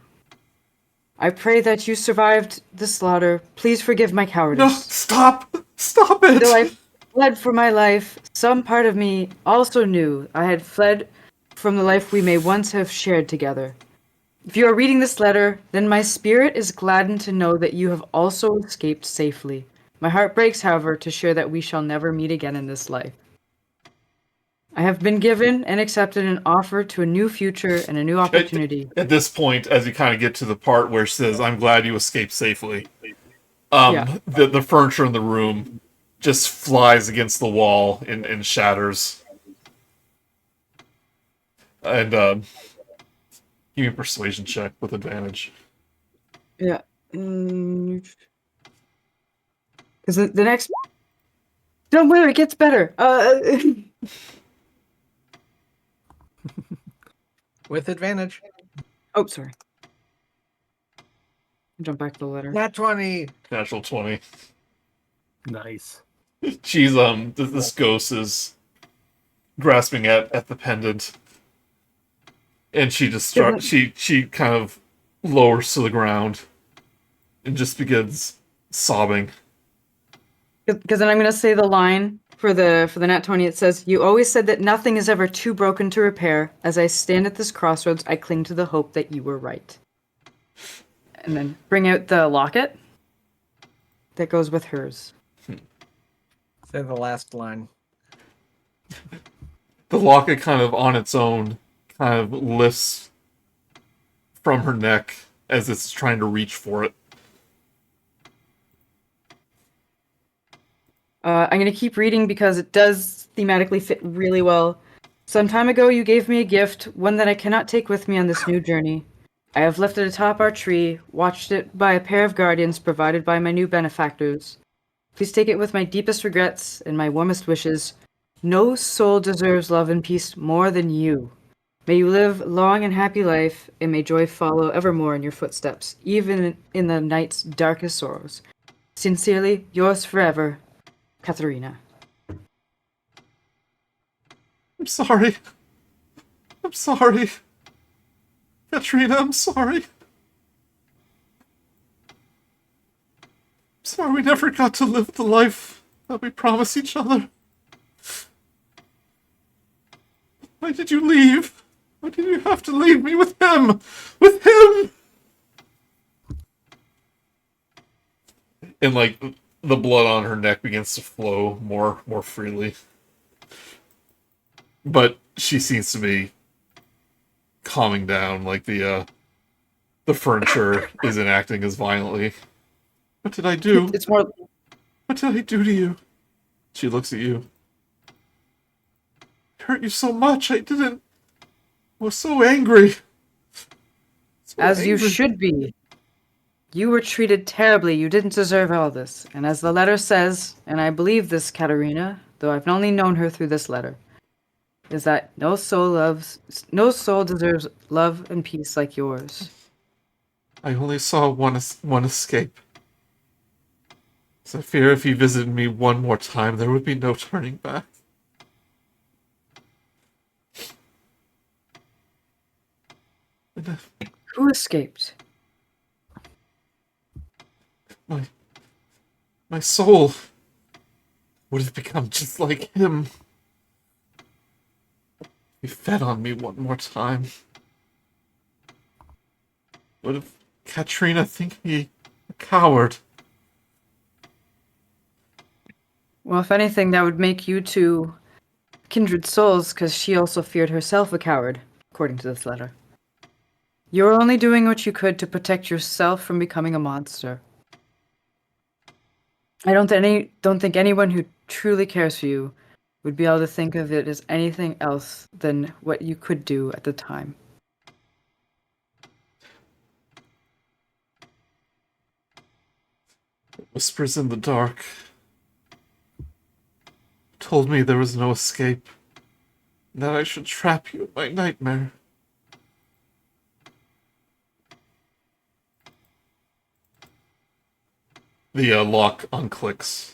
I pray that you survived the slaughter. Please forgive my No, cowardice. stop! Stop it! Though I fled for my life, some part of me also knew I had fled from the life we may once have shared together. If you are reading this letter, then my spirit is gladdened to know that you have also escaped safely. My heart breaks, however, to share that we shall never meet again in this life. I have been given and accepted an offer to a new future and a new opportunity. At this point, as you kind of get to the part where it says, I'm glad you escaped safely, Yeah. the furniture in the room just flies against the wall and shatters. And give me a persuasion check with advantage. Yeah. Because the next... Don't worry, it gets better. With advantage. Oh, sorry. Jump back to the letter. Nat 20. Natural 20. Nice. She's, this ghost is grasping at the pendant. And she just she kind of lowers to the ground and just begins sobbing. Because then I'm going to say the line for the Nat 20. It says, "You always said that nothing is ever too broken to repair. As I stand at this crossroads, I cling to the hope that you were right." And then bring out the locket that goes with hers. Say the last line. The locket kind of on its own kind of lifts from her neck as it's trying to reach for it. I'm going to keep reading because it does thematically fit really well. Some time ago, you gave me a gift, one that I cannot take with me on this new journey. I have left it atop our tree, watched it by a pair of guardians provided by my new benefactors. Please take it with my deepest regrets and my warmest wishes. No soul deserves love and peace more than you. May you live long and happy life, and may joy follow evermore in your footsteps, even in the night's darkest sorrows. Sincerely, yours forever, Katharina. I'm sorry. I'm sorry. Katrina, I'm sorry. I'm sorry we never got to live the life that we promised each other. Why did you leave? Why did you have to leave me with him? With him! And like the blood on her neck begins to flow more freely. But she seems to be calming down, like the furniture isn't acting as violently. What did I do? It's more... What did I do to you? She looks at you. I hurt you so much, I was so angry. As you should be. You were treated terribly. You didn't deserve all this. And as the letter says, and I believe this, Katarina, though I've only known her through this letter, is that no soul deserves love and peace like yours. I only saw one escape. So I fear if he visited me one more time, there would be no turning back. Who escaped? My soul would have become just like him. He fed on me one more time. Would have Katrina think me a coward? Well, if anything, that would make you two kindred souls because she also feared herself a coward, according to this letter. You're only doing what you could to protect yourself from becoming a monster. I don't think anyone who truly cares for you would be able to think of it as anything else than what you could do at the time. Whispers in the dark told me there was no escape, and that I should trap you in my nightmare. The lock unclicks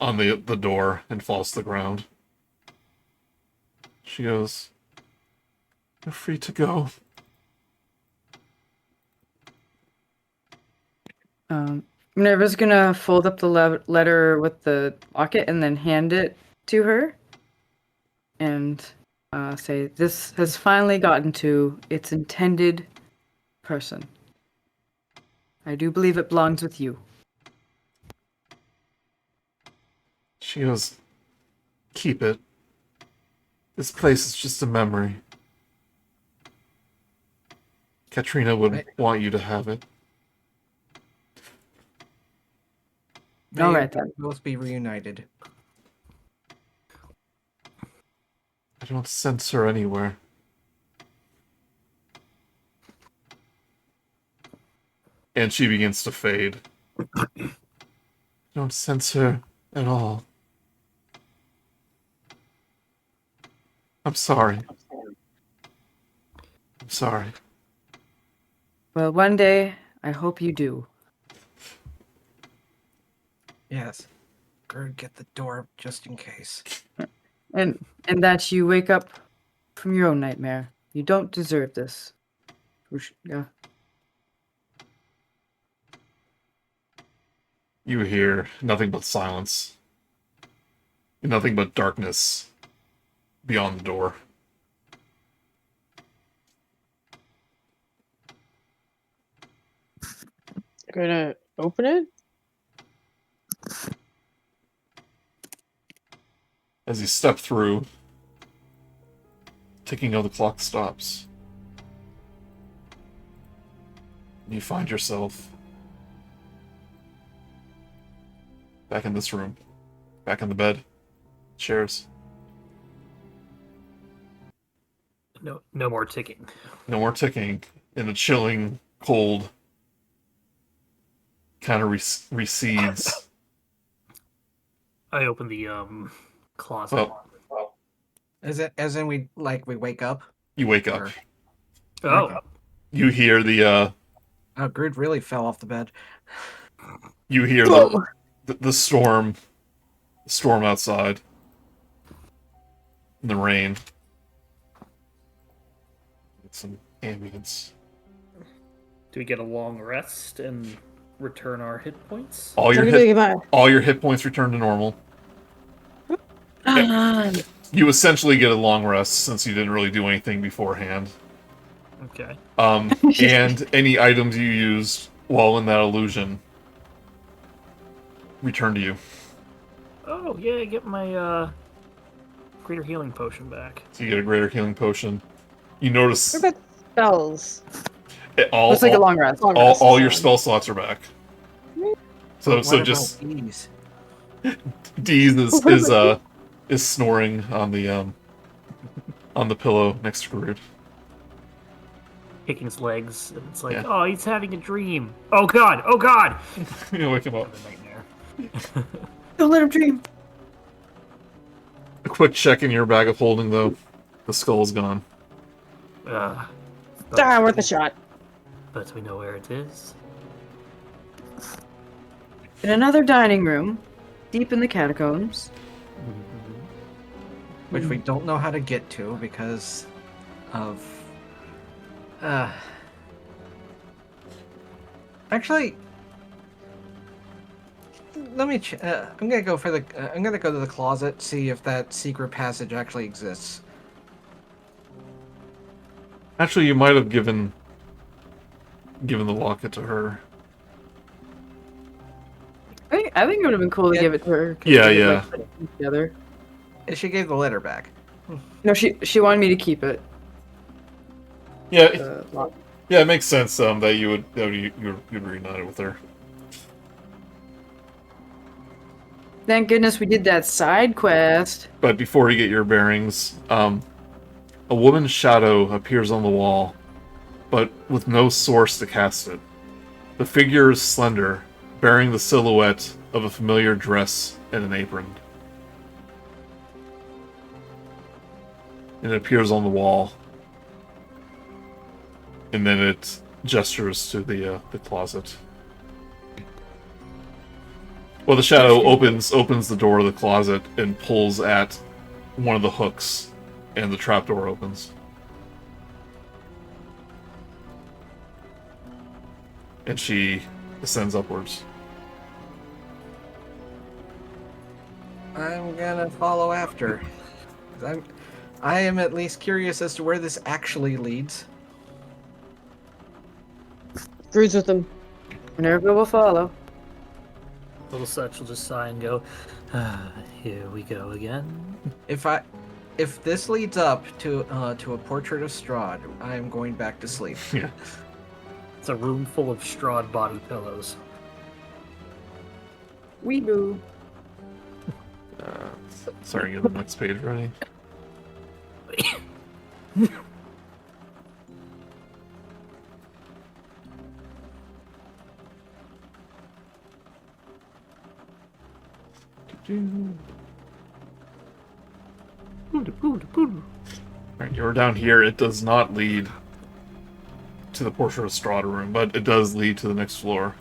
on the door and falls to the ground. She goes, "You're free to go." Minerva's gonna fold up the letter with the locket and then hand it to her and say, "This has finally gotten to its intended person. I do believe it belongs with you." She goes, "Keep it. This place is just a memory. Katrina would want you to have it." May All you right, then. both be reunited. I don't sense her anywhere. And she begins to fade. I don't sense her at all. I'm sorry. I'm sorry. Well, one day, I hope you do. Yes. Grude, get the door just in case. And that you wake up from your own nightmare. You don't deserve this. Yeah. You hear nothing but silence. Nothing but darkness beyond the door. Gonna open it? As you step through, ticking of the clock stops. You find yourself back in this room. Back in the bed. Chairs. No more ticking. No more ticking. In the chilling, cold, kind of recedes. I open the closet. Well, As in we wake up? you wake up. Or- Oh, You hear the Oh, Grude really fell off the bed. you hear the storm outside. The rain. Some ambience. do we get a long rest and return our hit points? All your hit points return to normal. You essentially get a long rest since you didn't really do anything beforehand. Okay. And any items you used while in that illusion return to you. Oh yeah, I get my greater healing potion back. So you get a greater healing potion. You notice What about spells? all Looks like a long rest. Long rest all is your fine. spell slots are back. So What about just these? Deez is snoring on the pillow next to Grude. Kicking his legs, and it's like, Yeah. oh, he's having a dream. Oh god! Oh god! You wake him up. Another nightmare. Don't let him dream. A quick check in your bag of holding, though. The skull's gone. But, Worth a shot. but we know where it is. In another dining room, deep in the catacombs. Which we don't know how to get to because of... Actually... Let me... I'm gonna go for the... I'm gonna go to the closet, see if that secret passage actually exists. Actually, you might have given the locket to her. I think it would have been cool to Yeah. give it to her. 'cause Yeah, they would, yeah. like, put it together. She gave the letter back. No, she wanted me to keep it. Yeah, Lock. yeah, it makes sense that you'd reunite it with her. Thank goodness we did that side quest. But before you get your bearings, a woman's shadow appears on the wall, but with no source to cast it. The figure is slender, bearing the silhouette of a familiar dress and an apron. And it appears on the wall. And then it gestures to the closet. Well, the shadow opens the door of the closet and pulls at one of the hooks, and the trapdoor opens. And she ascends upwards. I'm gonna follow after. I am at least curious as to where this actually leads. Grude's with them. Minerva will follow. Little Such will just sigh and go, here we go again. If this leads up to a portrait of Strahd, I am going back to sleep. Yeah. It's a room full of Strahd body pillows. Weeboo. Sorry, get the next page ready. Alright, you're down here. It does not lead to the portrait of Strahd room, but it does lead to the next floor.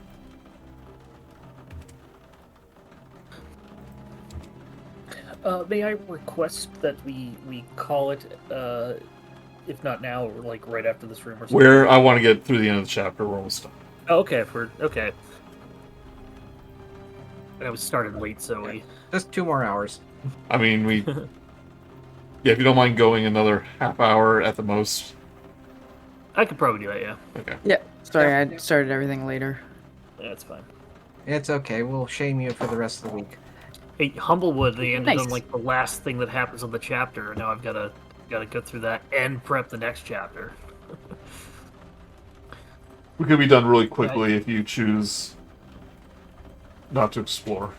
May I request that we call it, if not now, or like right after this room or something? Where I want to get through the end of the chapter, we're almost done. Oh, okay, okay. I was started late, so we... Just 2 more hours. I mean, we... Yeah, if you don't mind going another half hour at the most. I could probably do that, yeah. Okay. Yeah. Sorry, I started everything later. Yeah, that's fine. It's okay. We'll shame you for the rest of the week. Hey, Humblewood, they ended Nice. on like the last thing that happens on the chapter, and now I've gotta go through that and prep the next chapter. We could be done really quickly if you choose not to explore.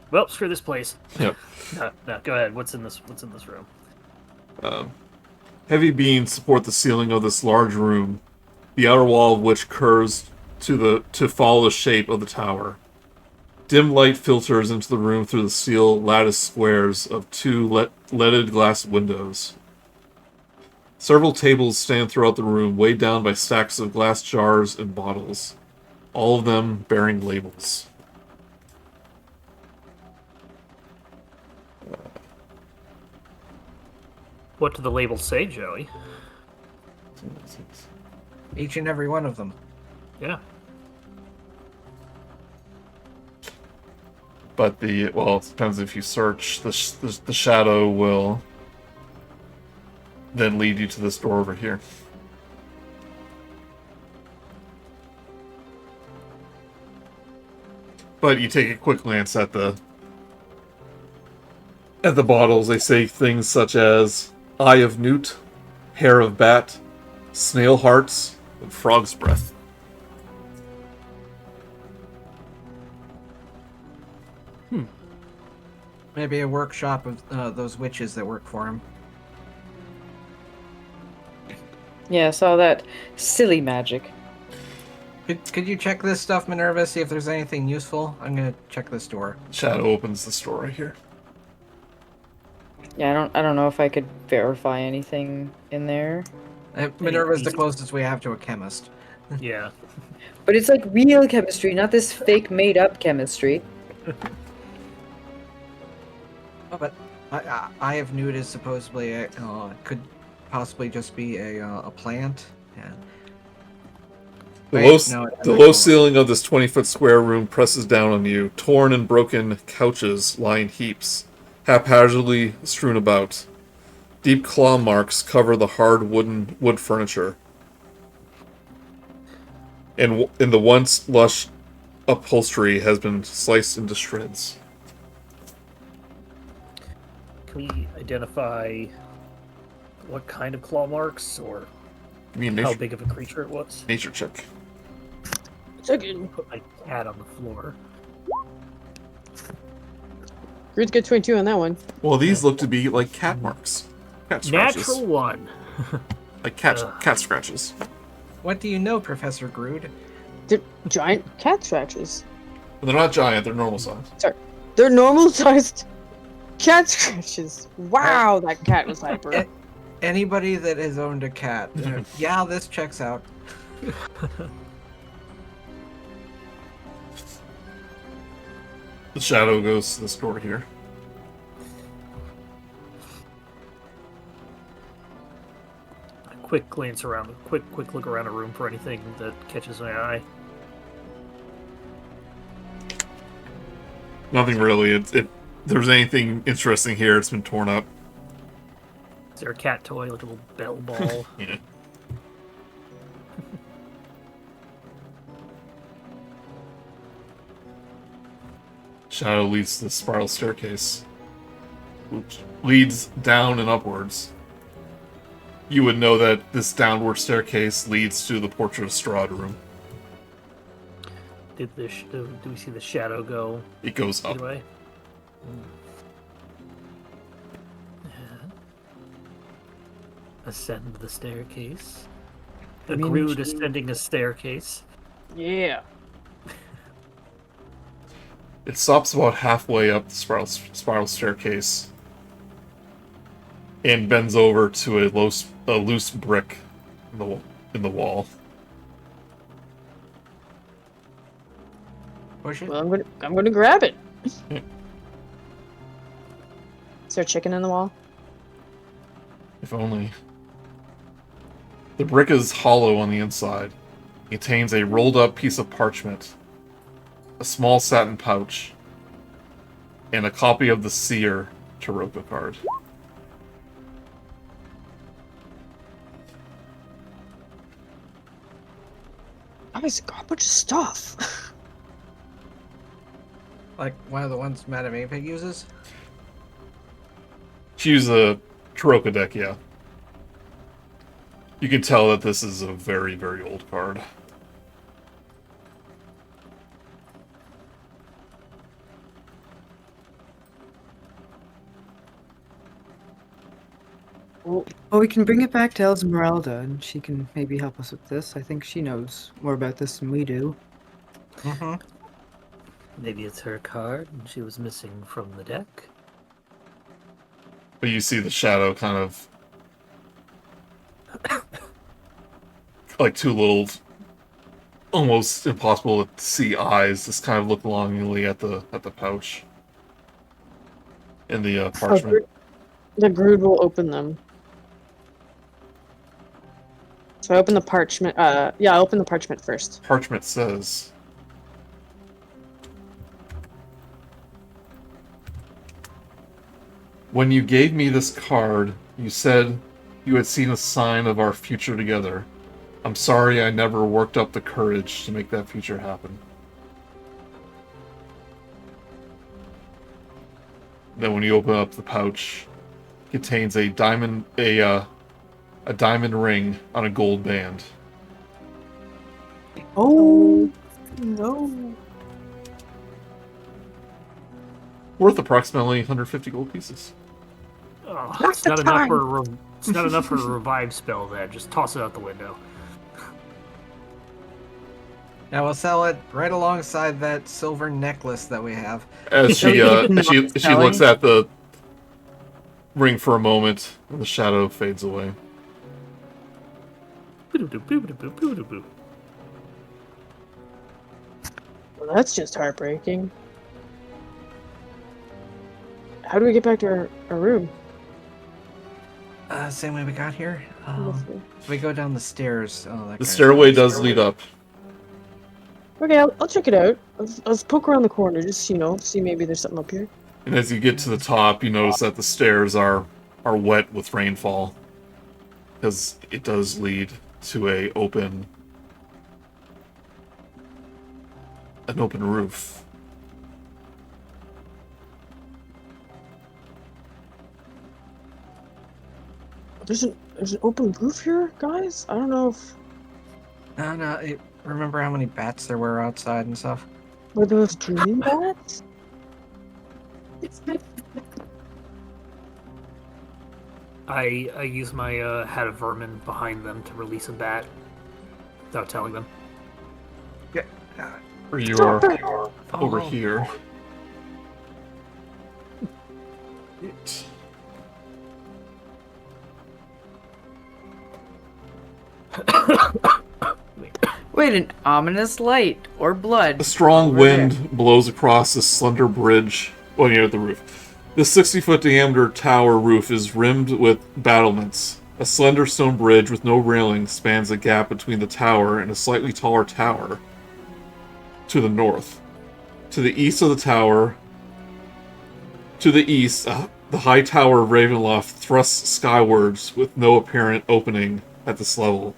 Well, screw this place. Yep. No, go ahead. What's in this room? Heavy beams support the ceiling of this large room, the outer wall of which curves to follow the shape of the tower. Dim light filters into the room through the steel lattice squares of 2 leaded glass windows. Several tables stand throughout the room, weighed down by stacks of glass jars and bottles, all of them bearing labels. What do the labels say, Joey? Each and every one of them. Yeah. But it depends if you search. The shadow will then lead you to this door over here. But you take a quick glance at the bottles. They say things such as Eye of Newt, Hair of Bat, Snail Hearts, and Frog's Breath. Maybe a workshop of those witches that work for him. Yeah, I saw that silly magic. Could you check this stuff, Minerva? See if there's anything useful. I'm gonna check this door. Shadow opens this door right here. Yeah, I don't know if I could verify anything in there. Minerva's the closest we have to a chemist. Yeah. But it's like real chemistry, not this fake made up chemistry. Oh, but Eye of Newt is supposedly could possibly just be a plant. Yeah. The low ceiling of this 20-foot square room presses down on you. Torn and broken couches lie in heaps, haphazardly strewn about. Deep claw marks cover the hard wood furniture. And the once lush upholstery has been sliced into shreds. Can we identify what kind of claw marks or I mean, how nature, big of a creature it was? nature check. Second. Put my cat on the floor. Grude's got 22 on that one. Well, these look to be like cat marks. Cat scratches. Natural one. Like cat scratches. What do you know, Professor Grude? They're giant cat scratches. But they're not giant, they're normal size. They're normal-sized cat scratches. Wow, that cat was hyper. Anybody that has owned a cat, yeah, this checks out. The shadow goes to this door here. A quick glance around, a quick look around the room for anything that catches my eye. Nothing really. If there's anything interesting here, it's been torn up. Is there a cat toy, like a little bell ball? Yeah. Shadow leads to the spiral staircase. Which leads down and upwards. You would know that this downward staircase leads to the Portrait of Strahd room. Do we see the shadow go It goes up. either way? Ascend the staircase. A mean, Grude she- ascending a staircase. Yeah. It stops about halfway up the spiral staircase and bends over to a loose brick in the wall. Push it. Well, I'm gonna grab it. Is there chicken in the wall? If only. The brick is hollow on the inside. It contains a rolled up piece of parchment, a small satin pouch, and a copy of the Seer Tarot card. Guys, got a bunch of stuff. Like one of the ones Madame Apeg uses? She used a Tarot deck, yeah. You can tell that this is a very, very old card. Well, we can bring it back to Esmeralda, and she can maybe help us with this. I think she knows more about this than we do. Mm-hmm. Maybe it's her card and she was missing from the deck. But you see the shadow kind of like two little, almost impossible to see eyes, just kind of look longingly at the pouch in the parchment. The Grude will open them. So I open the parchment. Yeah, I open the parchment first. Parchment says, "When you gave me this card, you said you had seen a sign of our future together. I'm sorry I never worked up the courage to make that future happen." Then when you open up the pouch, it contains a diamond ring on a gold band. Oh, no. Worth approximately 150 gold pieces. Oh, What's it's the not enough time? for it's not enough for a revive spell. Then just toss it out the window. Now we'll sell it right alongside that silver necklace that we have. As she Not as she selling? looks at the ring for a moment, and the shadow fades away. Boo-doo-doo-boo-doo-boo-doo-boo. Well, that's just heartbreaking. How do we get back to our room? Same way we got here. We go down the stairs. Oh, that The kind of stairway thing. does lead up. Okay, I'll check it out. I'll poke around the corner, just see maybe there's something up here. And as you get to the top, you notice that the stairs are wet with rainfall, because it does lead to an open roof. There's an open roof here, guys? I don't know if... No, remember how many bats there were outside and stuff? Were those dream bats? I use my hat of vermin behind them to release a bat without telling them. Yeah. Or you are over here. Wait, an ominous light or blood. A strong over wind there. blows across this slender bridge near the roof. This 60-foot diameter tower roof is rimmed with battlements. A slender stone bridge with no railing spans a gap between the tower and a slightly taller tower to the north. To the east of the tower, the high tower of Ravenloft thrusts skywards with no apparent opening at this level.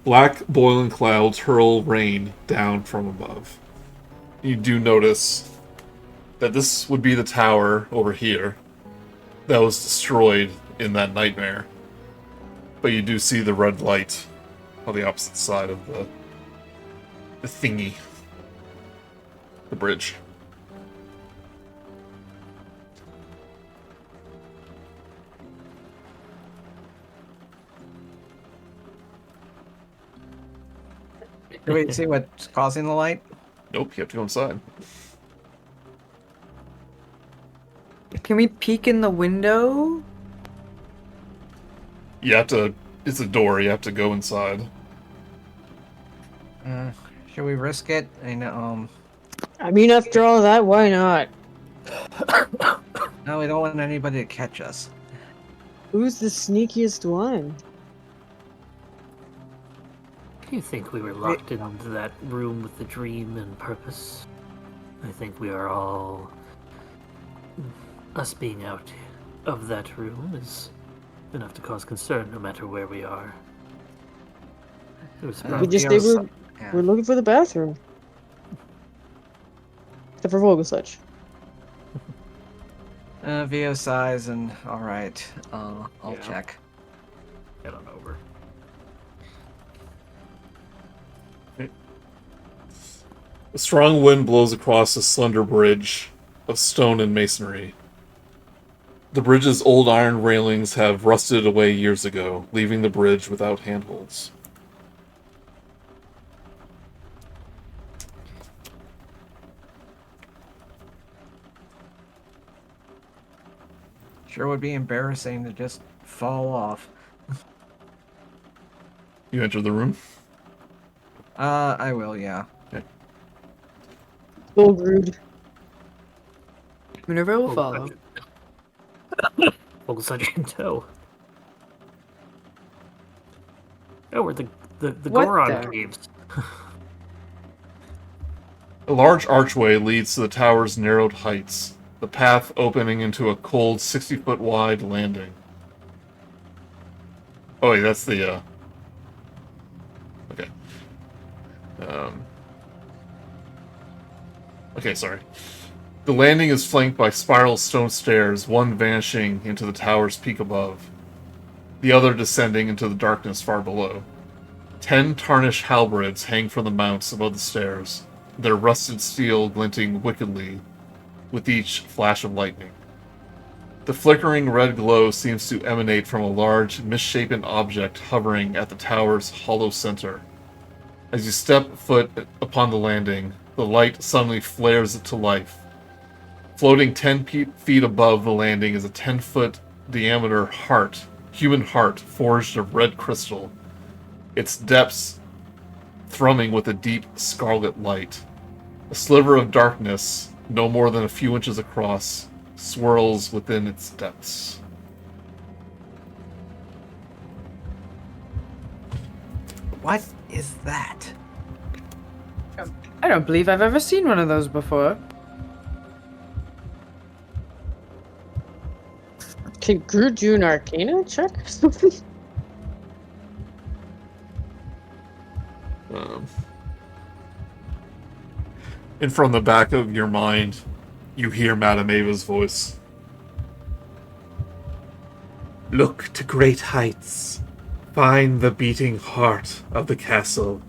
Black, boiling clouds hurl rain down from above. You do notice that this would be the tower over here that was destroyed in that nightmare. But you do see the red light on the opposite side of the thingy. The bridge. Do we see what's causing the light? Nope, you have to go inside. Can we peek in the window? You have to... It's a door, you have to go inside. Should we risk it? I mean, after all that, why not? No, we don't want anybody to catch us. Who's the sneakiest one? Do you think we were locked into that room with the dream and purpose? I think we are all... Us being out of that room is enough to cause concern no matter where we are. It was We probably... just yeah, they so- were yeah. we're looking for the bathroom. Except for Vogelsuch. VO size and alright. I'll Yeah. check. Head on over. A strong wind blows across a slender bridge of stone and masonry. The bridge's old iron railings have rusted away years ago, leaving the bridge without handholds. Sure would be embarrassing to just fall off. You enter the room. I will, yeah. Go Grude. Minerva will follow. Vogelsuch in tow. Oh, we're the What Goron the- caves. A large archway leads to the tower's narrowed heights, the path opening into a cold 60-foot wide landing. Oh wait, that's the, Okay. Okay, sorry. The landing is flanked by spiral stone stairs, one vanishing into the tower's peak above, the other descending into the darkness far below. 10 tarnished halberds hang from the mounts above the stairs, their rusted steel glinting wickedly with each flash of lightning. The flickering red glow seems to emanate from a large, misshapen object hovering at the tower's hollow center. As you step foot upon the landing, the light suddenly flares to life. Floating 10 feet above the landing is a 10-foot diameter heart, human heart forged of red crystal, its depths thrumming with a deep scarlet light. A sliver of darkness, no more than a few inches across, swirls within its depths. What is that? I don't believe I've ever seen one of those before. Can Grude do an Arcana check or something? And from the back of your mind, you hear Madame Ava's voice. Look to great heights. Find the beating heart of the castle.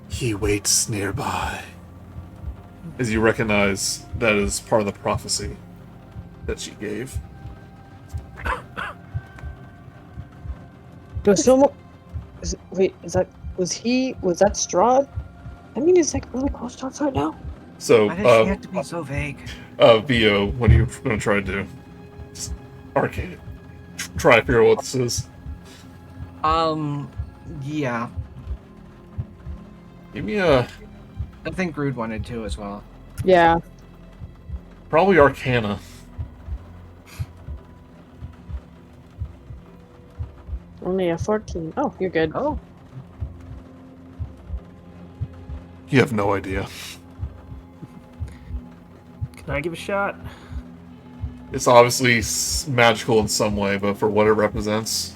He waits nearby. As you recognize, that is part of the prophecy that she gave. Was someone? Wait, was that Strahd? I mean, he's like really close to us right now. So, Why does she have to be so vague? Vo, what are you going to try to do? Just arcade it. Try to figure out what this is. Yeah. Give me a... I think Grude wanted to as well. Yeah. Probably Arcana. Only a 14. Oh, you're good. Oh. You have no idea. Can I give a shot? It's obviously magical in some way, but for what it represents...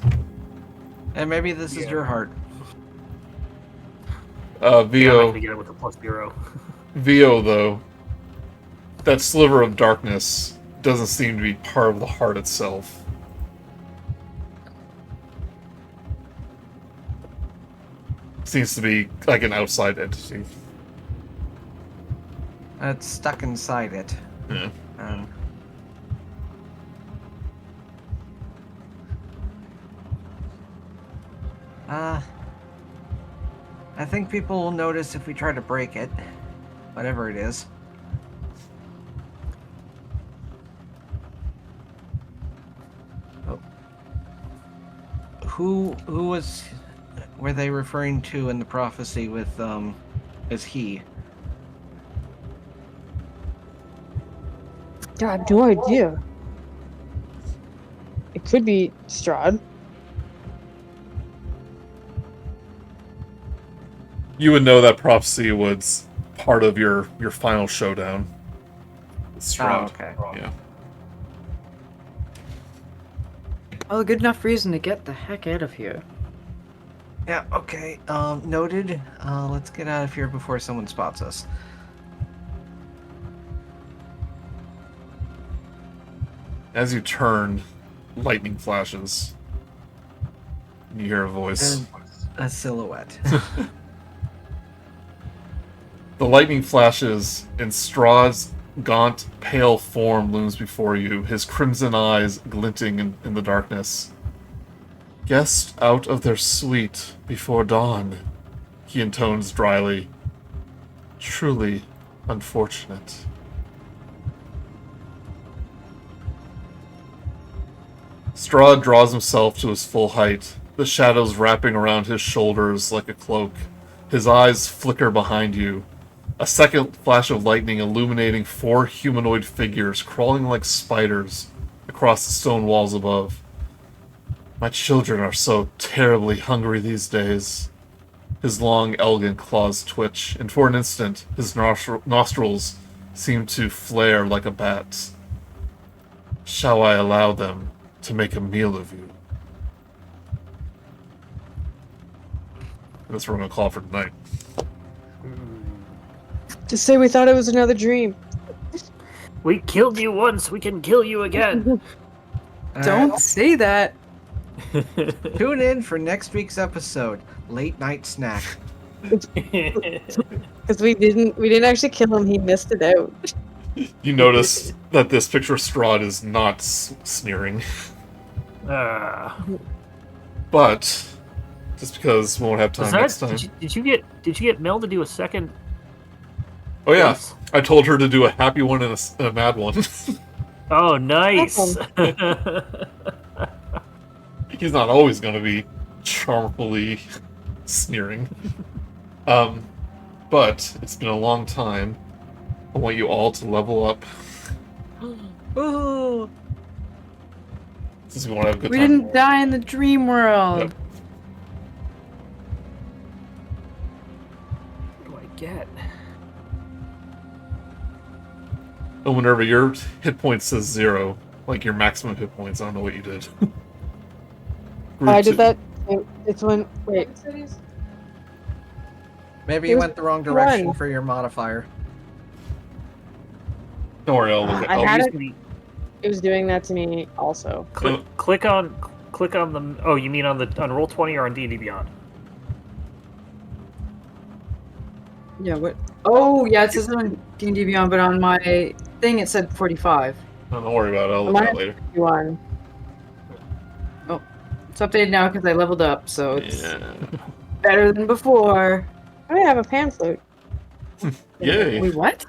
And maybe this is your heart. Yeah, I'm not Vo, gonna get it with a +0. Vo, though, that sliver of darkness doesn't seem to be part of the heart itself. Seems to be like an outside entity. It's stuck inside it. Yeah. I think people will notice if we try to break it. Whatever it is. Oh. Who were they referring to in the prophecy with, as he? God, I have no idea. It could be Strahd. You would know that prophecy was part of your final showdown. With Strahd. Oh, okay. Yeah. Well, a good enough reason to get the heck out of here. Yeah, okay. Noted. Let's get out of here before someone spots us. As you turn, lightning flashes. And you hear a voice. And a silhouette. The lightning flashes, and Strahd's gaunt, pale form looms before you, his crimson eyes glinting in the darkness. Guests out of their suite before dawn, he intones dryly. Truly unfortunate. Strahd draws himself to his full height, the shadows wrapping around his shoulders like a cloak. His eyes flicker behind you. A second flash of lightning illuminating 4 humanoid figures crawling like spiders across the stone walls above. My children are so terribly hungry these days. His long, elegant claws twitch, and for an instant, his nostrils seem to flare like a bat's. Shall I allow them to make a meal of you? That's what we're going to call for tonight. Just say we thought it was another dream. We killed you once, we can kill you again. Don't say that. Tune in for next week's episode, Late Night Snack. Because we didn't actually kill him. He missed it out. You notice that this picture of Strahd is not sneering. But just because we won't have time next time. Did you get Mel to do a second? Oh yeah, Yes. I told her to do a happy one and a mad one. Oh, nice. He's not always going to be charmfully sneering. But it's been a long time. I want you all to level up. Ooh. Since we want to have a good We time. didn't die in the dream world. Yep. What do I get? Oh, Minerva, your hit point says 0. Like your maximum hit points. I don't know what you did. I did that. It's when. Wait. Maybe It you was went the wrong direction 1. for your modifier. Don't worry, I'll look at I I'll had use- it. It was doing that to me also. Click on click on the. Oh, you mean on Roll20 or on D&D Beyond? Yeah, what? Oh, yeah, it says it on D&D Beyond, but on my thing it said 45. Don't worry about it. I'll look at it later. You on? It's updated now because I leveled up, so it's Yeah. better than before. I have a pan flute. Yay. Wait, what?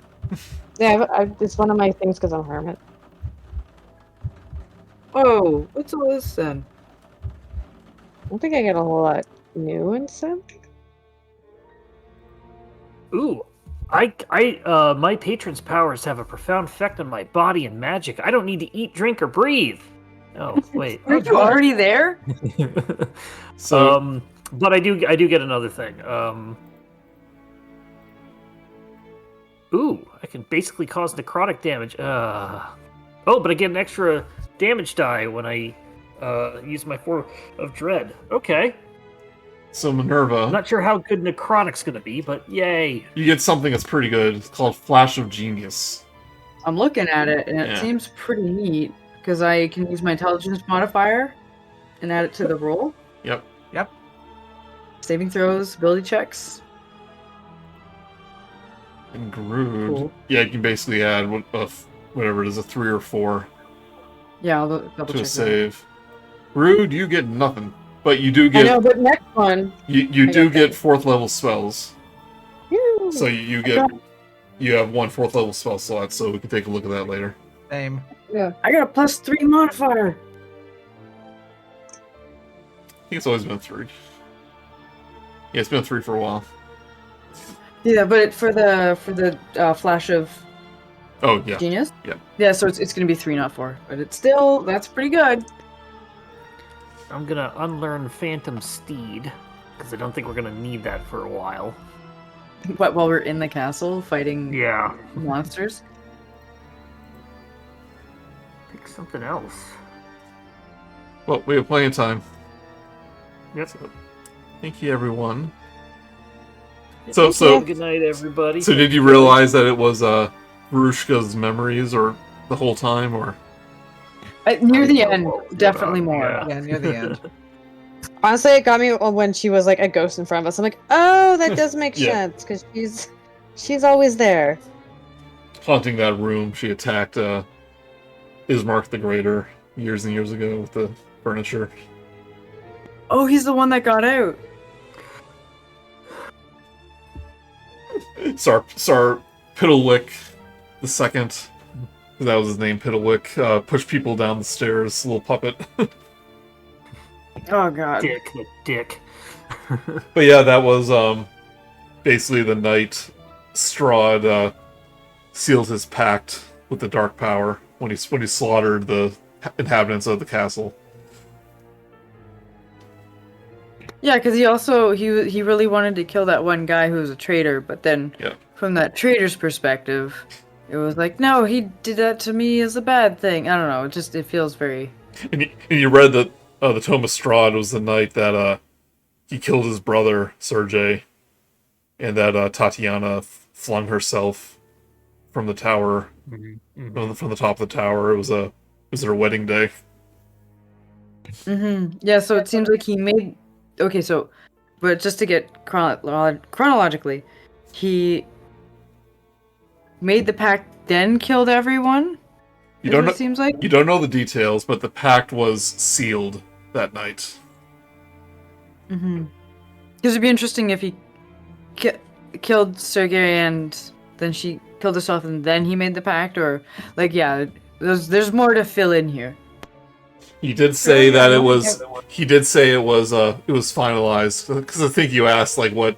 Yeah, it's one of my things because I'm a hermit. Oh, what's all this then? I don't think I get a whole lot new and stuff. Ooh, my patron's powers have a profound effect on my body and magic. I don't need to eat, drink, or breathe. Oh, wait. Are you already there? So, But I do get another thing. Ooh, I can basically cause necrotic damage. Oh, but I get an extra damage die when I use my 4 of Dread. Okay. so Minerva, I'm not sure how good necrotic's gonna be, but yay. you get something that's pretty good. It's called Flash of Genius. I'm looking at it, and it Yeah. seems pretty neat because I can use my intelligence modifier and add it to the roll. Yep. Saving throws, ability checks. And Grude. Cool. Yeah, you can basically add whatever it is, a 3 or 4 Yeah, I'll double to check a save. Grude, you get nothing. But you do I get know, but next one. you I do got get that. 4th level spells. Whew. So you have one 4th level spell slot, so we can take a look at that later. Same. that. I got a +3 modifier. I think it's always been 3. Yeah, it's been 3 for a while. Yeah, but for the flash of Oh yeah. genius. Yep. Yeah, so it's gonna be 3, not 4, but it's still that's pretty good. I'm gonna unlearn Phantom Stahd, because I don't think we're gonna need that for a while. What, while we're in the castle fighting Yeah. monsters? Pick something else. Well, we have plenty of time. Yep. Thank you, everyone. So So good night, everybody. so did you realize that it was Varushka's memories or the whole time, or Near the I don't end, know what was definitely going more. on, Yeah, near the end. Honestly, it got me when she was like a ghost in front of us. I'm like, oh, that does make Yeah. sense because she's always there. haunting that room? She attacked Ismark the Greater years and years ago with the furniture. Oh, he's the one that got out. Sar Piddlewick the second, that was his name, Piddlewick, pushed people down the stairs, little puppet. Oh god. Dick. But yeah, that was basically the night Strahd sealed his pact with the Dark Power when he slaughtered the inhabitants of the castle. Yeah, because he really wanted to kill that one guy who was a traitor, but then Yeah. from that traitor's perspective, it was like, no, he did that to me as a bad thing. I don't know. It feels very. And you read that the Tome of Strahd was the night that he killed his brother Sergei, and that Tatiana flung herself from the tower, from the top of the tower. It was her wedding day. Mm-hmm. Yeah, so it seems like he made. Okay, so, but just to get chronologically, he made the pact, then killed everyone. You don't know. It seems like. You don't know the details, but the pact was sealed that night. Mm-hmm. Because it'd be interesting if he killed Sergei and then she killed herself and then he made the pact, or like, yeah, there's more to fill in here. He did say that it was. He did say it was finalized, because I think you asked like what.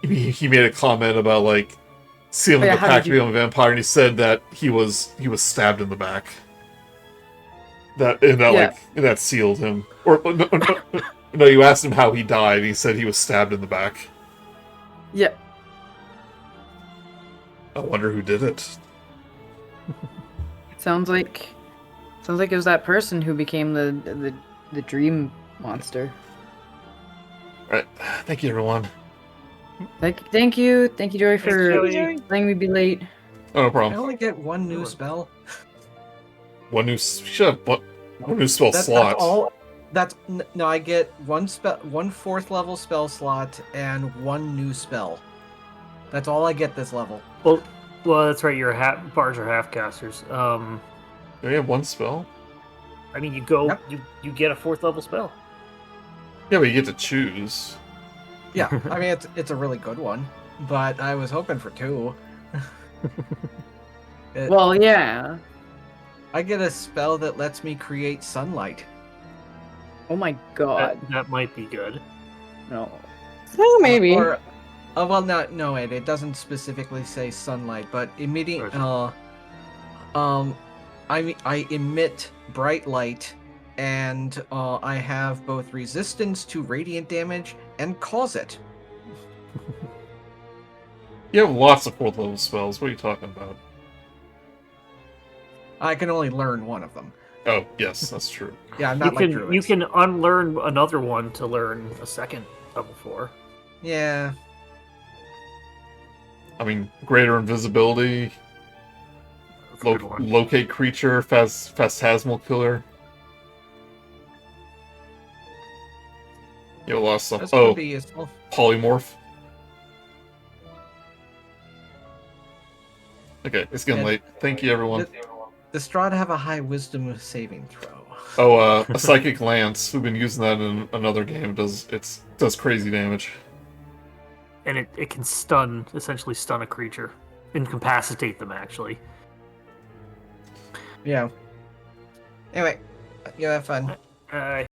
He made a comment about like sealing the how pact did to become a vampire, and he said that he was stabbed in the back. That sealed him. Or no, you asked him how he died, and he said he was stabbed in the back. Yeah. I wonder who did it. Sounds like it was that person who became the dream monster. Alright, thank you, everyone. Thank you, Joey, for Joey. letting me be late. Oh, no I problem. only get one new spell. One new... Shut up. One new spell slot. That's all. No. I get one 4th level spell slot and 1 new spell. That's all I get this level. Well, that's right. Your bars are half casters. Do we have 1 spell? I mean, you go, Yep. you get a 4th level spell. Yeah, but you get to choose. Yeah, I mean it's a really good one, but I was hoping for 2. Well, yeah. I get a spell that lets me create sunlight. Oh my god. That might be good. No. Oh, maybe. Or, well, no, it doesn't specifically say sunlight, but immediate. I emit bright light, and I have both resistance to radiant damage and cause it. You have lots of 4th level spells. What are you talking about? I can only learn one of them. Oh, yes, that's true. Yeah, I'm not like druids. You can unlearn another one to learn a second level 4. Yeah. I mean, greater invisibility, That's a good one. locate creature, phantasmal killer. You have a lot of stuff. That's Oh, gonna be useful. polymorph. Okay, it's getting And- late. Thank you, everyone. Does Strahd have a high wisdom saving throw? Oh, a psychic lance. We've been using that in another game. It does crazy damage. And it can essentially stun a creature. Incapacitate them, actually. Yeah. Anyway, you have fun. I